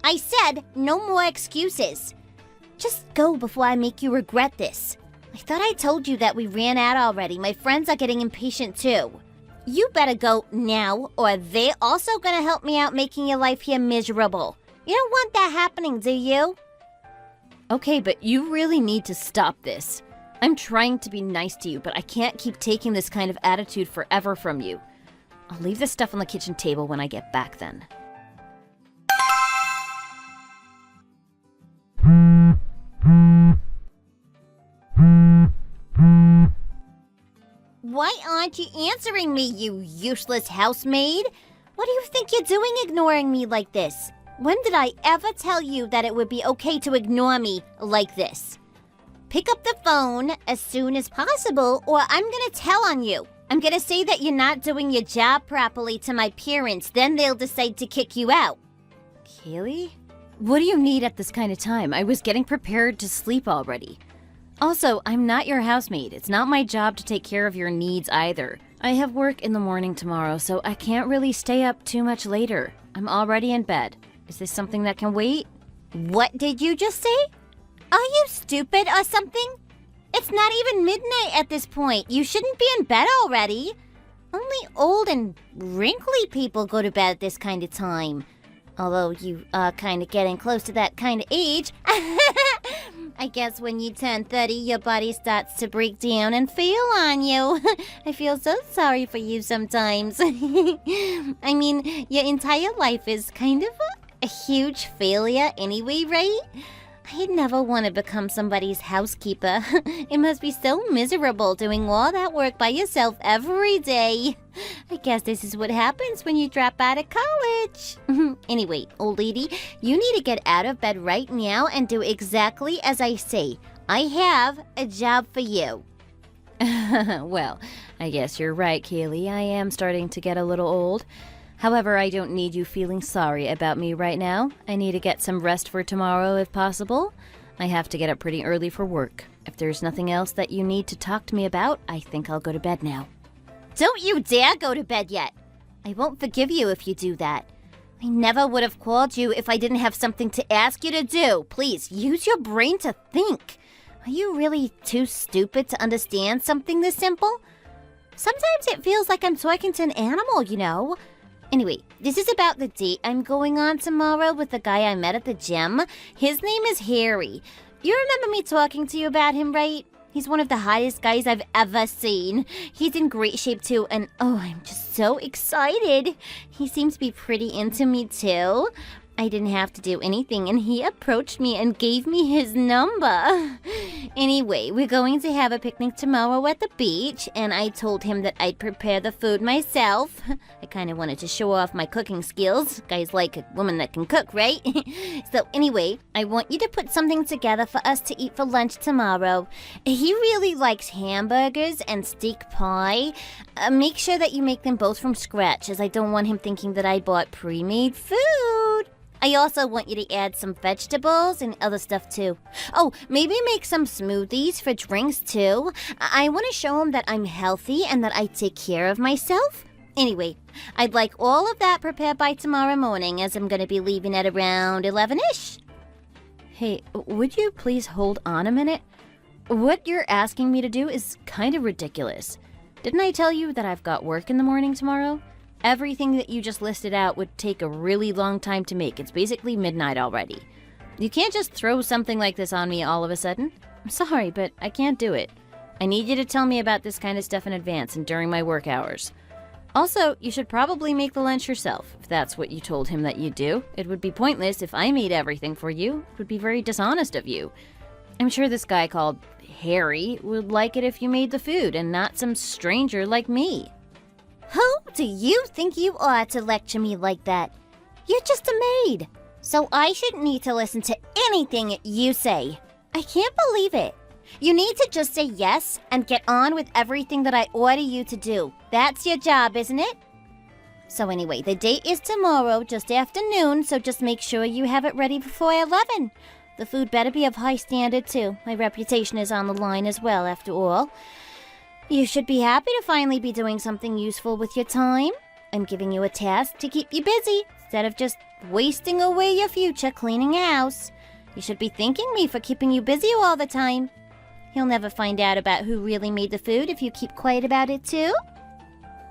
I said no more excuses. Just go before I make you regret this. I thought I told you that we ran out already. My friends are getting impatient too. You better go now, or they're also gonna help me out making your life here miserable. You don't want that happening, do you? Okay, but you really need to stop this. I'm trying to be nice to you, but I can't keep taking this kind of attitude forever from you. I'll leave this stuff on the kitchen table when I get back then. Why aren't you answering me, you useless housemaid? What do you think you're doing ignoring me like this? When did I ever tell you that it would be okay to ignore me like this? Pick up the phone as soon as possible or I'm gonna tell on you. I'm gonna say that you're not doing your job properly to my parents, then they'll decide to kick you out. Kaylee? What do you need at this kind of time? I was getting prepared to sleep already. Also, I'm not your housemaid. It's not my job to take care of your needs either. I have work in the morning tomorrow, so I can't really stay up too much later. I'm already in bed. Is this something that can wait? What did you just say? Are you stupid or something? It's not even midnight at this point. You shouldn't be in bed already. Only old and wrinkly people go to bed at this kind of time. Although you are kind of getting close to that kind of age. I guess when you turn 30, your body starts to break down and fail on you. I feel so sorry for you sometimes. I mean, your entire life is kind of a huge failure anyway, right? I'd never want to become somebody's housekeeper. It must be so miserable doing all that work by yourself every day. I guess this is what happens when you drop out of college. Anyway, old lady, you need to get out of bed right now and do exactly as I say. I have a job for you. Well, I guess you're right, Kaylee. I am starting to get a little old. However, I don't need you feeling sorry about me right now. I need to get some rest for tomorrow if possible. I have to get up pretty early for work. If there's nothing else that you need to talk to me about, I think I'll go to bed now. Don't you dare go to bed yet. I won't forgive you if you do that. I never would have called you if I didn't have something to ask you to do. Please, use your brain to think. Are you really too stupid to understand something this simple? Sometimes it feels like I'm talking to an animal, you know. Anyway, this is about the date I'm going on tomorrow with the guy I met at the gym. His name is Harry. You remember me talking to you about him, right? He's one of the hottest guys I've ever seen. He's in great shape too, and oh, I'm just so excited. He seems to be pretty into me too. I didn't have to do anything, and he approached me and gave me his number. Anyway, we're going to have a picnic tomorrow at the beach, and I told him that I'd prepare the food myself. I kind of wanted to show off my cooking skills. Guys like a woman that can cook, right? So anyway, I want you to put something together for us to eat for lunch tomorrow. He really likes hamburgers and steak pie. Make sure that you make them both from scratch, as I don't want him thinking that I bought pre-made food. I also want you to add some vegetables and other stuff too. Oh, maybe make some smoothies for drinks too. I want to show him that I'm healthy and that I take care of myself. Anyway, I'd like all of that prepared by tomorrow morning, as I'm going to be leaving at around 11ish. Hey, would you please hold on a minute? What you're asking me to do is kind of ridiculous. Didn't I tell you that I've got work in the morning tomorrow? Everything that you just listed out would take a really long time to make. It's basically midnight already. You can't just throw something like this on me all of a sudden. I'm sorry, but I can't do it. I need you to tell me about this kind of stuff in advance and during my work hours. Also, you should probably make the lunch yourself, if that's what you told him that you'd do. It would be pointless if I made everything for you. It would be very dishonest of you. I'm sure this guy called Harry would like it if you made the food and not some stranger like me. Who do you think you are to lecture me like that? You're just a maid, so I shouldn't need to listen to anything you say. I can't believe it. You need to just say yes and get on with everything that I order you to do. That's your job, isn't it? So anyway, the date is tomorrow, just after noon, so just make sure you have it ready before 11. The food better be of high standard too. My reputation is on the line as well, after all. You should be happy to finally be doing something useful with your time. I'm giving you a task to keep you busy, instead of just wasting away your future cleaning a house. You should be thanking me for keeping you busy all the time. He'll never find out about who really made the food if you keep quiet about it too.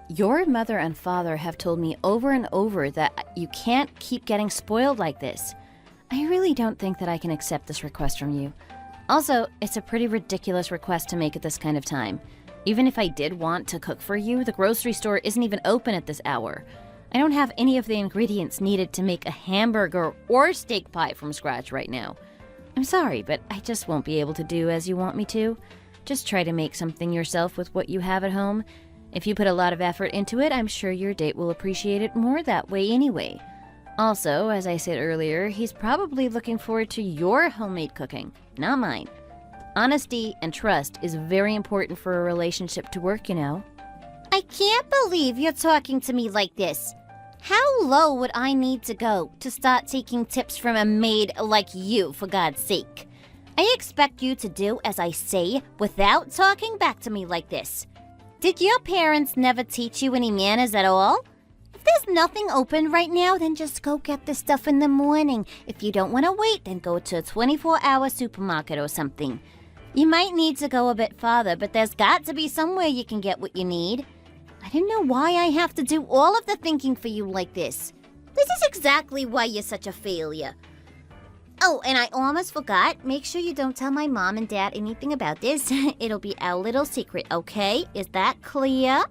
Your mother and father have told me over and over that you can't keep getting spoiled like this. I really don't think that I can accept this request from you. Also, it's a pretty ridiculous request to make at this kind of time. Even if I did want to cook for you, the grocery store isn't even open at this hour. I don't have any of the ingredients needed to make a hamburger or steak pie from scratch right now. I'm sorry, but I just won't be able to do as you want me to. Just try to make something yourself with what you have at home. If you put a lot of effort into it, I'm sure your date will appreciate it more that way anyway. Also, as I said earlier, he's probably looking forward to your homemade cooking, not mine. Honesty and trust is very important for a relationship to work, you know. I can't believe you're talking to me like this. How low would I need to go to start taking tips from a maid like you, for God's sake? I expect you to do as I say without talking back to me like this. Did your parents never teach you any manners at all? If there's nothing open right now, then just go get the stuff in the morning. If you don't want to wait, then go to a 24-hour supermarket or something. You might need to go a bit farther, but there's got to be somewhere you can get what you need. I don't know why I have to do all of the thinking for you like this. This is exactly why you're such a failure. Oh, and I almost forgot. Make sure you don't tell my mom and dad anything about this. It'll be our little secret, okay? Is that clear?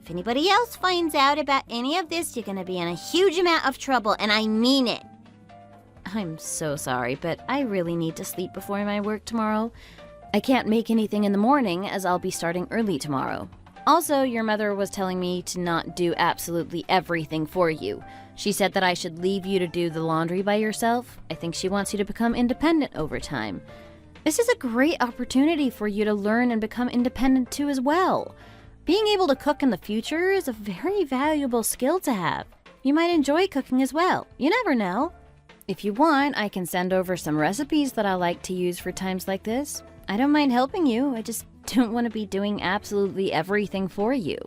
If anybody else finds out about any of this, you're gonna be in a huge amount of trouble, and I mean it. I'm so sorry, but I really need to sleep before my work tomorrow. I can't make anything in the morning as I'll be starting early tomorrow. Also, your mother was telling me to not do absolutely everything for you. She said that I should leave you to do the laundry by yourself. I think she wants you to become independent over time. This is a great opportunity for you to learn and become independent too as well. Being able to cook in the future is a very valuable skill to have. You might enjoy cooking as well. You never know. If you want, I can send over some recipes that I like to use for times like this. I don't mind helping you. I just don't want to be doing absolutely everything for you.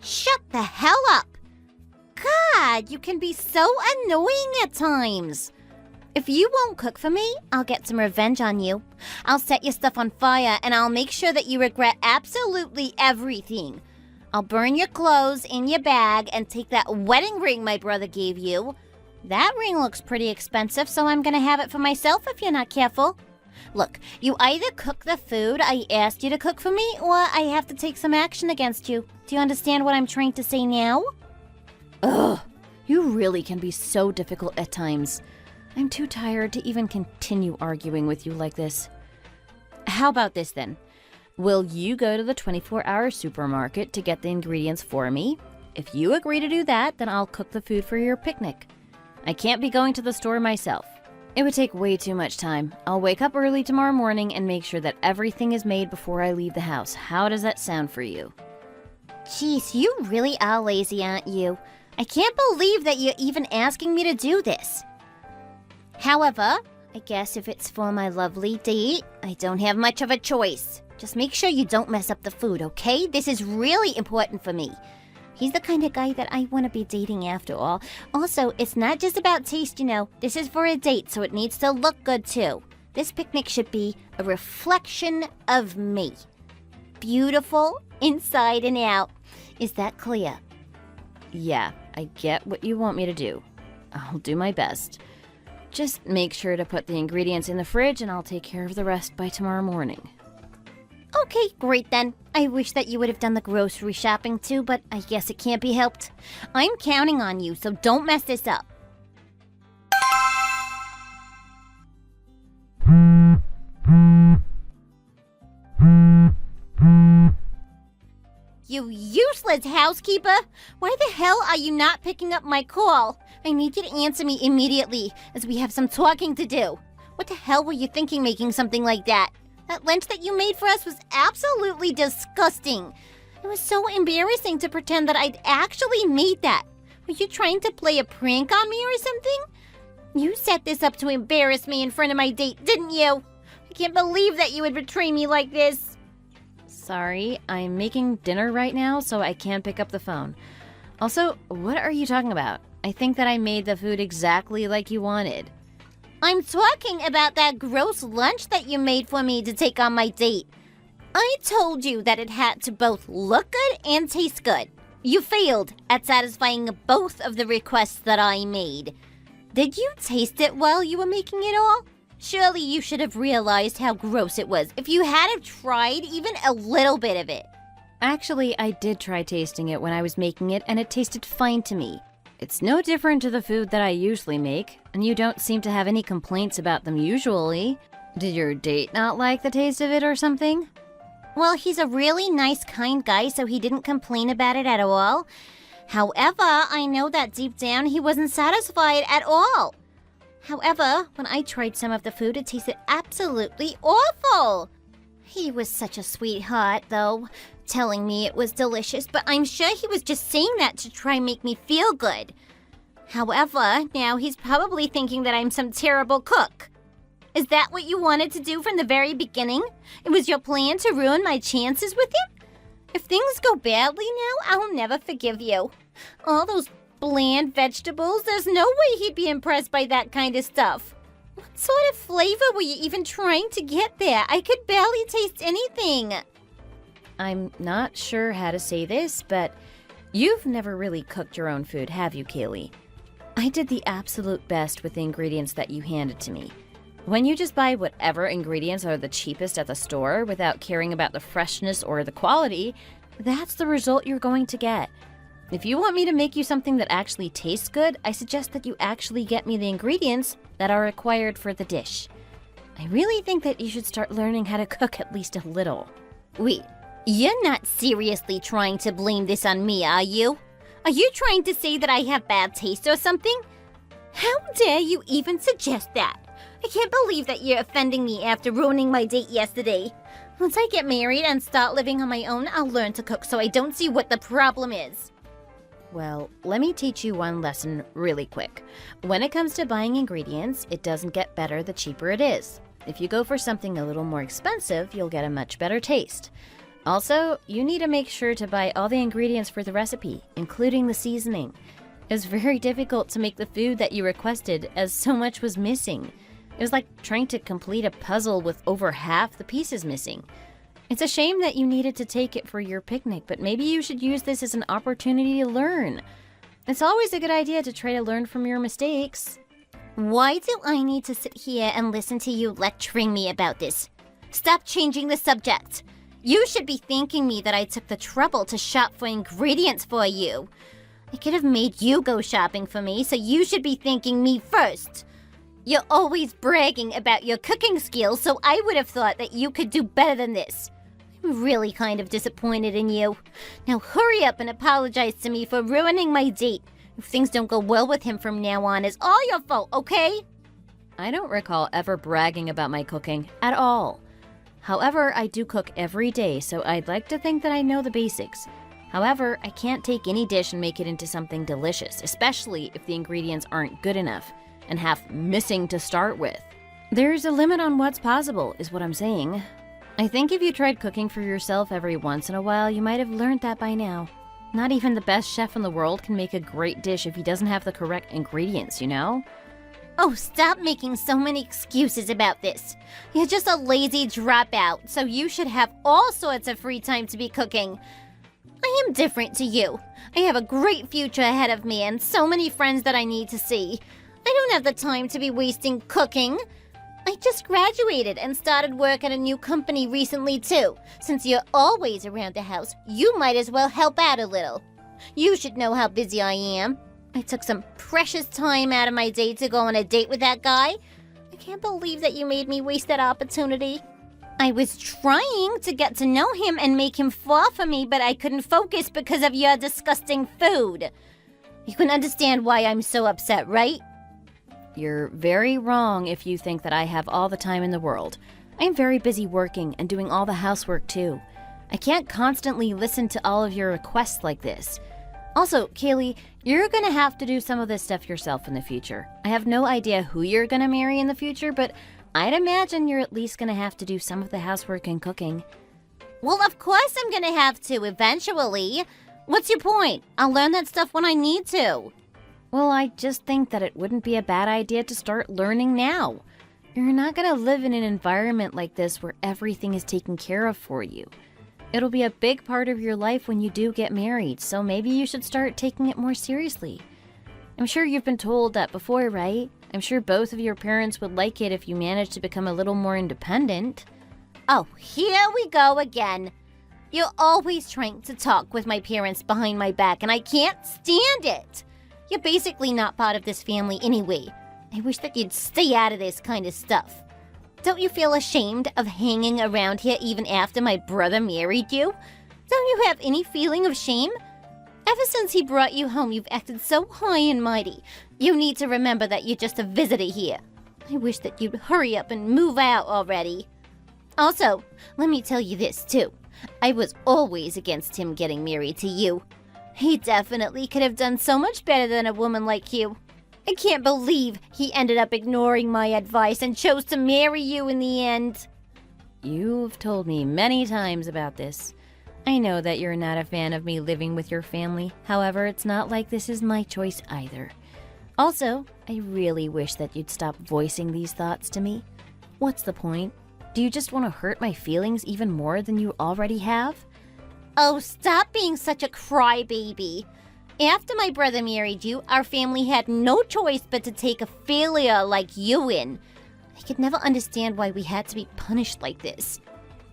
Shut the hell up! God, you can be so annoying at times. If you won't cook for me, I'll get some revenge on you. I'll set your stuff on fire and I'll make sure that you regret absolutely everything. I'll burn your clothes in your bag and take that wedding ring my brother gave you. That ring looks pretty expensive, so I'm gonna have it for myself if you're not careful. Look, you either cook the food I asked you to cook for me, or I have to take some action against you. Do you understand what I'm trying to say now? Ugh, you really can be so difficult at times. I'm too tired to even continue arguing with you like this. How about this then? Will you go to the 24-hour supermarket to get the ingredients for me? If you agree to do that, then I'll cook the food for your picnic. I can't be going to the store myself. It would take way too much time. I'll wake up early tomorrow morning and make sure that everything is made before I leave the house. How does that sound for you? Jeez, you really are lazy, aren't you? I can't believe that you're even asking me to do this. However, I guess if it's for my lovely date, I don't have much of a choice. Just make sure you don't mess up the food, okay? This is really important for me. He's the kind of guy that I want to be dating after all. Also, it's not just about taste, you know. This is for a date, so it needs to look good too. This picnic should be a reflection of me. Beautiful inside and out. Is that clear? Yeah, I get what you want me to do. I'll do my best. Just make sure to put the ingredients in the fridge and I'll take care of the rest by tomorrow morning. Okay, great then. I wish that you would have done the grocery shopping too, but I guess it can't be helped. I'm counting on you, so don't mess this up. You useless housekeeper! Why the hell are you not picking up my call? I need you to answer me immediately, as we have some talking to do. What the hell were you thinking making something like that? That lunch that you made for us was absolutely disgusting. It was so embarrassing to pretend that I'd actually made that. Were you trying to play a prank on me or something? You set this up to embarrass me in front of my date, didn't you? I can't believe that you would betray me like this. Sorry, I'm making dinner right now, so I can't pick up the phone. Also, what are you talking about? I think that I made the food exactly like you wanted. I'm talking about that gross lunch that you made for me to take on my date. I told you that it had to both look good and taste good. You failed at satisfying both of the requests that I made. Did you taste it while you were making it all? Surely you should have realized how gross it was if you had have tried even a little bit of it. Actually, I did try tasting it when I was making it, and it tasted fine to me. It's no different to the food that I usually make, and you don't seem to have any complaints about them usually. Did your date not like the taste of it or something? Well, he's a really nice, kind guy, so he didn't complain about it at all. However, I know that deep down he wasn't satisfied at all. However, when I tried some of the food, it tasted absolutely awful. He was such a sweetheart, though, telling me it was delicious, but I'm sure he was just saying that to try and make me feel good. However, now he's probably thinking that I'm some terrible cook. Is that what you wanted to do from the very beginning? It was your plan to ruin my chances with him? If things go badly now, I'll never forgive you. All those bland vegetables, there's no way he'd be impressed by that kind of stuff. What sort of flavor were you even trying to get there? I could barely taste anything. I'm not sure how to say this, but you've never really cooked your own food, have you, Kaylee? I did the absolute best with the ingredients that you handed to me. When you just buy whatever ingredients are the cheapest at the store without caring about the freshness or the quality, that's the result you're going to get. If you want me to make you something that actually tastes good, I suggest that you actually get me the ingredients that are required for the dish. I really think that you should start learning how to cook at least a little. Wait, you're not seriously trying to blame this on me, are you? Are you trying to say that I have bad taste or something? How dare you even suggest that? I can't believe that you're offending me after ruining my date yesterday. Once I get married and start living on my own, I'll learn to cook, so I don't see what the problem is. Well, let me teach you one lesson really quick. When it comes to buying ingredients, it doesn't get better the cheaper it is. If you go for something a little more expensive, you'll get a much better taste. Also, you need to make sure to buy all the ingredients for the recipe, including the seasoning. It was very difficult to make the food that you requested, as so much was missing. It was like trying to complete a puzzle with over half the pieces missing. It's a shame that you needed to take it for your picnic, but maybe you should use this as an opportunity to learn. It's always a good idea to try to learn from your mistakes. Why do I need to sit here and listen to you lecturing me about this? Stop changing the subject. You should be thanking me that I took the trouble to shop for ingredients for you. I could have made you go shopping for me, so you should be thanking me first. You're always bragging about your cooking skills, so I would have thought that you could do better than this. I'm really kind of disappointed in you. Now hurry up and apologize to me for ruining my date. If things don't go well with him from now on, it's all your fault, okay? I don't recall ever bragging about my cooking at all. However, I do cook every day, so I'd like to think that I know the basics. However, I can't take any dish and make it into something delicious, especially if the ingredients aren't good enough and half missing to start with. There's a limit on what's possible, is what I'm saying. I think if you tried cooking for yourself every once in a while, you might have learned that by now. Not even the best chef in the world can make a great dish if he doesn't have the correct ingredients, you know? Oh, stop making so many excuses about this. You're just a lazy dropout, so you should have all sorts of free time to be cooking. I am different to you. I have a great future ahead of me and so many friends that I need to see. I don't have the time to be wasting cooking. I just graduated and started work at a new company recently too. Since you're always around the house, you might as well help out a little. You should know how busy I am. I took some precious time out of my day to go on a date with that guy. I can't believe that you made me waste that opportunity. I was trying to get to know him and make him fall for me, but I couldn't focus because of your disgusting food. You can understand why I'm so upset, right? You're very wrong if you think that I have all the time in the world. I'm very busy working and doing all the housework too. I can't constantly listen to all of your requests like this. Also, Kaylee, you're gonna have to do some of this stuff yourself in the future. I have no idea who you're gonna marry in the future, but I'd imagine you're at least gonna have to do some of the housework and cooking. Well, of course I'm gonna have to eventually. What's your point? I'll learn that stuff when I need to. Well, I just think that it wouldn't be a bad idea to start learning now. You're not gonna live in an environment like this where everything is taken care of for you. It'll be a big part of your life when you do get married, so maybe you should start taking it more seriously. I'm sure you've been told that before, right? I'm sure both of your parents would like it if you managed to become a little more independent. Oh, here we go again. You're always trying to talk with my parents behind my back, and I can't stand it. You're basically not part of this family anyway. I wish that you'd stay out of this kind of stuff. Don't you feel ashamed of hanging around here even after my brother married you? Don't you have any feeling of shame? Ever since he brought you home, you've acted so high and mighty. You need to remember that you're just a visitor here. I wish that you'd hurry up and move out already. Also, let me tell you this too. I was always against him getting married to you. He definitely could have done so much better than a woman like you. I can't believe he ended up ignoring my advice and chose to marry you in the end. You've told me many times about this. I know that you're not a fan of me living with your family. However, it's not like this is my choice either. Also, I really wish that you'd stop voicing these thoughts to me. What's the point? Do you just want to hurt my feelings even more than you already have? Oh, stop being such a crybaby. After my brother married you, our family had no choice but to take a failure like you in. I could never understand why we had to be punished like this.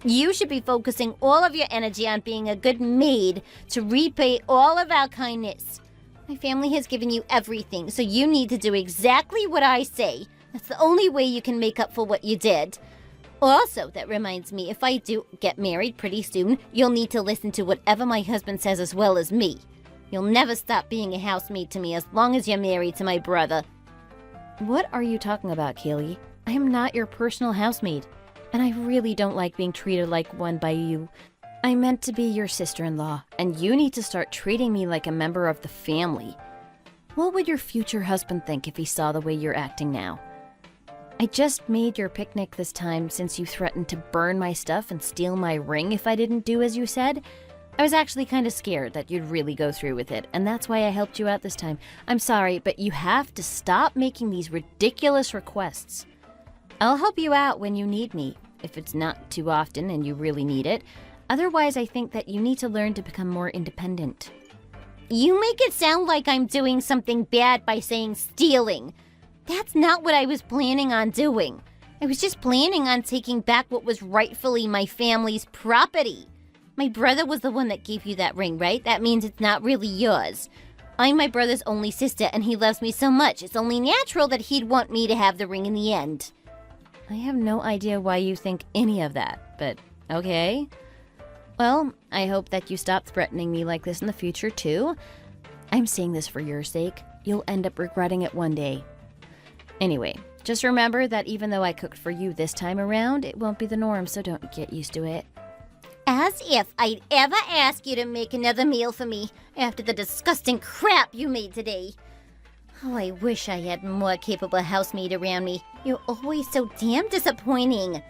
You should be focusing all of your energy on being a good maid to repay all of our kindness. My family has given you everything, so you need to do exactly what I say. That's the only way you can make up for what you did. Also, that reminds me, if I do get married pretty soon, you'll need to listen to whatever my husband says as well as me. You'll never stop being a housemaid to me as long as you're married to my brother. What are you talking about, Kaylee? I am not your personal housemaid, and I really don't like being treated like one by you. I meant to be your sister-in-law, and you need to start treating me like a member of the family. What would your future husband think if he saw the way you're acting now? I just made your picnic this time since you threatened to burn my stuff and steal my ring if I didn't do as you said. I was actually kind of scared that you'd really go through with it, and that's why I helped you out this time. I'm sorry, but you have to stop making these ridiculous requests. I'll help you out when you need me. if it's not too often and you really need it. Otherwise, I think that you need to learn to become more independent. You make it sound like I'm doing something bad by saying stealing. That's not what I was planning on doing. I was just planning on taking back what was rightfully my family's property. My brother was the one that gave you that ring, right? That means it's not really yours. I'm my brother's only sister, and he loves me so much. It's only natural that he'd want me to have the ring in the end. I have no idea why you think any of that, but okay. Well, I hope that you stop threatening me like this in the future, too. I'm saying this for your sake. You'll end up regretting it one day. Anyway, just remember that even though I cooked for you this time around, it won't be the norm, so don't get used to it. As if I'd ever ask you to make another meal for me after the disgusting crap you made today. Oh, I wish I had more capable housemaid around me. You're always so damn disappointing.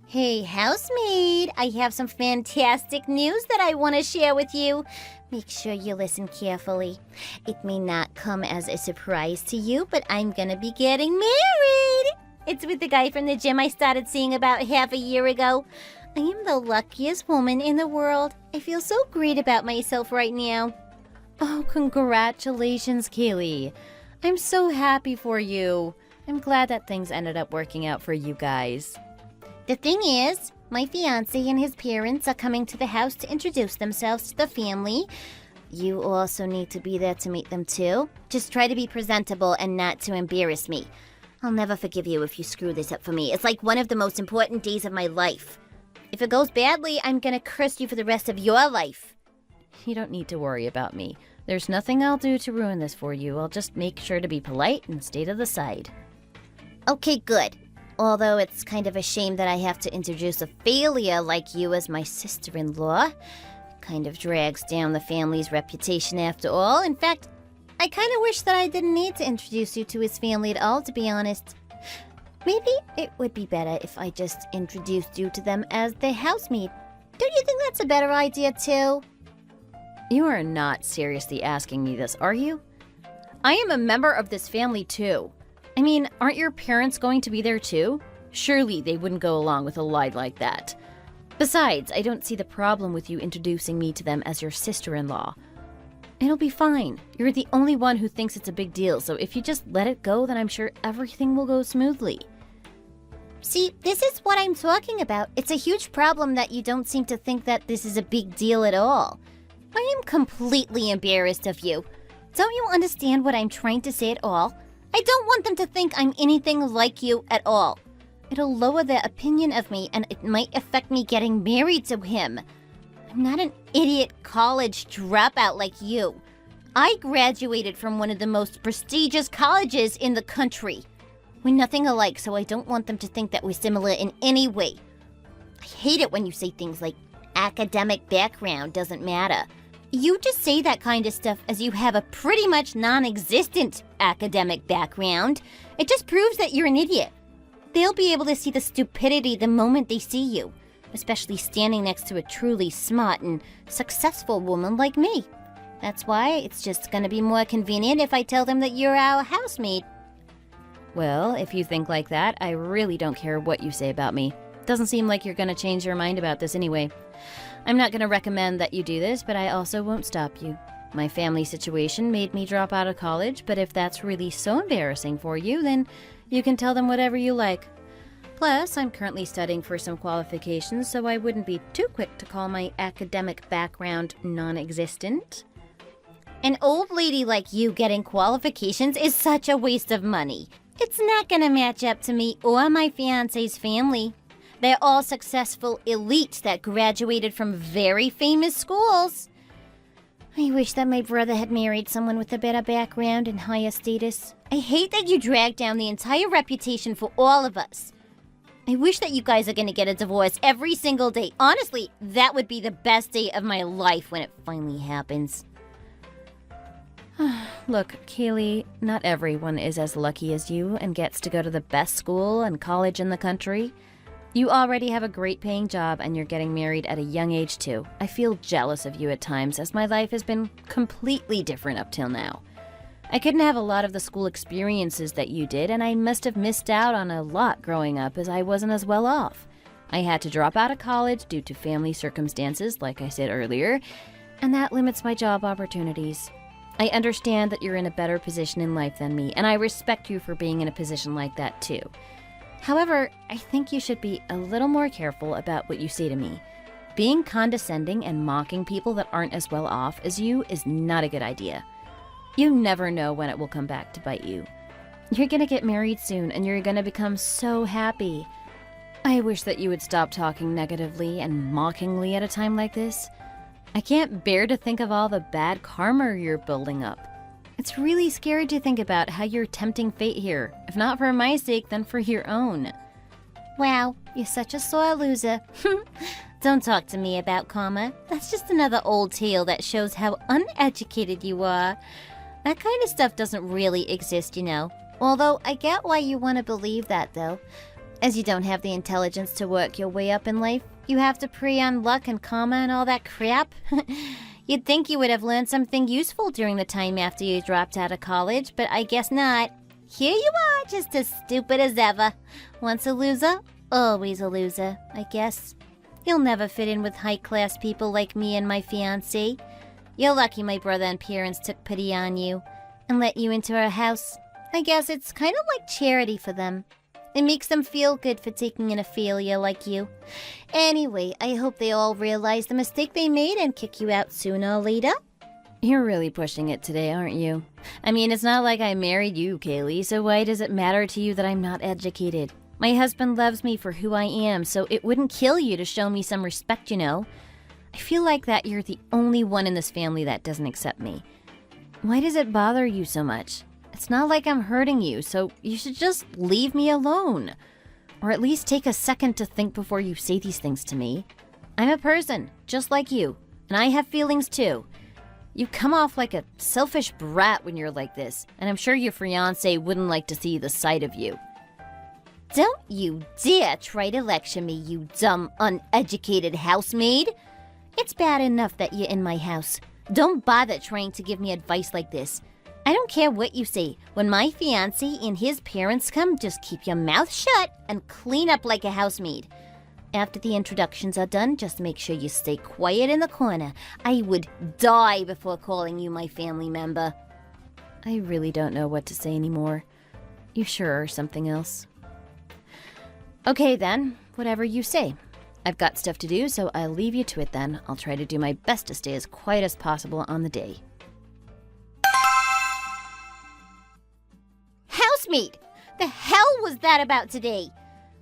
Hey, housemaid, I have some fantastic news that I want to share with you. Make sure you listen carefully. It may not come as a surprise to you, but I'm gonna be getting married. It's with the guy from the gym I started seeing about half a year ago. I am the luckiest woman in the world. I feel so great about myself right now. Oh, congratulations, Kaylee. I'm so happy for you. I'm glad that things ended up working out for you guys. The thing is, my fiancé and his parents are coming to the house to introduce themselves to the family. You also need to be there to meet them too. Just try to be presentable and not to embarrass me. I'll never forgive you if you screw this up for me. It's like one of the most important days of my life. If it goes badly, I'm gonna curse you for the rest of your life. You don't need to worry about me. There's nothing I'll do to ruin this for you. I'll just make sure to be polite and stay to the side. Okay, good. Although it's kind of a shame that I have to introduce a failure like you as my sister-in-law. Kind of drags down the family's reputation after all. In fact, I kind of wish that I didn't need to introduce you to his family at all, to be honest. Maybe it would be better if I just introduced you to them as the housemaid. Don't you think that's a better idea, too? You are not seriously asking me this, are you? I am a member of this family, too. I mean, aren't your parents going to be there too? Surely they wouldn't go along with a lie like that. Besides, I don't see the problem with you introducing me to them as your sister-in-law. It'll be fine. You're the only one who thinks it's a big deal, so if you just let it go, then I'm sure everything will go smoothly. See, this is what I'm talking about. It's a huge problem that you don't seem to think that this is a big deal at all. I am completely embarrassed of you. Don't you understand what I'm trying to say at all? I don't want them to think I'm anything like you at all. It'll lower their opinion of me, and it might affect me getting married to him. I'm not an idiot college dropout like you. I graduated from one of the most prestigious colleges in the country. We're nothing alike, so I don't want them to think that we're similar in any way. I hate it when you say things like academic background doesn't matter. You just say that kind of stuff as you have a pretty much non-existent academic background. It just proves that you're an idiot. They'll be able to see the stupidity the moment they see you, especially standing next to a truly smart and successful woman like me. That's why it's just gonna be more convenient if I tell them that you're our housemaid. Well, if you think like that, I really don't care what you say about me. Doesn't seem like you're gonna change your mind about this anyway. I'm not gonna recommend that you do this, but I also won't stop you. My family situation made me drop out of college, but if that's really so embarrassing for you, then you can tell them whatever you like. Plus, I'm currently studying for some qualifications, so I wouldn't be too quick to call my academic background non-existent. An old lady like you getting qualifications is such a waste of money. It's not gonna match up to me or my fiancé's family. They're all successful elites that graduated from very famous schools. I wish that my brother had married someone with a better background and higher status. I hate that you dragged down the entire reputation for all of us. I wish that you guys are gonna get a divorce every single day. Honestly, that would be the best day of my life when it finally happens. Look, Kaylee, not everyone is as lucky as you and gets to go to the best school and college in the country. You already have a great paying job and you're getting married at a young age too. I feel jealous of you at times as my life has been completely different up till now. I couldn't have a lot of the school experiences that you did, and I must have missed out on a lot growing up as I wasn't as well off. I had to drop out of college due to family circumstances, like I said earlier, and that limits my job opportunities. I understand that you're in a better position in life than me, and I respect you for being in a position like that too. However, I think you should be a little more careful about what you say to me. Being condescending and mocking people that aren't as well off as you is not a good idea. You never know when it will come back to bite you. You're gonna get married soon, and you're gonna become so happy. I wish that you would stop talking negatively and mockingly at a time like this. I can't bear to think of all the bad karma you're building up. It's really scary to think about how you're tempting fate here. If not for my sake, then for your own. Wow, you're such a sore loser. Don't talk to me about karma. That's just another old tale that shows how uneducated you are. That kind of stuff doesn't really exist, you know. Although I get why you want to believe that, though. As you don't have the intelligence to work your way up in life, you have to prey on luck and karma and all that crap. You'd think you would have learned something useful during the time after you dropped out of college, but I guess not. Here you are, just as stupid as ever. Once a loser, always a loser, I guess. You'll never fit in with high-class people like me and my fiancé. You're lucky my brother and parents took pity on you and let you into our house. I guess it's kind of like charity for them. It makes them feel good for taking in a failure like you. Anyway, I hope they all realize the mistake they made and kick you out sooner or later. You're really pushing it today, aren't you? I mean, it's not like I married you, Kaylee, so why does it matter to you that I'm not educated? My husband loves me for who I am, so it wouldn't kill you to show me some respect, you know? I feel like that you're the only one in this family that doesn't accept me. Why does it bother you so much? It's not like I'm hurting you, so you should just leave me alone. Or at least take a second to think before you say these things to me. I'm a person, just like you, and I have feelings too. You come off like a selfish brat when you're like this, and I'm sure your fiancé wouldn't like to see the sight of you. Don't you dare try to lecture me, you dumb, uneducated housemaid. It's bad enough that you're in my house. Don't bother trying to give me advice like this. I don't care what you say. When my fiancé and his parents come, just keep your mouth shut and clean up like a housemaid. After the introductions are done, just make sure you stay quiet in the corner. I would die before calling you my family member. I really don't know what to say anymore. You sure are something else? Okay then, whatever you say. I've got stuff to do, so I'll leave you to it then. I'll try to do my best to stay as quiet as possible on the day. Housemaid! The hell was that about today?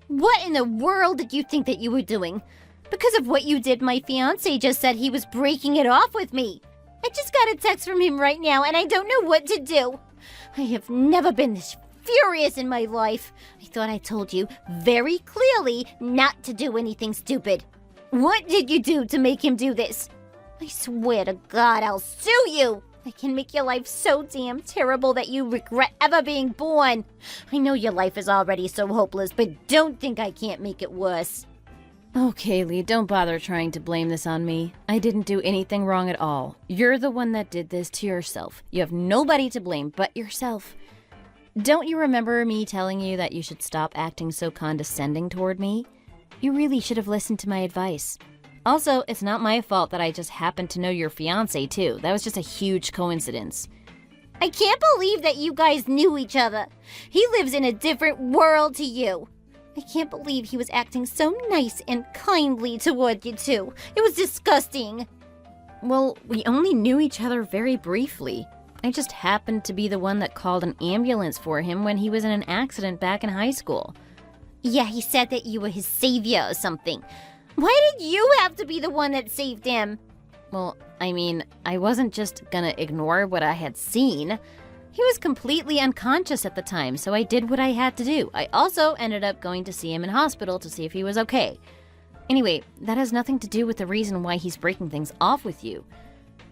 What in the world did you think that you were doing? Because of what you did, my fiancé just said he was breaking it off with me. I just got a text from him right now, and I don't know what to do. I have never been this furious in my life. I thought I told you very clearly not to do anything stupid. What did you do to make him do this? I swear to God, I'll sue you. I can make your life so damn terrible that you regret ever being born. I know your life is already so hopeless, but don't think I can't make it worse. Oh, Kaylee, don't bother trying to blame this on me. I didn't do anything wrong at all. You're the one that did this to yourself. You have nobody to blame but yourself. Don't you remember me telling you that you should stop acting so condescending toward me? You really should have listened to my advice. Also, it's not my fault that I just happened to know your fiancé, too. That was just a huge coincidence. I can't believe that you guys knew each other. He lives in a different world to you. I can't believe he was acting so nice and kindly toward you, too. It was disgusting. Well, we only knew each other very briefly. I just happened to be the one that called an ambulance for him when he was in an accident back in high school. Yeah, he said that you were his savior or something. Why did you have to be the one that saved him? Well, I mean, I wasn't just gonna ignore what I had seen. He was completely unconscious at the time, so I did what I had to do. I also ended up going to see him in hospital to see if he was okay. Anyway, that has nothing to do with the reason why he's breaking things off with you.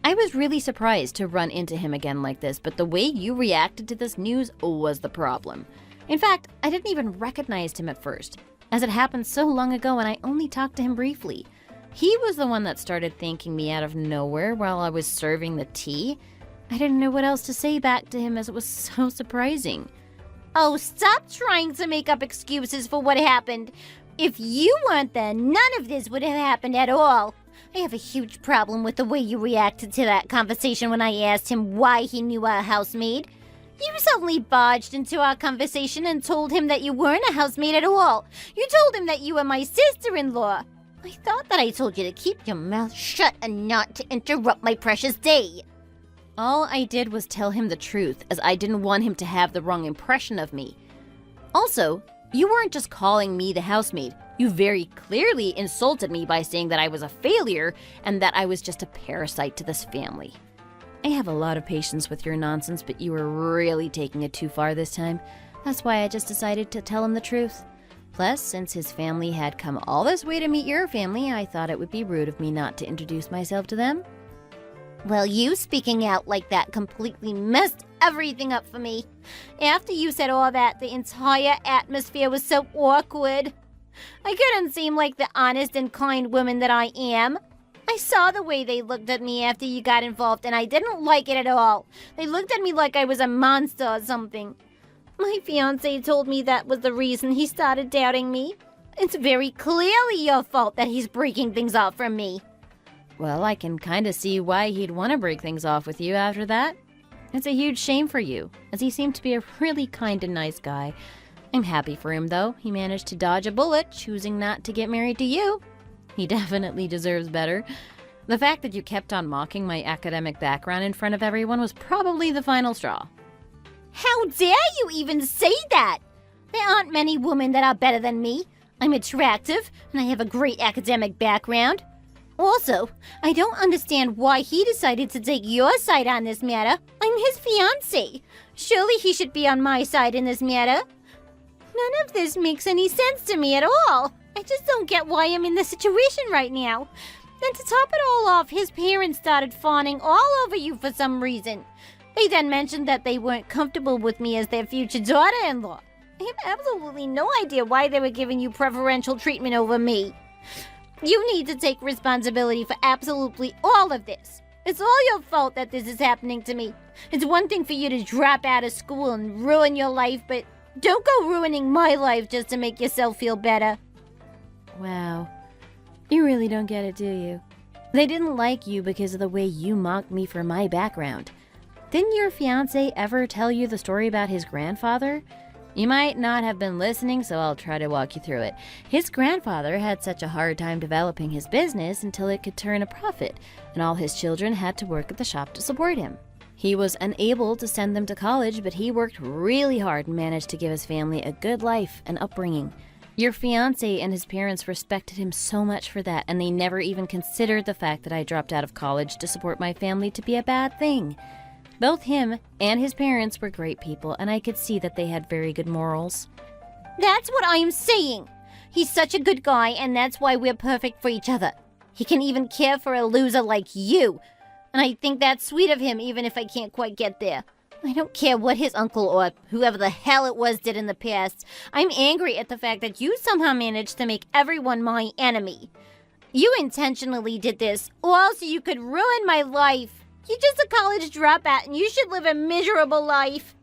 I was really surprised to run into him again like this, but the way you reacted to this news was the problem. In fact, I didn't even recognize him at first, as it happened so long ago and I only talked to him briefly. He was the one that started thanking me out of nowhere while I was serving the tea. I didn't know what else to say back to him as it was so surprising. Oh, stop trying to make up excuses for what happened. If you weren't there, none of this would have happened at all. I have a huge problem with the way you reacted to that conversation when I asked him why he knew our housemaid. You suddenly barged into our conversation and told him that you weren't a housemaid at all. You told him that you were my sister-in-law. I thought that I told you to keep your mouth shut and not to interrupt my precious day. All I did was tell him the truth, as I didn't want him to have the wrong impression of me. Also, you weren't just calling me the housemaid. You very clearly insulted me by saying that I was a failure and that I was just a parasite to this family. I have a lot of patience with your nonsense, but you were really taking it too far this time. That's why I just decided to tell him the truth. Plus, since his family had come all this way to meet your family, I thought it would be rude of me not to introduce myself to them. Well, you speaking out like that completely messed everything up for me. After you said all that, the entire atmosphere was so awkward. I couldn't seem like the honest and kind woman that I am. I saw the way they looked at me after you got involved, and I didn't like it at all. They looked at me like I was a monster or something. My fiancé told me that was the reason he started doubting me. It's very clearly your fault that he's breaking things off from me. Well, I can kind of see why he'd want to break things off with you after that. It's a huge shame for you, as he seemed to be a really kind and nice guy. I'm happy for him, though. He managed to dodge a bullet, choosing not to get married to you. He definitely deserves better. The fact that you kept on mocking my academic background in front of everyone was probably the final straw. How dare you even say that? There aren't many women that are better than me. I'm attractive, and I have a great academic background. Also, I don't understand why he decided to take your side on this matter. I'm his fiancé. Surely he should be on my side in this matter. None of this makes any sense to me at all. I just don't get why I'm in this situation right now. Then to top it all off, his parents started fawning all over you for some reason. They then mentioned that they weren't comfortable with me as their future daughter-in-law. I have absolutely no idea why they were giving you preferential treatment over me. You need to take responsibility for absolutely all of this. It's all your fault that this is happening to me. It's one thing for you to drop out of school and ruin your life, but don't go ruining my life just to make yourself feel better. Wow. You really don't get it, do you? They didn't like you because of the way you mocked me for my background. Didn't your fiancé ever tell you the story about his grandfather? You might not have been listening, so I'll try to walk you through it. His grandfather had such a hard time developing his business until it could turn a profit, and all his children had to work at the shop to support him. He was unable to send them to college, but he worked really hard and managed to give his family a good life and upbringing. Your fiancé and his parents respected him so much for that, and they never even considered the fact that I dropped out of college to support my family to be a bad thing. Both him and his parents were great people, and I could see that they had very good morals. That's what I'm saying. He's such a good guy, and that's why we're perfect for each other. He can even care for a loser like you. And I think that's sweet of him, even if I can't quite get there. I don't care what his uncle or whoever the hell it was did in the past. I'm angry at the fact that you somehow managed to make everyone my enemy. You intentionally did this, all so you could ruin my life. You're just a college dropout, and you should live a miserable life.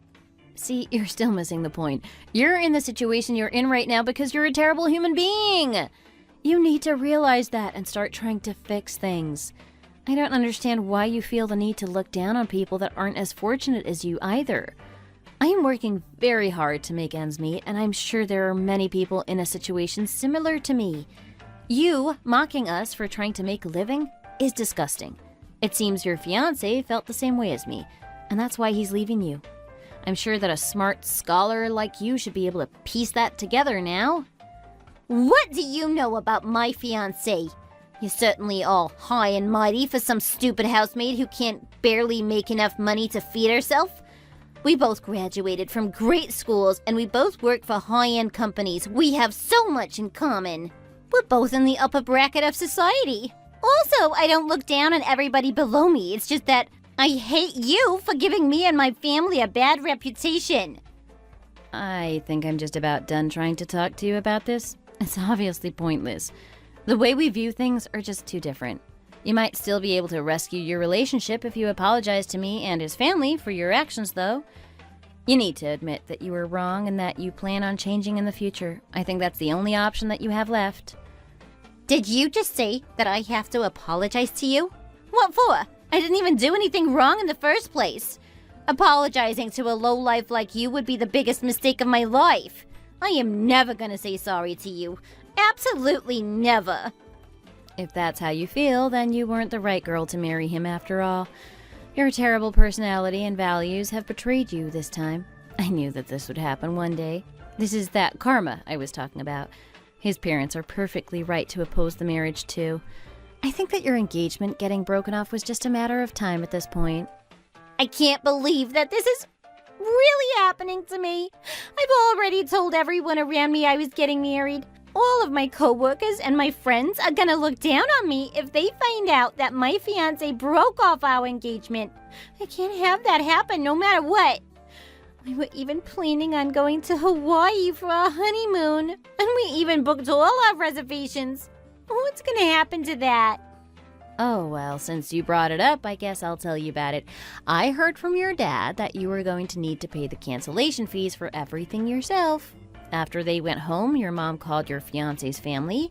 See, you're still missing the point. You're in the situation you're in right now because you're a terrible human being. You need to realize that and start trying to fix things. I don't understand why you feel the need to look down on people that aren't as fortunate as you either. I am working very hard to make ends meet, and I'm sure there are many people in a situation similar to me. You mocking us for trying to make a living is disgusting. It seems your fiancé felt the same way as me, and that's why he's leaving you. I'm sure that a smart scholar like you should be able to piece that together now. What do you know about my fiancé? You're certainly all high and mighty for some stupid housemaid who can't barely make enough money to feed herself. We both graduated from great schools, and we both work for high-end companies. We have so much in common. We're both in the upper bracket of society. Also, I don't look down on everybody below me. It's just that I hate you for giving me and my family a bad reputation. I think I'm just about done trying to talk to you about this. It's obviously pointless. The way we view things are just too different. You might still be able to rescue your relationship if you apologize to me and his family for your actions, though. You need to admit that you were wrong and that you plan on changing in the future. I think that's the only option that you have left. Did you just say that I have to apologize to you? What for? I didn't even do anything wrong in the first place. Apologizing to a lowlife like you would be the biggest mistake of my life. I am never gonna say sorry to you. Absolutely never. If that's how you feel, then you weren't the right girl to marry him after all. Your terrible personality and values have betrayed you this time. I knew that this would happen one day. This is that karma I was talking about. His parents are perfectly right to oppose the marriage, too. I think that your engagement getting broken off was just a matter of time at this point. I can't believe that this is really happening to me. I've already told everyone around me I was getting married. All of my coworkers and my friends are gonna look down on me if they find out that my fiance broke off our engagement. I can't have that happen no matter what. We were even planning on going to Hawaii for our honeymoon, and we even booked all our reservations. What's gonna happen to that? Oh, well, since you brought it up, I guess I'll tell you about it. I heard from your dad that you were going to need to pay the cancellation fees for everything yourself. After they went home, your mom called your fiance's family.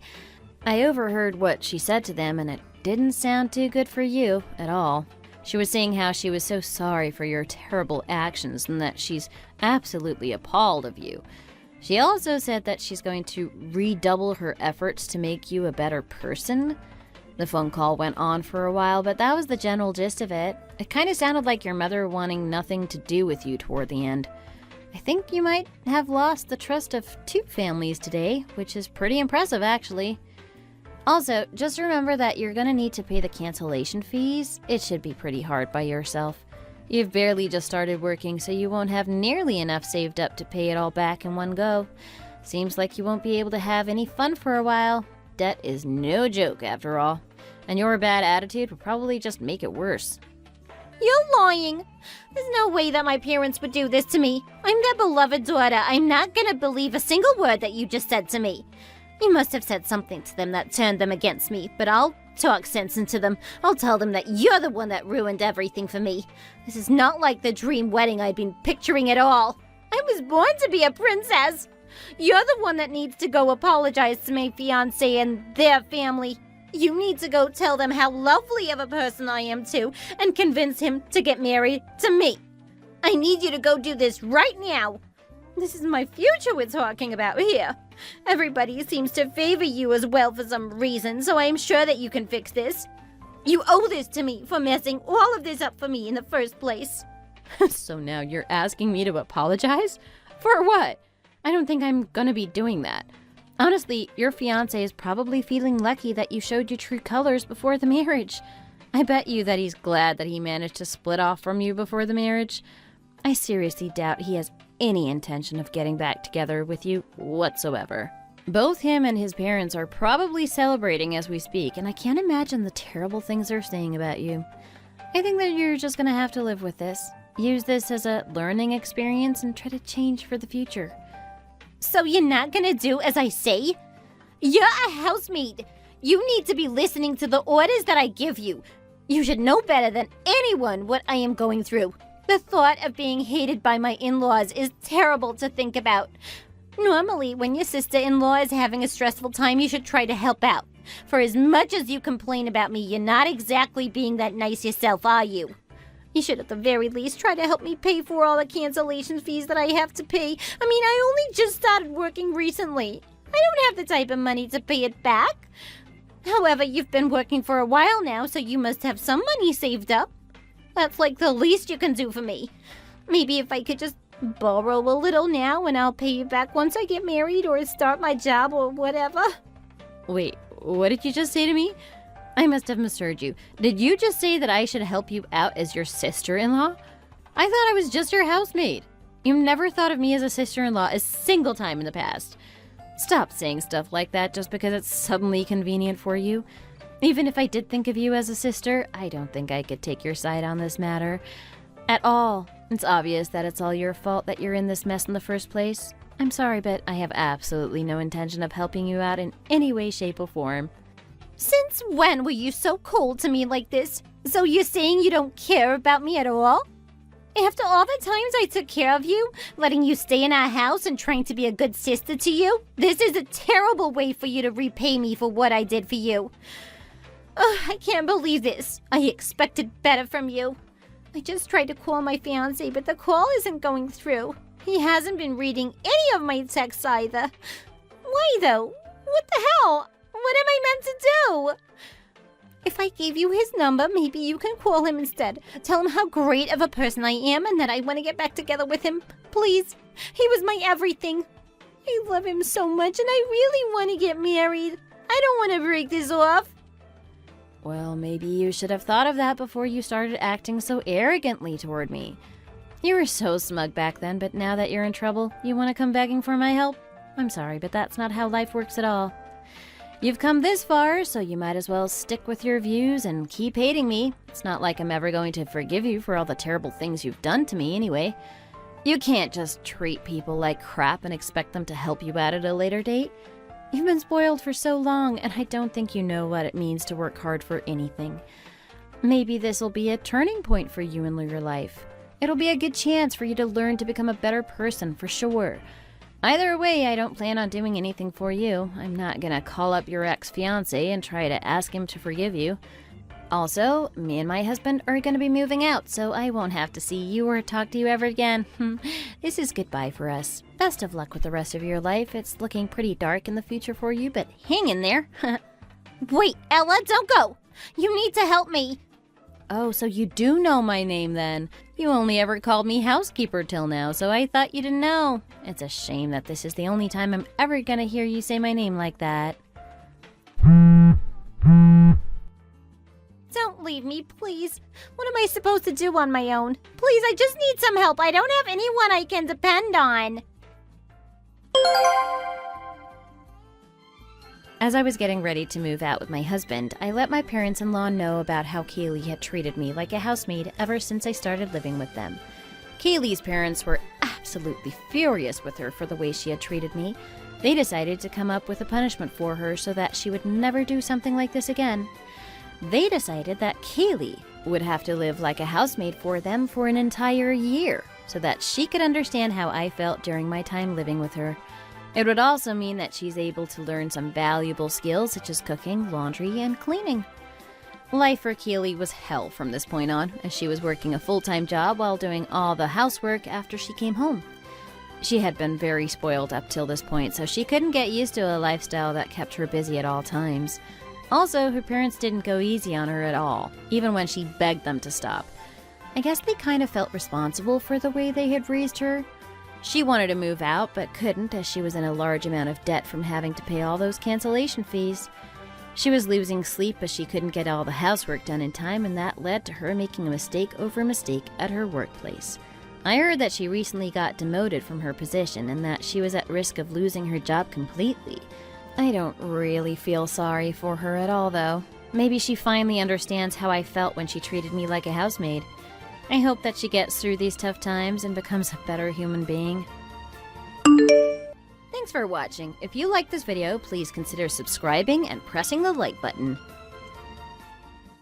I overheard what she said to them, and it didn't sound too good for you at all. She was saying how she was so sorry for your terrible actions and that she's absolutely appalled of you. She also said that she's going to redouble her efforts to make you a better person. The phone call went on for a while, but that was the general gist of it. It kind of sounded like your mother wanting nothing to do with you toward the end. I think you might have lost the trust of 2 families today, which is pretty impressive, actually. Also, just remember that you're going to need to pay the cancellation fees. It should be pretty hard by yourself. You've barely just started working, so you won't have nearly enough saved up to pay it all back in one go. Seems like you won't be able to have any fun for a while. Debt is no joke, after all. And your bad attitude will probably just make it worse. You're lying. There's no way that my parents would do this to me. I'm their beloved daughter. I'm not gonna believe a single word that you just said to me. You must have said something to them that turned them against me, but I'll talk sense into them. I'll tell them that you're the one that ruined everything for me. This is not like the dream wedding I'd been picturing at all. I was born to be a princess. You're the one that needs to go apologize to my fiancé and their family. You need to go tell them how lovely of a person I am too, and convince him to get married to me. I need you to go do this right now. This is my future we're talking about here. Everybody seems to favor you as well for some reason, so I am sure that you can fix this. You owe this to me for messing all of this up for me in the first place. So now you're asking me to apologize? For what? I don't think I'm gonna be doing that. Honestly, your fiancé is probably feeling lucky that you showed your true colors before the marriage. I bet you that he's glad that he managed to split off from you before the marriage. I seriously doubt he has any intention of getting back together with you whatsoever. Both him and his parents are probably celebrating as we speak, and I can't imagine the terrible things they're saying about you. I think that you're just gonna have to live with this. Use this as a learning experience and try to change for the future. So you're not gonna do as I say? You're a housemaid. You need to be listening to the orders that I give you. You should know better than anyone what I am going through. The thought of being hated by my in-laws is terrible to think about. Normally, when your sister-in-law is having a stressful time, you should try to help out. For as much as you complain about me, you're not exactly being that nice yourself, are you? You should at the very least try to help me pay for all the cancellation fees that I have to pay. I mean, I only just started working recently. I don't have the type of money to pay it back. However, you've been working for a while now, so you must have some money saved up. That's like the least you can do for me. Maybe if I could just borrow a little now and I'll pay you back once I get married or start my job or whatever. Wait, what did you just say to me? I must have misheard you. Did you just say that I should help you out as your sister-in-law? I thought I was just your housemaid. You've never thought of me as a sister-in-law a single time in the past. Stop saying stuff like that just because it's suddenly convenient for you. Even if I did think of you as a sister, I don't think I could take your side on this matter. At all. It's obvious that it's all your fault that you're in this mess in the first place. I'm sorry, but I have absolutely no intention of helping you out in any way, shape, or form. Since when were you so cold to me like this? So you're saying you don't care about me at all? After all the times I took care of you, letting you stay in our house and trying to be a good sister to you, this is a terrible way for you to repay me for what I did for you. Ugh, I can't believe this. I expected better from you. I just tried to call my fiancé, but the call isn't going through. He hasn't been reading any of my texts either. Why though? What the hell? What am I meant to do? If I gave you his number, maybe you can call him instead. Tell him how great of a person I am and that I want to get back together with him. Please. He was my everything. I love him so much and I really want to get married. I don't want to break this off. Well, maybe you should have thought of that before you started acting so arrogantly toward me. You were so smug back then, but now that you're in trouble, you want to come begging for my help? I'm sorry, but that's not how life works at all. You've come this far, so you might as well stick with your views and keep hating me. It's not like I'm ever going to forgive you for all the terrible things you've done to me anyway. You can't just treat people like crap and expect them to help you out at a later date. You've been spoiled for so long, and I don't think you know what it means to work hard for anything. Maybe this'll be a turning point for you in your life. It'll be a good chance for you to learn to become a better person for sure. Either way, I don't plan on doing anything for you. I'm not gonna call up your ex-fiancé and try to ask him to forgive you. Also, me and my husband are gonna be moving out, so I won't have to see you or talk to you ever again. This is goodbye for us. Best of luck with the rest of your life. It's looking pretty dark in the future for you, but hang in there. Wait, Ella, don't go. You need to help me. Oh, so you do know my name then. You only ever called me housekeeper till now, so I thought you didn't know. It's a shame that this is the only time I'm ever gonna hear you say my name like that. Don't leave me, please. What am I supposed to do on my own? Please, I just need some help. I don't have anyone I can depend on. As I was getting ready to move out with my husband, I let my parents-in-law know about how Kaylee had treated me like a housemaid ever since I started living with them. Kaylee's parents were absolutely furious with her for the way she had treated me. They decided to come up with a punishment for her so that she would never do something like this again. They decided that Kaylee would have to live like a housemaid for them for an entire year so that she could understand how I felt during my time living with her. It would also mean that she's able to learn some valuable skills such as cooking, laundry, and cleaning. Life for Kaylee was hell from this point on, as she was working a full-time job while doing all the housework after she came home. She had been very spoiled up till this point, so she couldn't get used to a lifestyle that kept her busy at all times. Also, her parents didn't go easy on her at all, even when she begged them to stop. I guess they kind of felt responsible for the way they had raised her. She wanted to move out, but couldn't as she was in a large amount of debt from having to pay all those cancellation fees. She was losing sleep as she couldn't get all the housework done in time, and that led to her making a mistake over mistake at her workplace. I heard that she recently got demoted from her position and that she was at risk of losing her job completely. I don't really feel sorry for her at all, though. Maybe she finally understands how I felt when she treated me like a housemaid. I hope that she gets through these tough times and becomes a better human being. Thanks for watching. If you liked this video, please consider subscribing and pressing the like button.